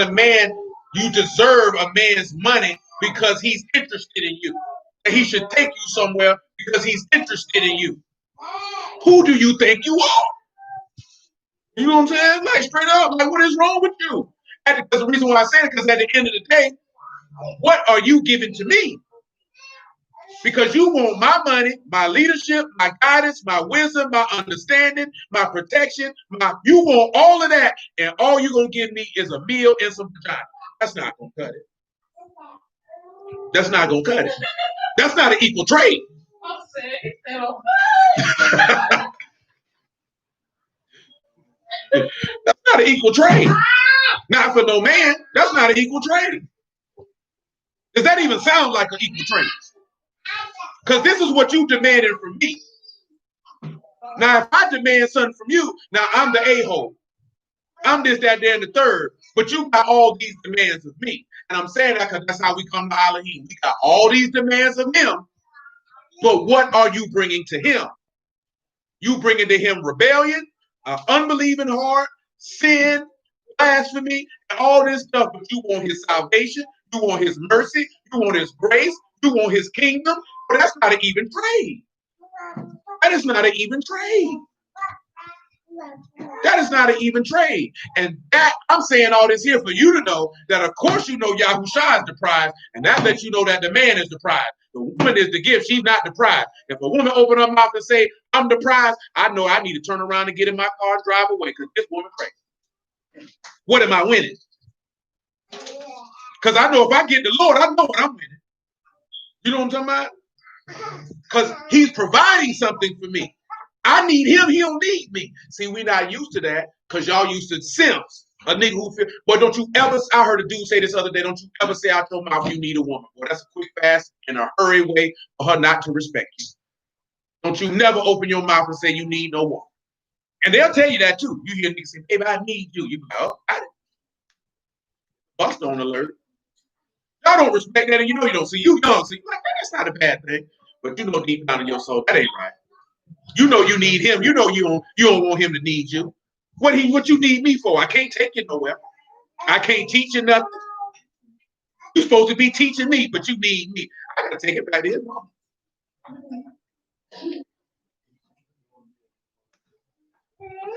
you deserve a man's money because he's interested in you. And he should take you somewhere because he's interested in you. Who do you think you are? You know what I'm saying? Like, straight up, like, what is wrong with you? Because the reason why I say it, because at the end of the day, what are you giving to me? Because you want my money, my leadership, my guidance, my wisdom, my understanding, my protection. You want all of that, and all you're going to give me is a meal and some vagina. That's not going to cut it. That's not gonna cut it. That's not an equal trade. That's not an equal trade. Not for no man. That's not an equal trade. Does that even sound like an equal trade? Because this is what you demanded from me. Now, if I demand something from you, now I'm the a-hole. I'm this, that, there, and the third. But you got all these demands of me. And I'm saying that because that's how we come to Elohim. We got all these demands of him. But what are you bringing to him? You bringing to him rebellion, unbelieving heart, sin, blasphemy, and all this stuff. But you want his salvation. You want his mercy. You want his grace. You want his kingdom. But that's not an even trade. That is not an even trade. That is not an even trade. And that I'm saying all this here for you to know that of course you know Yahusha is the prize, and that lets you know that the man is the prize. The woman is the gift, she's not the prize. If a woman open her mouth and say, I'm the prize, I know I need to turn around and get in my car and drive away because this woman crazy. What am I winning? Because I know if I get the Lord, I know what I'm winning. You know what I'm talking about? Because he's providing something for me. I need him, he don't need me. See, we're not used to that because y'all used to simps. A nigga who feel, boy, don't you ever, I heard a dude say this other day, don't you ever say out your mouth you need a woman. Boy, that's a quick, fast, and a hurry way for her not to respect you. Don't you never open your mouth and say you need no woman. And they'll tell you that too. You hear niggas say, baby, I need you. You go, oh, got it. Bust on alert. Y'all don't respect that, and you know you don't. See, you young, so you're like, that's not a bad thing. But you know deep down in your soul, that ain't right. You know you need him. You know you don't want him to need you. What you need me for? I can't take you nowhere. I can't teach you nothing. You're supposed to be teaching me, but you need me. I gotta take it back to his mom.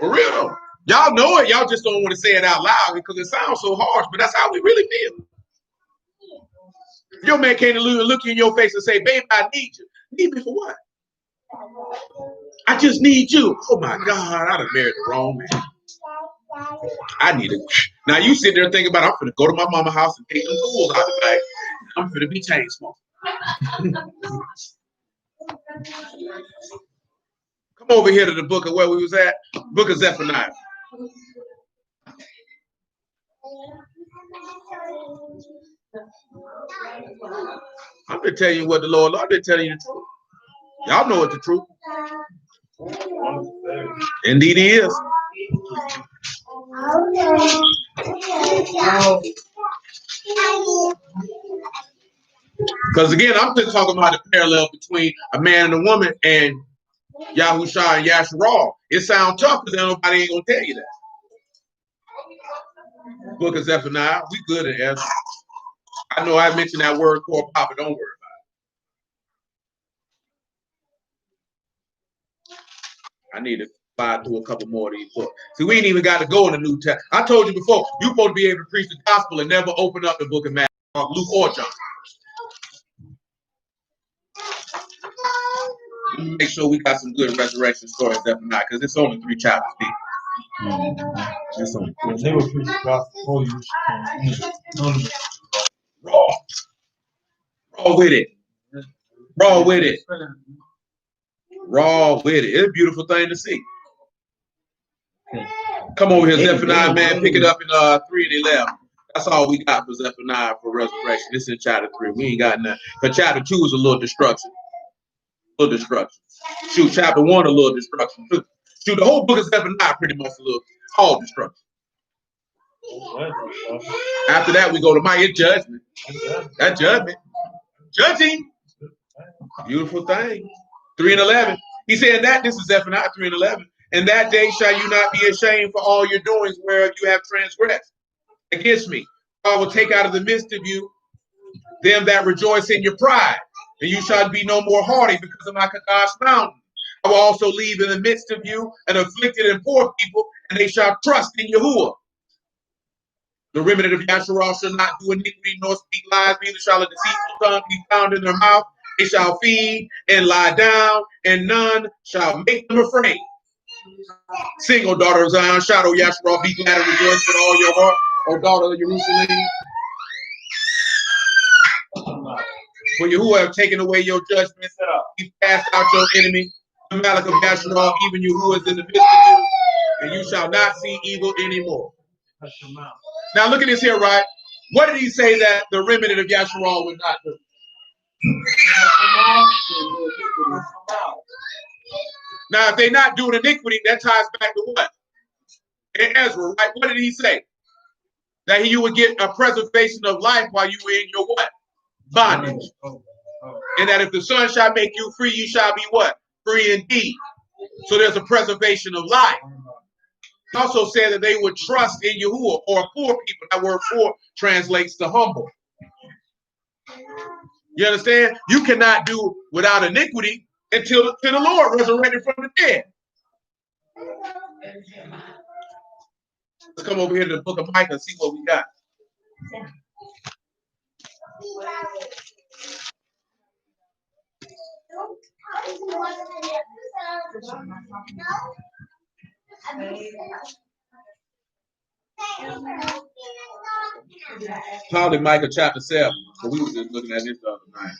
For real though. Y'all know it. Y'all just don't want to say it out loud because it sounds so harsh, but that's how we really feel. Your man can't look you in your face and say, babe, I need you. Need me for what? I just need you. Oh my God, I'd have married the wrong man. I need it. Now you sit there thinking about, I'm gonna go to my mama's house and take them fools out the bag. I'm gonna be chain smoking. Come over here to the book of where we was at. Book of Zephaniah. I've been telling you what the Lord, I've been telling you the truth. Y'all know what the truth. Indeed he is. Because again, I'm just talking about the parallel between a man and a woman and Yahusha and Yasharal. It sounds tough because nobody ain't gonna tell you that. Book of Zephaniah, we good at it. I know I mentioned that word called Papa, don't worry about it. I need to fly through a couple more of these books. See, we ain't even got to go in the New Testament. I told you before, you're supposed to be able to preach the gospel and never open up the book of Matthew, Luke, or John. Make sure we got some good resurrection stories Zephaniah, because it's only 3 chapters deep. It's only 3 chapters. They were preaching the gospel before you. Raw with it. Raw with it. Raw with it. It's a beautiful thing to see. Come over here, Zephaniah, man. Pick it up in 3 and 11. That's all we got for Zephaniah for resurrection. This is in chapter 3. We ain't got nothing. But chapter 2 is a little destruction. A little destruction. Shoot, chapter 1 a little destruction too. Shoot, the whole book of Zephaniah pretty much a little all destruction. After that, we go to my judgment. That judgment. Judging. Beautiful thing. 3 and 11. He said that, this is Zephaniah 3 and 11. And that day shall you not be ashamed for all your doings where you have transgressed against me. I will take out of the midst of you them that rejoice in your pride, and you shall be no more haughty because of my Kadash mountain. I will also leave in the midst of you an afflicted and poor people, and they shall trust in Yahuwah. The remnant of Yasharal shall not do iniquity nor speak lies, neither shall a deceitful tongue be found in their mouth. They shall feed and lie down, and none shall make them afraid. Sing, O daughter of Zion, shout, O Yasharal, be glad and rejoice with all your heart, O daughter of Jerusalem. For Yahuwah have taken away your judgment. He cast out your enemy, the Malach of Yasharal, even Yahuwah is in the midst of you, and you shall not see evil anymore. Now look at this here, right? What did he say that the remnant of Yasharal would not do? Now, if they're not doing iniquity, that ties back to what? In Ezra, right? What did he say? That you would get a preservation of life while you were in your what? Bondage. And that if the Son shall make you free, you shall be what? Free indeed. So there's a preservation of life. He also said that they would trust in Yahuwah, or poor people. That word poor translates to humble. You understand? You cannot do without iniquity until the Lord resurrected from the dead. Let's come over here to the book of Micah and see what we got. Probably Micah chapter 7. So we were just looking at this the other night.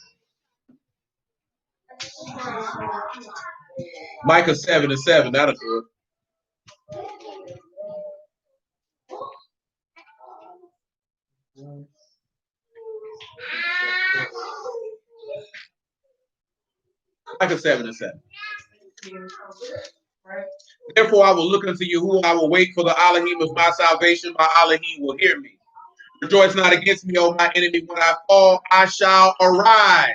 Micah 7:7, that'll do it. Micah 7:7. Therefore I will look unto Yahuwah, I will wait for the Elohim of my salvation, my Elohim will hear me. Rejoice not against me, O my enemy. When I fall, I shall arise.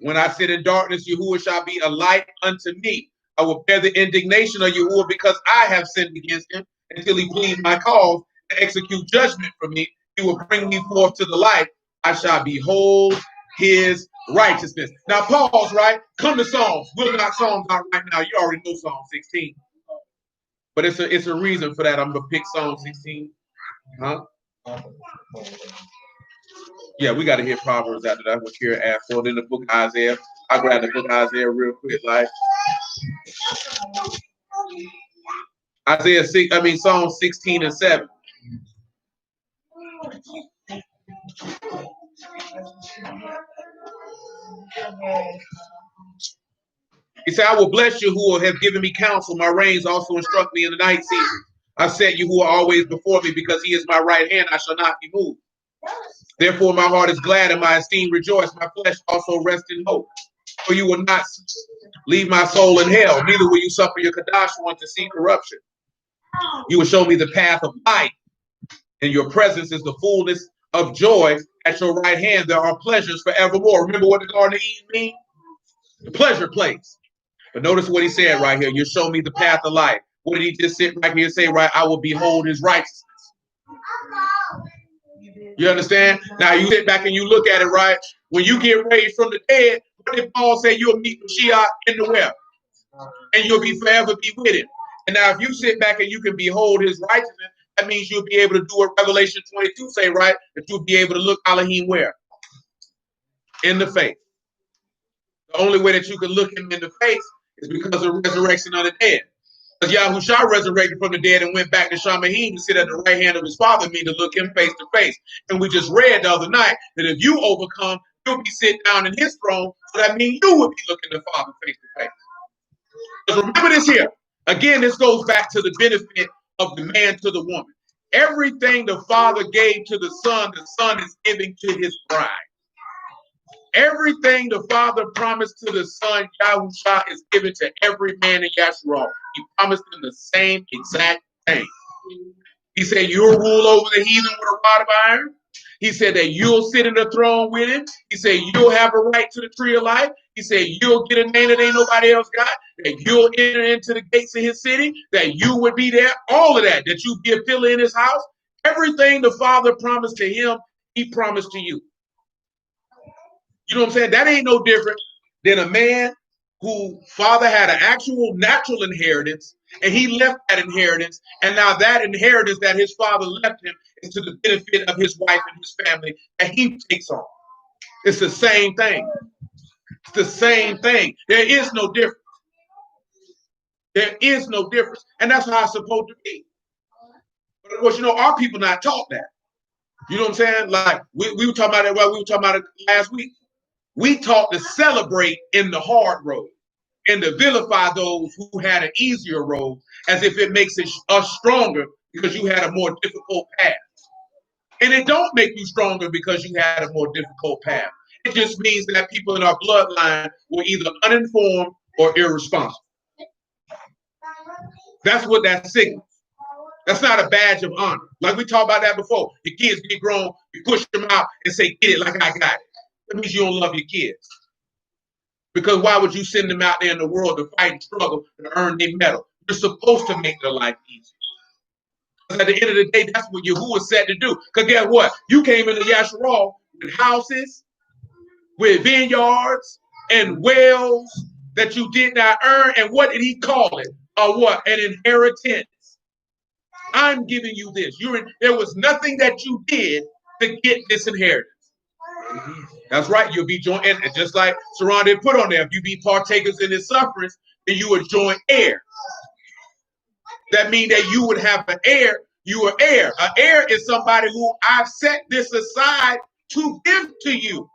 When I sit in darkness, Yahuwah shall be a light unto me. I will bear the indignation of Yahuwah because I have sinned against him, until he plead my cause and execute judgment for me. He will bring me forth to the light. I shall behold his righteousness. Now pause, right? Come to Psalms. We'll knock Psalms out right now. You already know Psalm 16. But it's a reason for that. I'm going to pick Psalm 16. Huh? Yeah, we got to hit Proverbs after that. What Kira asked for. Then the book of Isaiah. I'll grab the book of Isaiah real quick, like Psalm 16:7. He said, I will bless you who have given me counsel. My reins also instruct me in the night season. I set you who are always before me, because he is my right hand, I shall not be moved. Therefore my heart is glad and my esteem rejoice. My flesh also rests in hope. For you will not leave my soul in hell, neither will you suffer your Kadash one to see corruption. You will show me the path of life. In your presence is the fullness of joy. At your right hand there are pleasures forevermore. Remember what the Garden of Eden means? The pleasure place. But notice what he said right here. You show me the path of life. What did he just sit right here and say, right? I will behold his righteousness. You understand? Now you sit back and you look at it, right? When you get raised from the dead, what did Paul say? You'll meet Mashiach in the well. And you'll be forever be with him. And now if you sit back and you can behold his righteousness, that means you'll be able to do what Revelation 22 say, right? That you'll be able to look Elohim where? In the face. The only way that you can look him in the face is because of resurrection of the dead. Because Yahushua resurrected from the dead and went back to Shamahim to sit at the right hand of his Father, mean to look him face to face. And we just read the other night that if you overcome, you'll be sitting down in his throne. So that means you will be looking the Father face to face. Because remember this here. Again, this goes back to the benefit of the man to the woman. Everything the Father gave to the Son is giving to his bride. Everything the Father promised to the Son, Yahushua, is given to every man in Yasharal. He promised them the same exact thing. He said, you'll rule over the heathen with a rod of iron. He said that you'll sit in the throne with him. He said, you'll have a right to the tree of life. He said, you'll get a name that ain't nobody else got. That you'll enter into the gates of his city. That you would be there. All of that. That you'd be a pillar in his house. Everything the Father promised to him, he promised to you. You know what I'm saying? That ain't no different than a man who father had an actual natural inheritance, and he left that inheritance, and now that inheritance that his father left him is to the benefit of his wife and his family, and he takes on. It's the same thing. It's the same thing. There is no difference. There is no difference. And that's how it's supposed to be. But of course, our people not taught that. You know what I'm saying? Like we were talking about it, we were talking about it last week. We taught to celebrate in the hard road and to vilify those who had an easier road as if it makes us stronger because you had a more difficult path. And it don't make you stronger because you had a more difficult path. It just means that people in our bloodline were either uninformed or irresponsible. That's what that signals. That's not a badge of honor. Like we talked about that before. Your kids get grown, you push them out and say, get it like I got it. That means you don't love your kids. Because why would you send them out there in the world to fight and struggle to earn their medal? You're supposed to make their life easy. Because at the end of the day, that's what Yahuwah said to do. Because guess what? You came into Yasharal with houses, with vineyards, and wells that you did not earn. And what did he call it? What? An inheritance. I'm giving you this. There was nothing that you did to get this inheritance. That's right. You'll be joined, and just like Saran did put on there, if you be partakers in his sufferings, then you would join heir. That means that you would have an heir. You are heir. An heir is somebody who I've set this aside to give to you.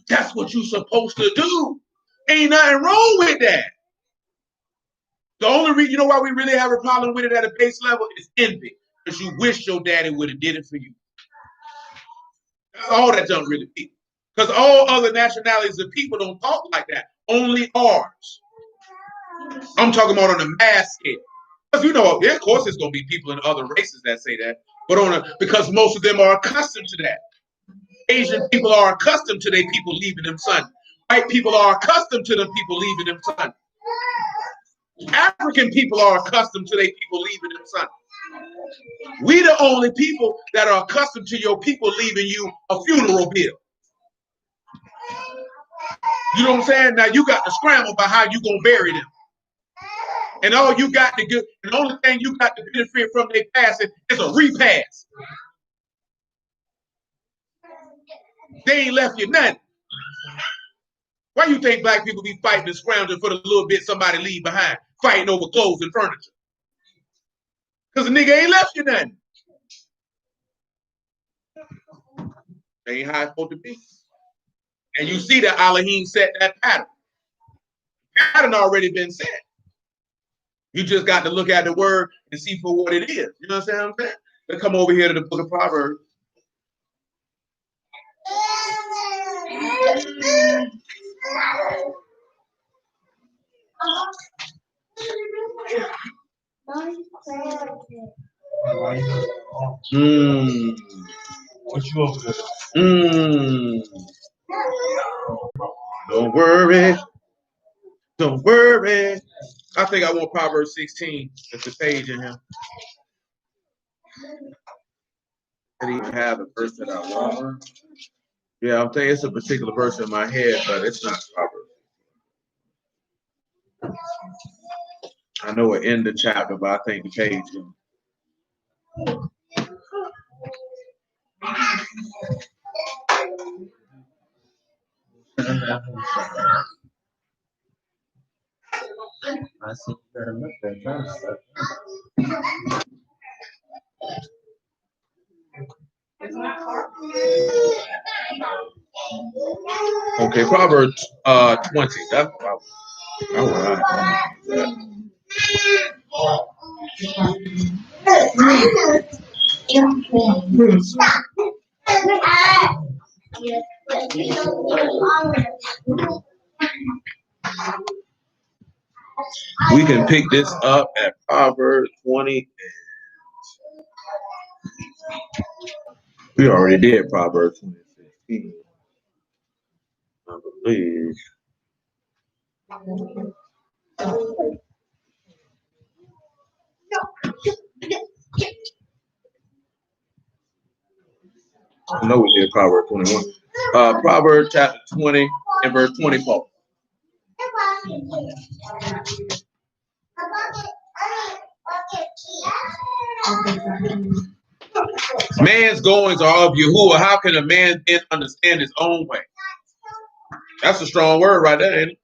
That's what you're supposed to do. Ain't nothing wrong with that. The only reason, you know why we really have a problem with it at a base level is envy. Because you wish your daddy would have did it for you. That's all that junk really be. Because all other nationalities of people don't talk like that. Only ours. I'm talking about on a mass scale. Because of course there's going to be people in other races that say that. But because most of them are accustomed to that. Asian people are accustomed to their people leaving them Sunday. White people are accustomed to them people leaving them Sunday. African people are accustomed to their people leaving them Sunday. We the only people that are accustomed to your people leaving you a funeral bill. You know what I'm saying? Now you got to scramble about how you gonna bury them. And all you got to get, the only thing you got to benefit from their passing is a repass. They ain't left you nothing. Why you think black people be fighting and scrounging for the little bit somebody leave behind, fighting over clothes and furniture? Because the nigga ain't left you nothing. They ain't how it's supposed to be. And you see that Elohim set that pattern. The pattern already been set. You just got to look at the word and see for what it is. You know what I'm saying? Let's come over here to the book of Proverbs. What you over there? Don't worry. Don't worry. I think I want Proverbs 16. It's a page in here. I didn't even have the verse that I want. Yeah, I'm thinking it's a particular verse in my head, but it's not Proverbs. I know it in the chapter, but I think the page. I see you better look that. Okay, Proverbs 20. That's all right. We can pick this up at Proverbs 20. We already did Proverbs 20:16. I believe. I know we did Proverbs 21. Proverbs chapter 20 and verse 24. Man's goings are of Yahuwah. How can a man then understand his own way? That's a strong word right there, ain't it?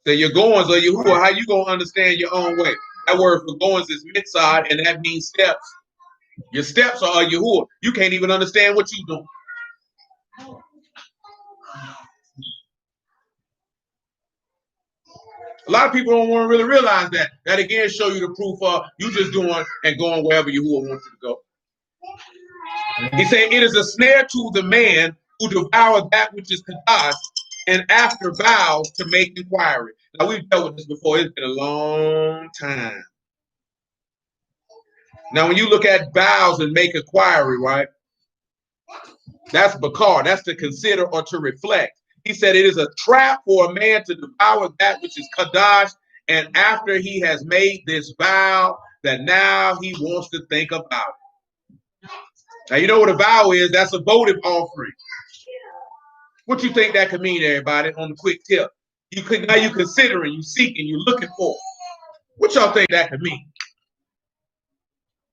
So your goings are Yahuwah. How you gonna understand your own way? That word for goings is mitzad, and that means steps. Your steps are Yahuwah. You can't even understand what you're doing. A lot of people don't want to really realize that. That again show you the proof of you just doing and going wherever you want you to go. He said, it is a snare to the man who devours that which is kadosh, and after vows to make inquiry. Now, we've dealt with this before. It's been a long time. Now, when you look at vows and make inquiry, right? That's bakar. That's to consider or to reflect. He said it is a trap for a man to devour that which is kadosh, and after he has made this vow, that now he wants to think about it. Now, you know what a vow is? That's a votive offering. What you think that could mean, everybody, on the quick tip? Now you considering, you seeking, you looking for. What y'all think that could mean?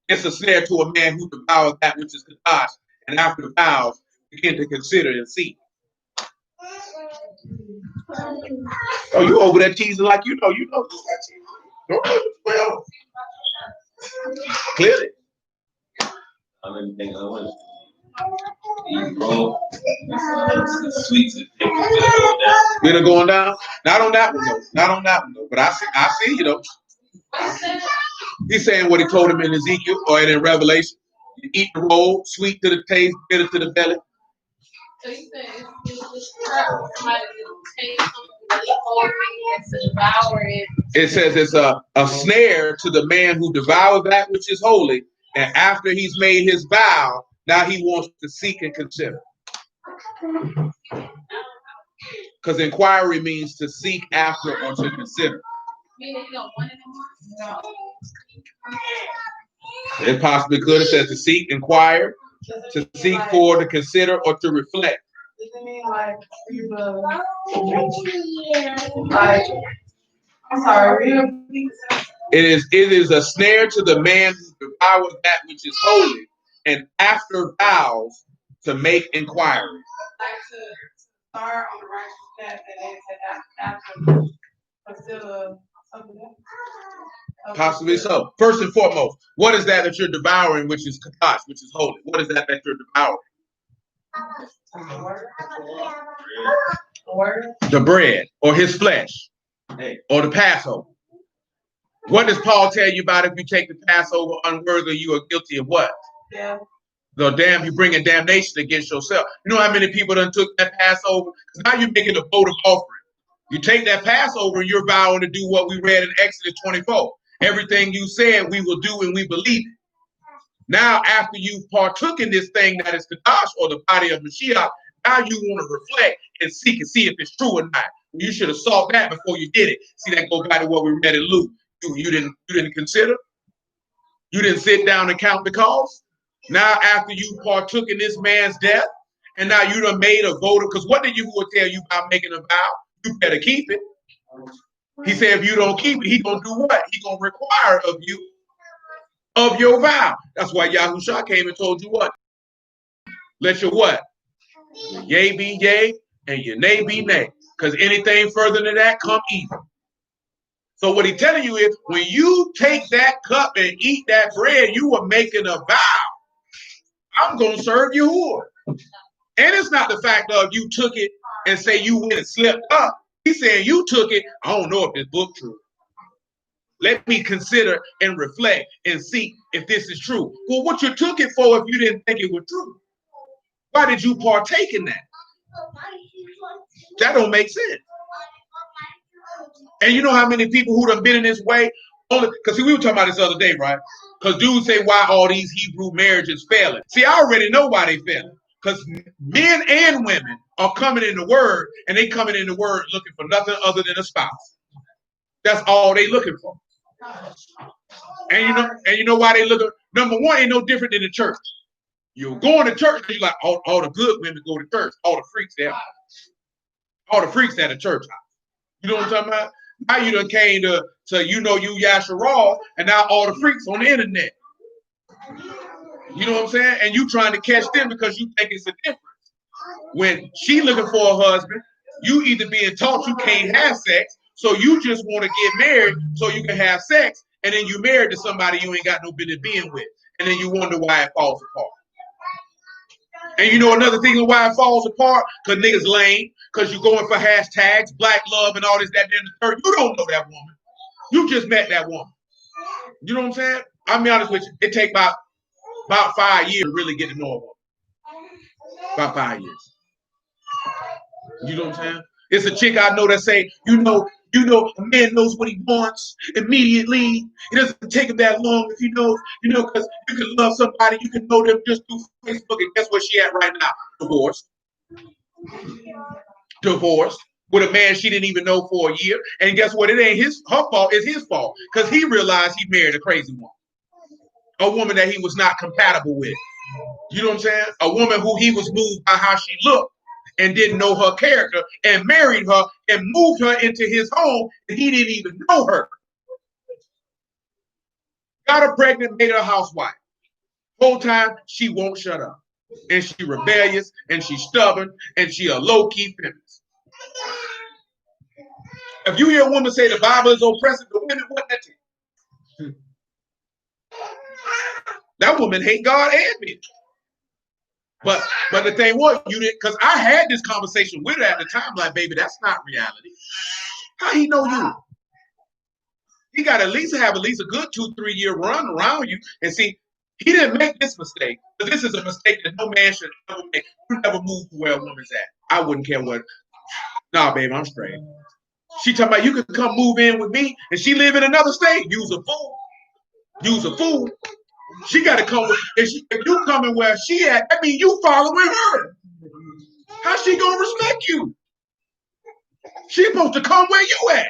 It's a snare to a man who devours that which is kadosh, and after the vows, begin to consider and seek. Oh, you over there teasing like you know. Well, clearly. I didn't think I was. Sweets Been going down. Not on that one though. But I see you though. He's saying what he told him in Ezekiel or in Revelation. You eat the roll, sweet to the taste, bitter to the belly. So you said it's somebody to take something really holy and to devour it. It says it's a snare to the man who devours that which is holy, and after he's made his vow, now he wants to seek and consider. Because inquiry means to seek after or to consider. Meaning you don't want it anymore? No. It possibly could. It says to seek, inquire, to seek for, to consider, or to reflect. Does it mean like I'm sorry, It is a snare to the man who devours that which is holy, and after vows to make inquiry. like to start on the right step and then to after consider something else? Possibly so. First and foremost, what is that you're devouring, which is kadosh, which is holy? What is that you're devouring? The bread, or his flesh, or the Passover. What does Paul tell you about if you take the Passover unworthy, you are guilty of what? Yeah. So damn, you bringing damnation against yourself. You know how many people done took that Passover? Because now you're making a votive offering. You take that Passover and you're vowing to do what we read in Exodus 24. Everything you said we will do and we believe it. Now, after you partook in this thing that is Kadosh, or the body of Mashiach, now you want to reflect and seek and see if it's true or not. You should have sought that before you did it. See, that go back to what we read in Luke. You didn't consider? You didn't sit down and count the cost? Now, after you partook in this man's death, and now you done made a vote, because what did Yahuwah tell you about making a vow? You better keep it. He said if you don't keep it, he gonna do what? He gonna require of you of your vow. That's why Yahushua came and told you what? Let your what? Your yea be yea and your nay be nay. Because anything further than that come evil. So what he's telling you is when you take that cup and eat that bread, you are making a vow. I'm going to serve Yahuwah. And it's not the fact of you took it and say you went and slipped up. He's saying you took it. I don't know if this book true. Let me consider and reflect and see if this is true. Well, what you took it for if you didn't think it was true? Why did you partake in that? That don't make sense. And you know how many people who done been in this way? Only because we were talking about this the other day, right? Because dudes say why all these Hebrew marriages failing. See, I already know why they failing. Because men and women are coming in the word, and they coming in the word looking for nothing other than a spouse. That's all they looking for. And you know why they looking? Number one, ain't no different than the church. You're going to church, and you're like, all the good women go to church. All the freaks there. All the freaks at the church house. You know what I'm talking about? Now you done came to you Yasharal, and now all the freaks on the internet. You know what I'm saying? And you trying to catch them because you think it's a difference. When she looking for a husband, you either being taught you can't have sex, so you just want to get married so you can have sex, and then you married to somebody you ain't got no business being with, and then you wonder why it falls apart. And you know another thing why it falls apart? Because niggas lame, because you're going for hashtags, black love, and all this, that, and the third. You don't know that woman. You just met that woman. You know what I'm saying? I'll be honest with you. It take about 5 years to really get to know a woman. About 5 years. You know what I'm saying? It's a chick I know that say, a man knows what he wants immediately. It doesn't take him that long if he knows, because you can love somebody, you can know them just through Facebook, and guess where she at right now? Divorced. Divorced with a man she didn't even know for a year. And guess what? It ain't her fault, it's his fault. Because he realized he married a crazy woman. A woman that he was not compatible with. You know what I'm saying? A woman who he was moved by how she looked and didn't know her character, and married her and moved her into his home, and he didn't even know her. Got her pregnant, made her a housewife. Whole time, she won't shut up. And she rebellious, and she's stubborn, and she a low-key feminist. If you hear a woman say the Bible is oppressive to women, what that is? That woman hate God and me. But the thing was, you didn't, because I had this conversation with her at the time, like, baby, that's not reality. How he know you? He got to have at least a good 2-3 year run around you. And see, he didn't make this mistake. But this is a mistake that no man should ever make. You never move to where a woman's at. I wouldn't care what. Nah, baby, I'm straight. She talking about you could come move in with me, and she live in another state. Use a fool. Use a fool. She got to come with. If you coming where she at, that means you following her. How's she gonna respect you? She supposed to come where you at.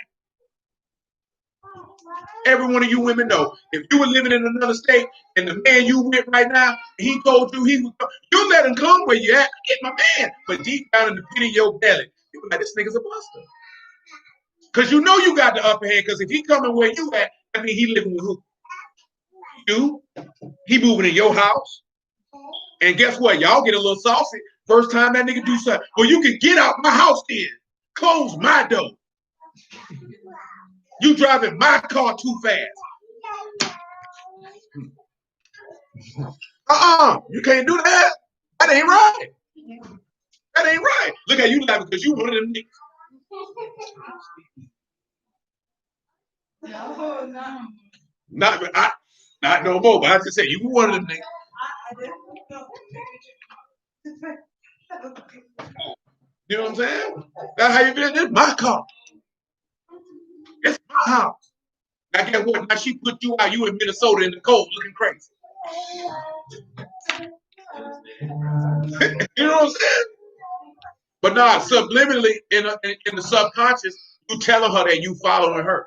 Every one of you women know, if you were living in another state and the man you with right now, he told you he would come, you let him come where you at, get my man. But deep down in the pit of your belly, you be like, this nigga's a buster. Because you know you got the upper hand, because if he coming where you at, I mean, he living with who? You. He moving in your house. And guess what? Y'all get a little saucy. First time that nigga do something. Well, you can get out my house then. Close my door. You driving my car too fast. You can't do that. That ain't right. That ain't right. Look at you laughing because you one of them niggas. Not no more, but I just said you were one of them niggas. You know what I'm saying? That's how you feel. This is my car. It's my house. Now guess what? Now she put you out. You in Minnesota in the cold looking crazy. You know what I'm saying? But nah, subliminally in the subconscious, you telling her that you following her.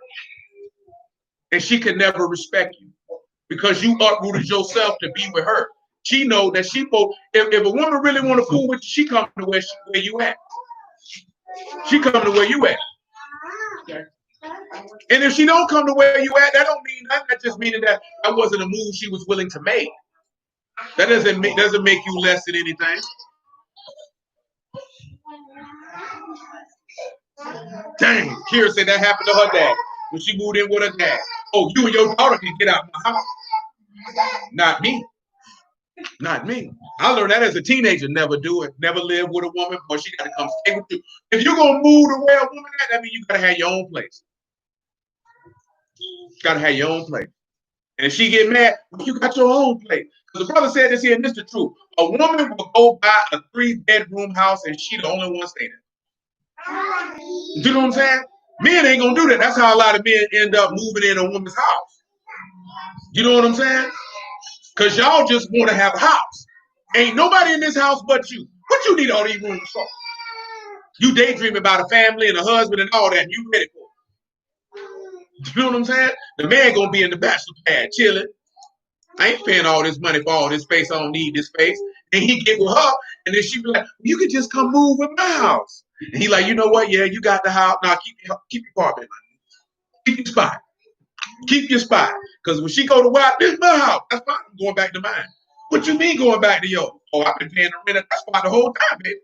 And she can never respect you because you uprooted yourself to be with her. She know that if a woman really want to fool with you, she come to where you at. She come to where you at. Okay. And if she don't come to where you at, that don't mean nothing. That just meaning that wasn't a move she was willing to make. That doesn't make you less than anything. Dang, Kira said that happened to her dad when she moved in with her dad. Oh, you and your daughter can get out of my house. Not me. Not me. I learned that as a teenager. Never do it. Never live with a woman, or she got to come stay with you. If you're going to move to where a woman at, that means you got to have your own place. Got to have your own place. And if she get mad, you got your own place. Because the brother said this here, and this is the truth. A woman will go buy a 3-bedroom house, and she the only one staying there. You know what I'm saying? Men ain't going to do that. That's how a lot of men end up moving in a woman's house. You know what I'm saying? Because y'all just want to have a house. Ain't nobody in this house but you. What you need all these rooms for? You daydream about a family and a husband and all that, and you ready for it. You know what I'm saying? The man gonna be in the bachelor pad chilling. I ain't paying all this money for all this space. I don't need this space. And he get with her, and then she be like, you could just come move with my house. And he like, you know what? Yeah, you got the house. Now keep your apartment. Keep your spot. Keep your spot. Because when she go to wild, this is my house. That's fine. I'm going back to mine. What you mean going back to yours? Oh, I've been paying the rent at that spot the whole time, baby.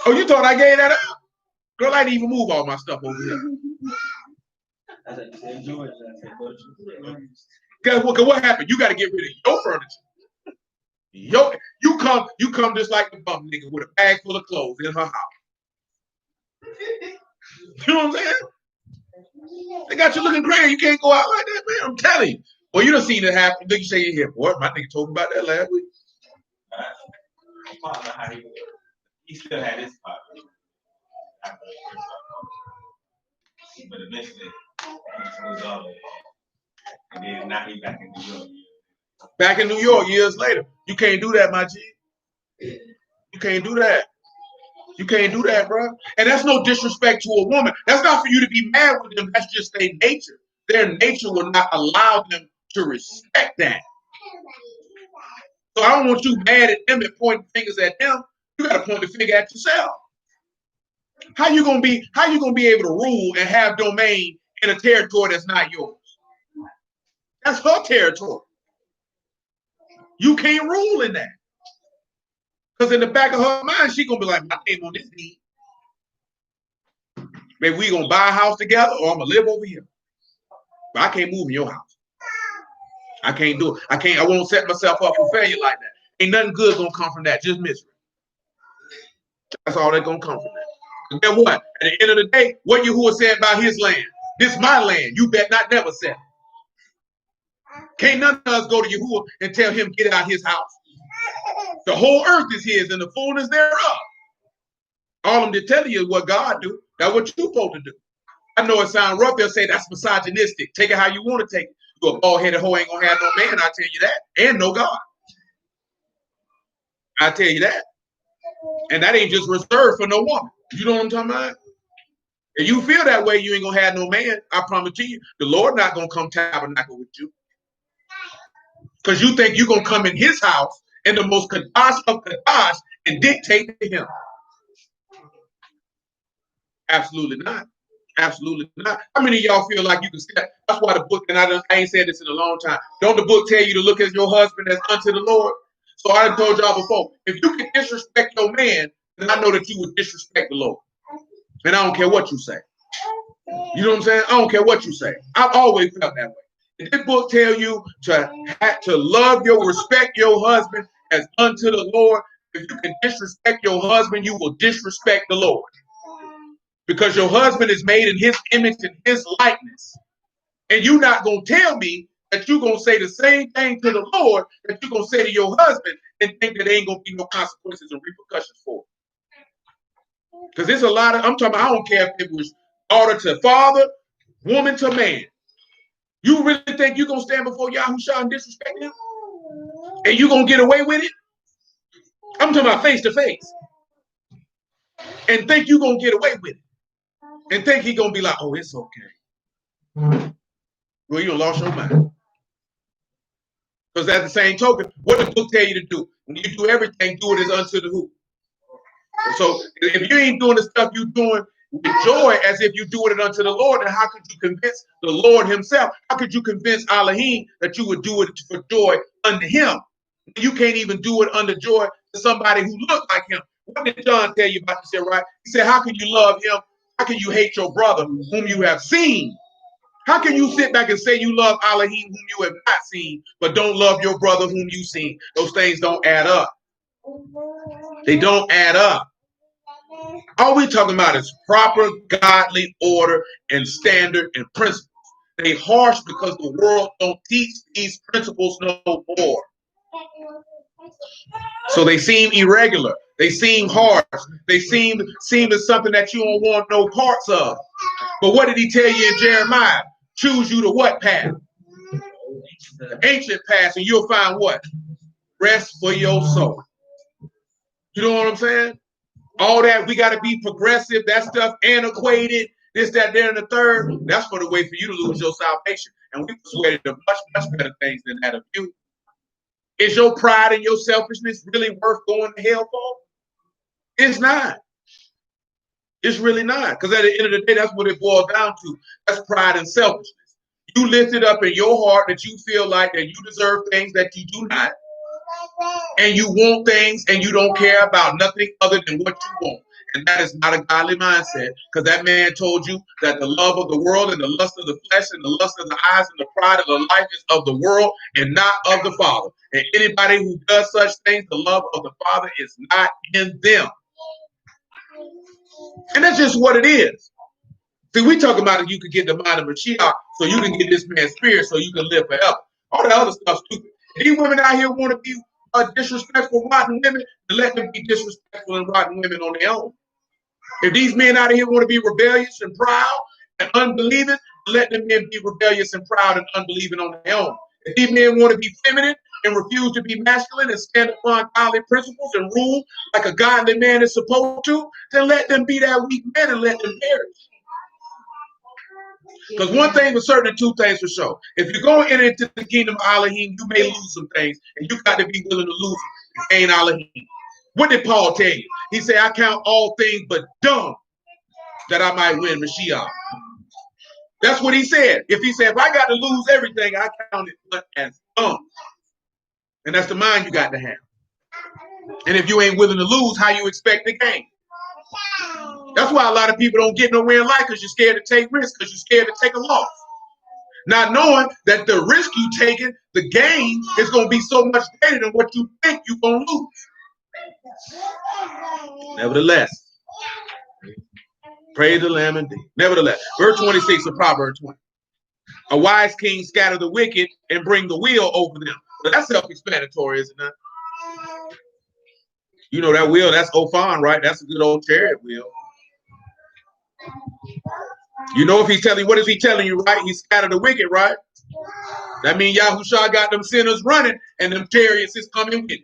Oh, you thought I gave that up? Girl, I didn't even move all my stuff over here. Guess what happened? You got to get rid of your furniture. You come just like the bum nigga with a bag full of clothes in her house. You know what I'm saying? They got you looking crazy. You can't go out like that, man. I'm telling you. Well, you done seen it happen. You say you here, boy. My nigga told me about that last week. He still had his spot. But eventually, he was all there. And then now he's back in New York. Back in New York years later. You can't do that, my G. You can't do that. You can't do that, bro. And that's no disrespect to a woman. That's not for you to be mad with them. That's just their nature. Their nature will not allow them to respect that. So I don't want you mad at them and pointing fingers at them. You got to point the finger at yourself. How you gonna be able to rule and have domain in a territory that's not yours? That's her territory. You can't rule in that. Because in the back of her mind, she gonna be like, my name on this deed. Maybe we gonna buy a house together or I'm gonna live over here. But I can't move in your house. I can't do it. I won't set myself up for failure like that. Ain't nothing good gonna come from that, just misery. That's all that's gonna come from that. And then what? At the end of the day, what Yahuwah said about his land? This is my land. You bet not never sell. Can't none of us go to Yahuwah and tell him get out his house. The whole earth is his and the fullness thereof. All I'm to tell you is what God do. That's what you're supposed to do. I know it sounds rough. They'll say that's misogynistic. Take it how you want to take it. You a bald-headed hoe ain't gonna have no man, I tell you that. And no God. I tell you that. And that ain't just reserved for no woman. You know what I'm talking about? If you feel that way, you ain't gonna have no man. I promise you, the Lord not gonna come tabernacle with you. Because you think you're gonna come in his house in the most kadash of kadash and dictate to him. Absolutely not. Absolutely not. How many of y'all feel like you can step? That's why the book, and I ain't said this in a long time. Don't the book tell you to look at your husband as unto the Lord? So I done told y'all before, if you can disrespect your man, then I know that you would disrespect the Lord. And I don't care what you say. You know what I'm saying? I don't care what you say. I've always felt that way. If this book tell you to love respect your husband as unto the Lord, if you can disrespect your husband, you will disrespect the Lord. Because your husband is made in his image and his likeness. And you're not going to tell me that you're going to say the same thing to the Lord that you're going to say to your husband and think that there ain't going to be no consequences and repercussions for it. Because there's a lot of, I'm talking about, I don't care if it was daughter to father, woman to man. You really think you're going to stand before Yahushua and disrespect him? And you're going to get away with it? I'm talking about face to face. And think you're going to get away with it. And think he's going to be like, oh, it's okay. Well, you done lost your mind. Because at the same token, what the book tell you to do? When you do everything, do it as unto the who. So if you ain't doing the stuff you're doing with joy as if you do it unto the Lord, then how could you convince the Lord himself? How could you convince Elohim that you would do it for joy unto him? You can't even do it under joy to somebody who looked like him. What did John tell you about? He said, right? He said, how can you love him? How can you hate your brother whom you have seen? How can you sit back and say you love Elohim whom you have not seen, but don't love your brother whom you've seen? Those things don't add up. They don't add up. All we're talking about is proper godly order and standard and principles. They harsh because the world don't teach these principles no more. So they seem irregular. They seem harsh. They seem as something that you don't want no parts of. But what did he tell you in Jeremiah? Choose you to what path? The ancient path, and you'll find what? Rest for your soul. You know what I'm saying? All that, we got to be progressive, that stuff antiquated, this, that, there, and the third. That's for the way for you to lose your salvation. And we persuaded of much better things than that of you. Is your pride and your selfishness really worth going to hell for? It's not. It's really not. Because at the end of the day, that's what it boils down to. That's pride and selfishness. You lift it up in your heart that you feel like that you deserve things that you do not. And you want things and you don't care about nothing other than what you want. And that is not a godly mindset, because that man told you that the love of the world and the lust of the flesh and the lust of the eyes and the pride of the life is of the world and not of the Father. And anybody who does such things, the love of the Father is not in them. And that's just what it is. See, we talk about it, you can get the mind of Mashiach so you can get this man's spirit so you can live forever. All that other stuff stupid. If these women out here want to be disrespectful, rotten women, then let them be disrespectful and rotten women on their own. If these men out here want to be rebellious and proud and unbelieving, let them men be rebellious and proud and unbelieving on their own. If these men want to be feminine and refuse to be masculine and stand upon godly principles and rule like a godly man is supposed to, then let them be that weak man and let them perish. Because one thing for certain and two things for sure. If you're going to enter into the kingdom of Elohim, you may lose some things, and you got to be willing to lose to gain Elohim. What did Paul tell you? He said, I count all things but dung that I might win Mashiach. That's what he said. If he said, if I got to lose everything, I count it as dung. And that's the mind you got to have. And if you ain't willing to lose, how you expect to gain? That's why a lot of people don't get nowhere in life, because you're scared to take risks, because you're scared to take a loss. Not knowing that the risk you taking, the gain is going to be so much greater than what you think you're going to lose. Nevertheless, praise the Lamb indeed. Nevertheless, verse 26 of Proverbs 20. A wise king scatter the wicked and bring the wheel over them. Well, that's self-explanatory, isn't it? You know that wheel, that's Ophan, right? That's a good old chariot wheel. You know, if he's telling, what is he telling you, right? He scattered the wicked, right? That means Yahushua got them sinners running and them chariots is coming with it.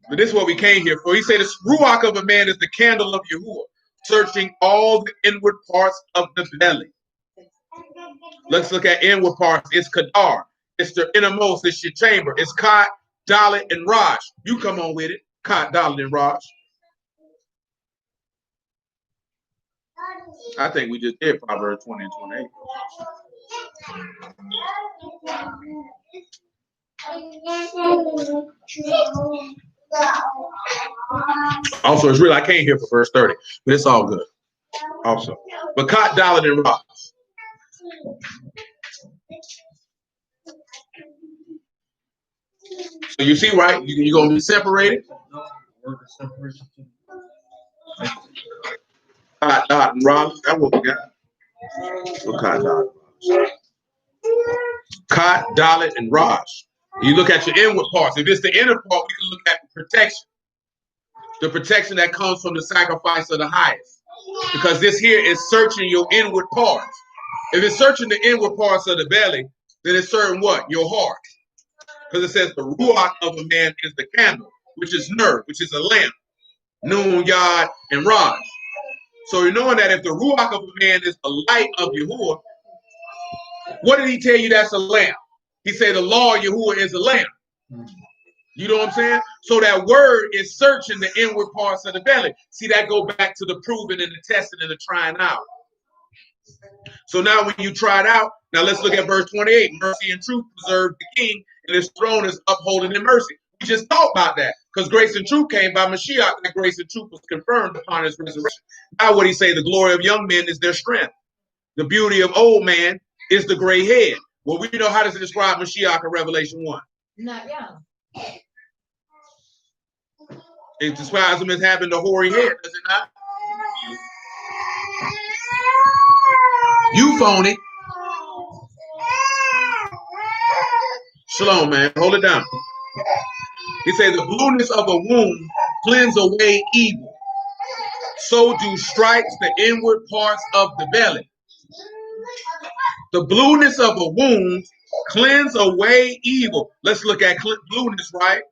But this is what we came here for. He said the ruach of a man is the candle of Yahuwah, searching all the inward parts of the belly. Let's look at inward parts. It's Kadar. It's the innermost. It's your chamber. It's Kat, Dalit, and Raj. You come on with it. Kat, Dalit, and Raj. I think we just did Proverbs 20 and 28. Also, it's real. I came here for verse 30, but it's all good. Also, but Kat, Dalit, and Raj. So you see, right? You're going to be separated. Kat, Dalit, and Raj. That's what we got. So Kat, Dalit, Kat, Dalit, and Raj. You look at your inward parts. If it's the inner part, we can look at the protection. The protection that comes from the sacrifice of the highest. Because this here is searching your inward parts. If it's searching the inward parts of the belly, then it's certain what? Your heart. Because it says the ruach of a man is the candle, which is nerve, which is a lamp. Noon, Yod, and Raj. So you're knowing that if the ruach of a man is the light of Yahuwah, what did he tell you that's a lamp? He said the law of Yahuwah is a lamp. You know what I'm saying? So that word is searching the inward parts of the belly. See, that go back to the proving and the testing and the trying out. So now when you try it out, now let's look at verse 28. Mercy and truth preserve the king, and his throne is upholding in mercy. We just talked about that because grace and truth came by Mashiach, and grace and truth was confirmed upon his resurrection. Now what he say? The glory of young men is their strength. The beauty of old man is the gray head. Well, we know how does it describe Mashiach in Revelation 1? Not young. It describes him as having the hoary head, does it not? You phony. Shalom, man. Hold it down. He says the blueness of a wound cleanse away evil. So do stripes the inward parts of the belly. The blueness of a wound cleanse away evil. Let's look at blueness, right?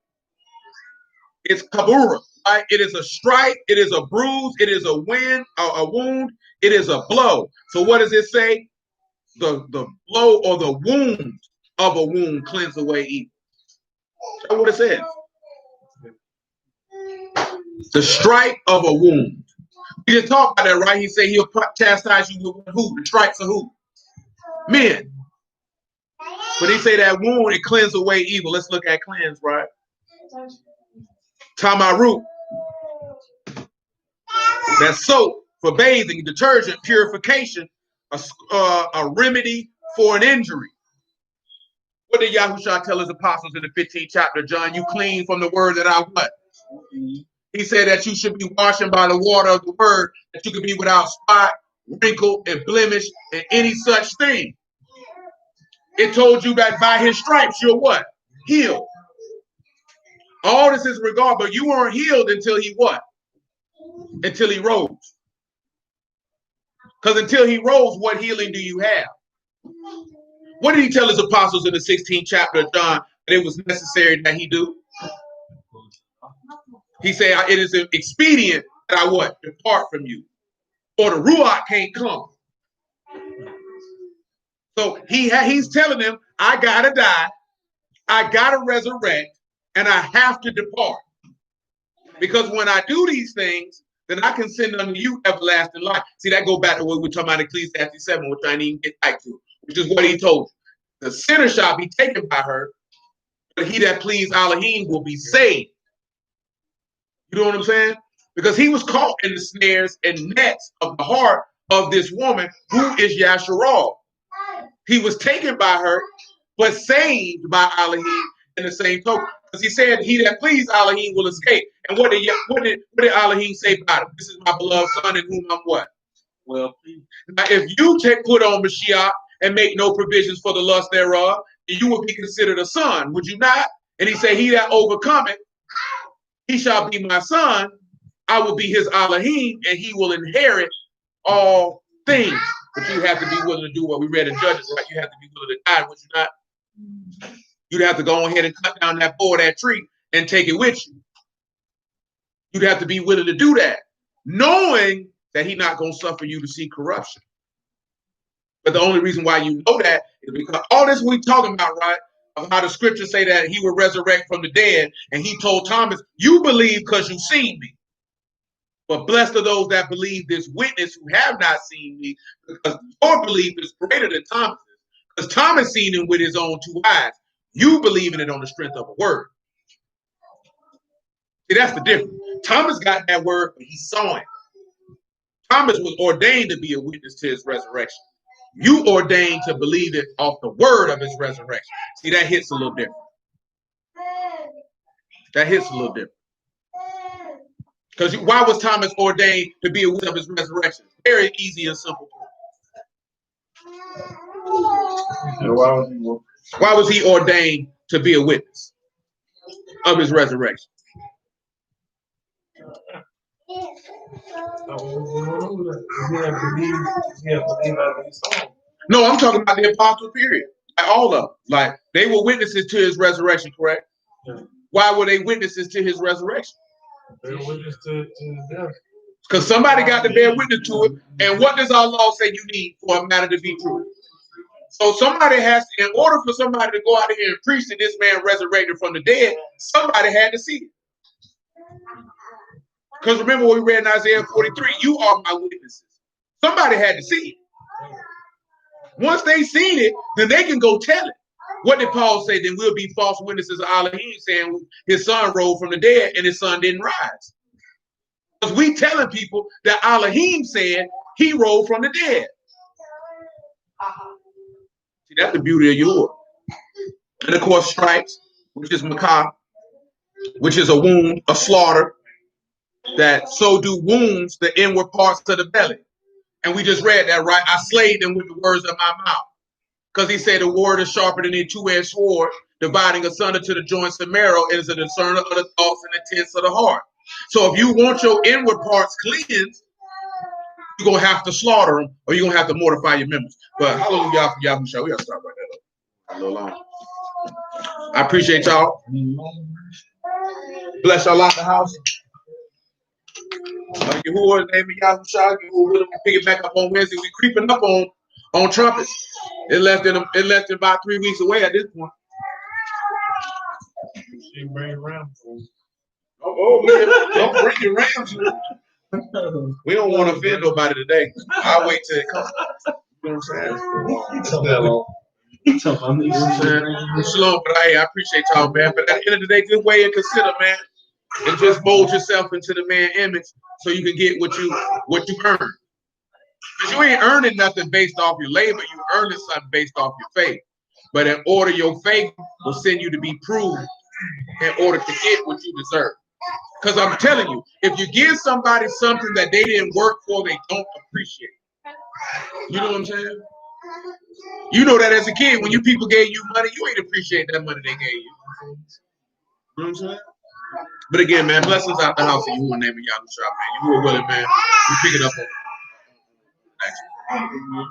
It's kabura, right? It is a stripe, it is a bruise, it is a wound, it is a blow. So what does it say? The blow or the wound of a wound cleanse away evil. That's what it says. The stripe of a wound. We just talked about that, right? He said he'll chastise you with who? The stripes of who? Men. But he say that wound, it cleanse away evil. Let's look at cleanse, right? Tamaru. That's soap for bathing, detergent, purification, a remedy for an injury. What did Yahushua tell his apostles in the 15th chapter, John? You clean from the word that I what? He said that you should be washing by the water of the word, that you could be without spot, wrinkle, and blemish, and any such thing. It told you that by his stripes you're what? Healed. All this is regard, but you weren't healed until he what? Until he rose. Because until he rose, what healing do you have? What did he tell his apostles in the 16th chapter of John that it was necessary that he do? He said, it is expedient that I what? Depart from you. Or the Ruach can't come. So he's telling them, I gotta die, I gotta resurrect, and I have to depart. Because when I do these things, then I can send unto you everlasting life. See, that go back to what we were talking about in Ecclesiastes 7, which I didn't even get back to, which is what he told you. The sinner shall be taken by her, but he that please Elohim will be saved. You know what I'm saying? Because he was caught in the snares and nets of the heart of this woman who is Yasharal. He was taken by her, but saved by Elohim in the same token. Because he said, he that please Elohim will escape. And what did Elohim say about him? This is my beloved son in whom I'm what? Well, now if you put on Mashiach and make no provisions for the lust thereof, you will be considered a son, would you not? And he said, he that overcometh, he shall be my son. I will be his Elohim, and he will inherit all things. But you have to be willing to do what we read in Judges, right? You have to be willing to die, would you not? You'd have to go ahead and cut down that board, that tree, and take it with you. You'd have to be willing to do that, knowing that he's not going to suffer you to see corruption. But the only reason why you know that is because all this we talking about, right, of how the scriptures say that he will resurrect from the dead, and he told Thomas, you believe because you've seen me. But blessed are those that believe this witness who have not seen me, because your belief is greater than Thomas's. Because Thomas seen him with his own two eyes. You believe in it on the strength of a word. See, that's the difference. Thomas got that word, but he saw it. Thomas was ordained to be a witness to his resurrection. You ordained to believe it off the word of his resurrection. See, that hits a little different. That hits a little different. Because why was Thomas ordained to be a witness of his resurrection? Very easy and simple. Why was he ordained to be a witness of his resurrection? No, I'm talking about the apostle period. Like all of them. Like they were witnesses to his resurrection, correct? Yeah. Why were they witnesses to his resurrection? They were witnesses to death. Because somebody got to bear witness to it. And what does our law say you need for a matter to be true? So somebody has to, in order for somebody to go out here and preach that this man resurrected from the dead, somebody had to see it. Because remember what we read in Isaiah 43, you are my witnesses. Somebody had to see it. Once they seen it, then they can go tell it. What did Paul say? Then we'll be false witnesses of Elohim, saying his son rose from the dead and his son didn't rise. Because we telling people that Elohim said he rose from the dead. See, that's the beauty of your. And of course, stripes, which is macabre, which is a wound, a slaughter, that so do wounds the inward parts of the belly. And we just read that, right? I slayed them with the words of my mouth. Because he said the word is sharper than a two-edged sword, dividing asunder to the joints and marrow, and is a discerner of the thoughts and intents of the heart. So if you want your inward parts cleansed, you're going to have to slaughter them, or you're going to have to mortify your members. But hallelujah for Yahushua. We got to start right there. A little long. I appreciate y'all. Bless y'all out the house. Yahuwah's name is Yahushua. We'll pick it back up on Wednesday. We creeping up on trumpets. It left in about 3 weeks away at this point. Don't bring your rams. We don't want to offend nobody today. I'll wait till it comes. You know what I'm saying? Shalom, but I appreciate y'all, man. But at the end of the day, good way and consider, man. And just mold yourself into the man image so you can get what you earn. Because you ain't earning nothing based off your labor, you earning something based off your faith. But in order, your faith will send you to be proved in order to get what you deserve. Because I'm telling you, if you give somebody something that they didn't work for, they don't appreciate it. You know what I'm saying? You know that as a kid, when people gave you money, you ain't appreciate that money they gave you. You know what I'm saying? But again, man, blessings out the house of you who are naming Yahoo Shop, man. You were willing, man. We pick it up on the next one.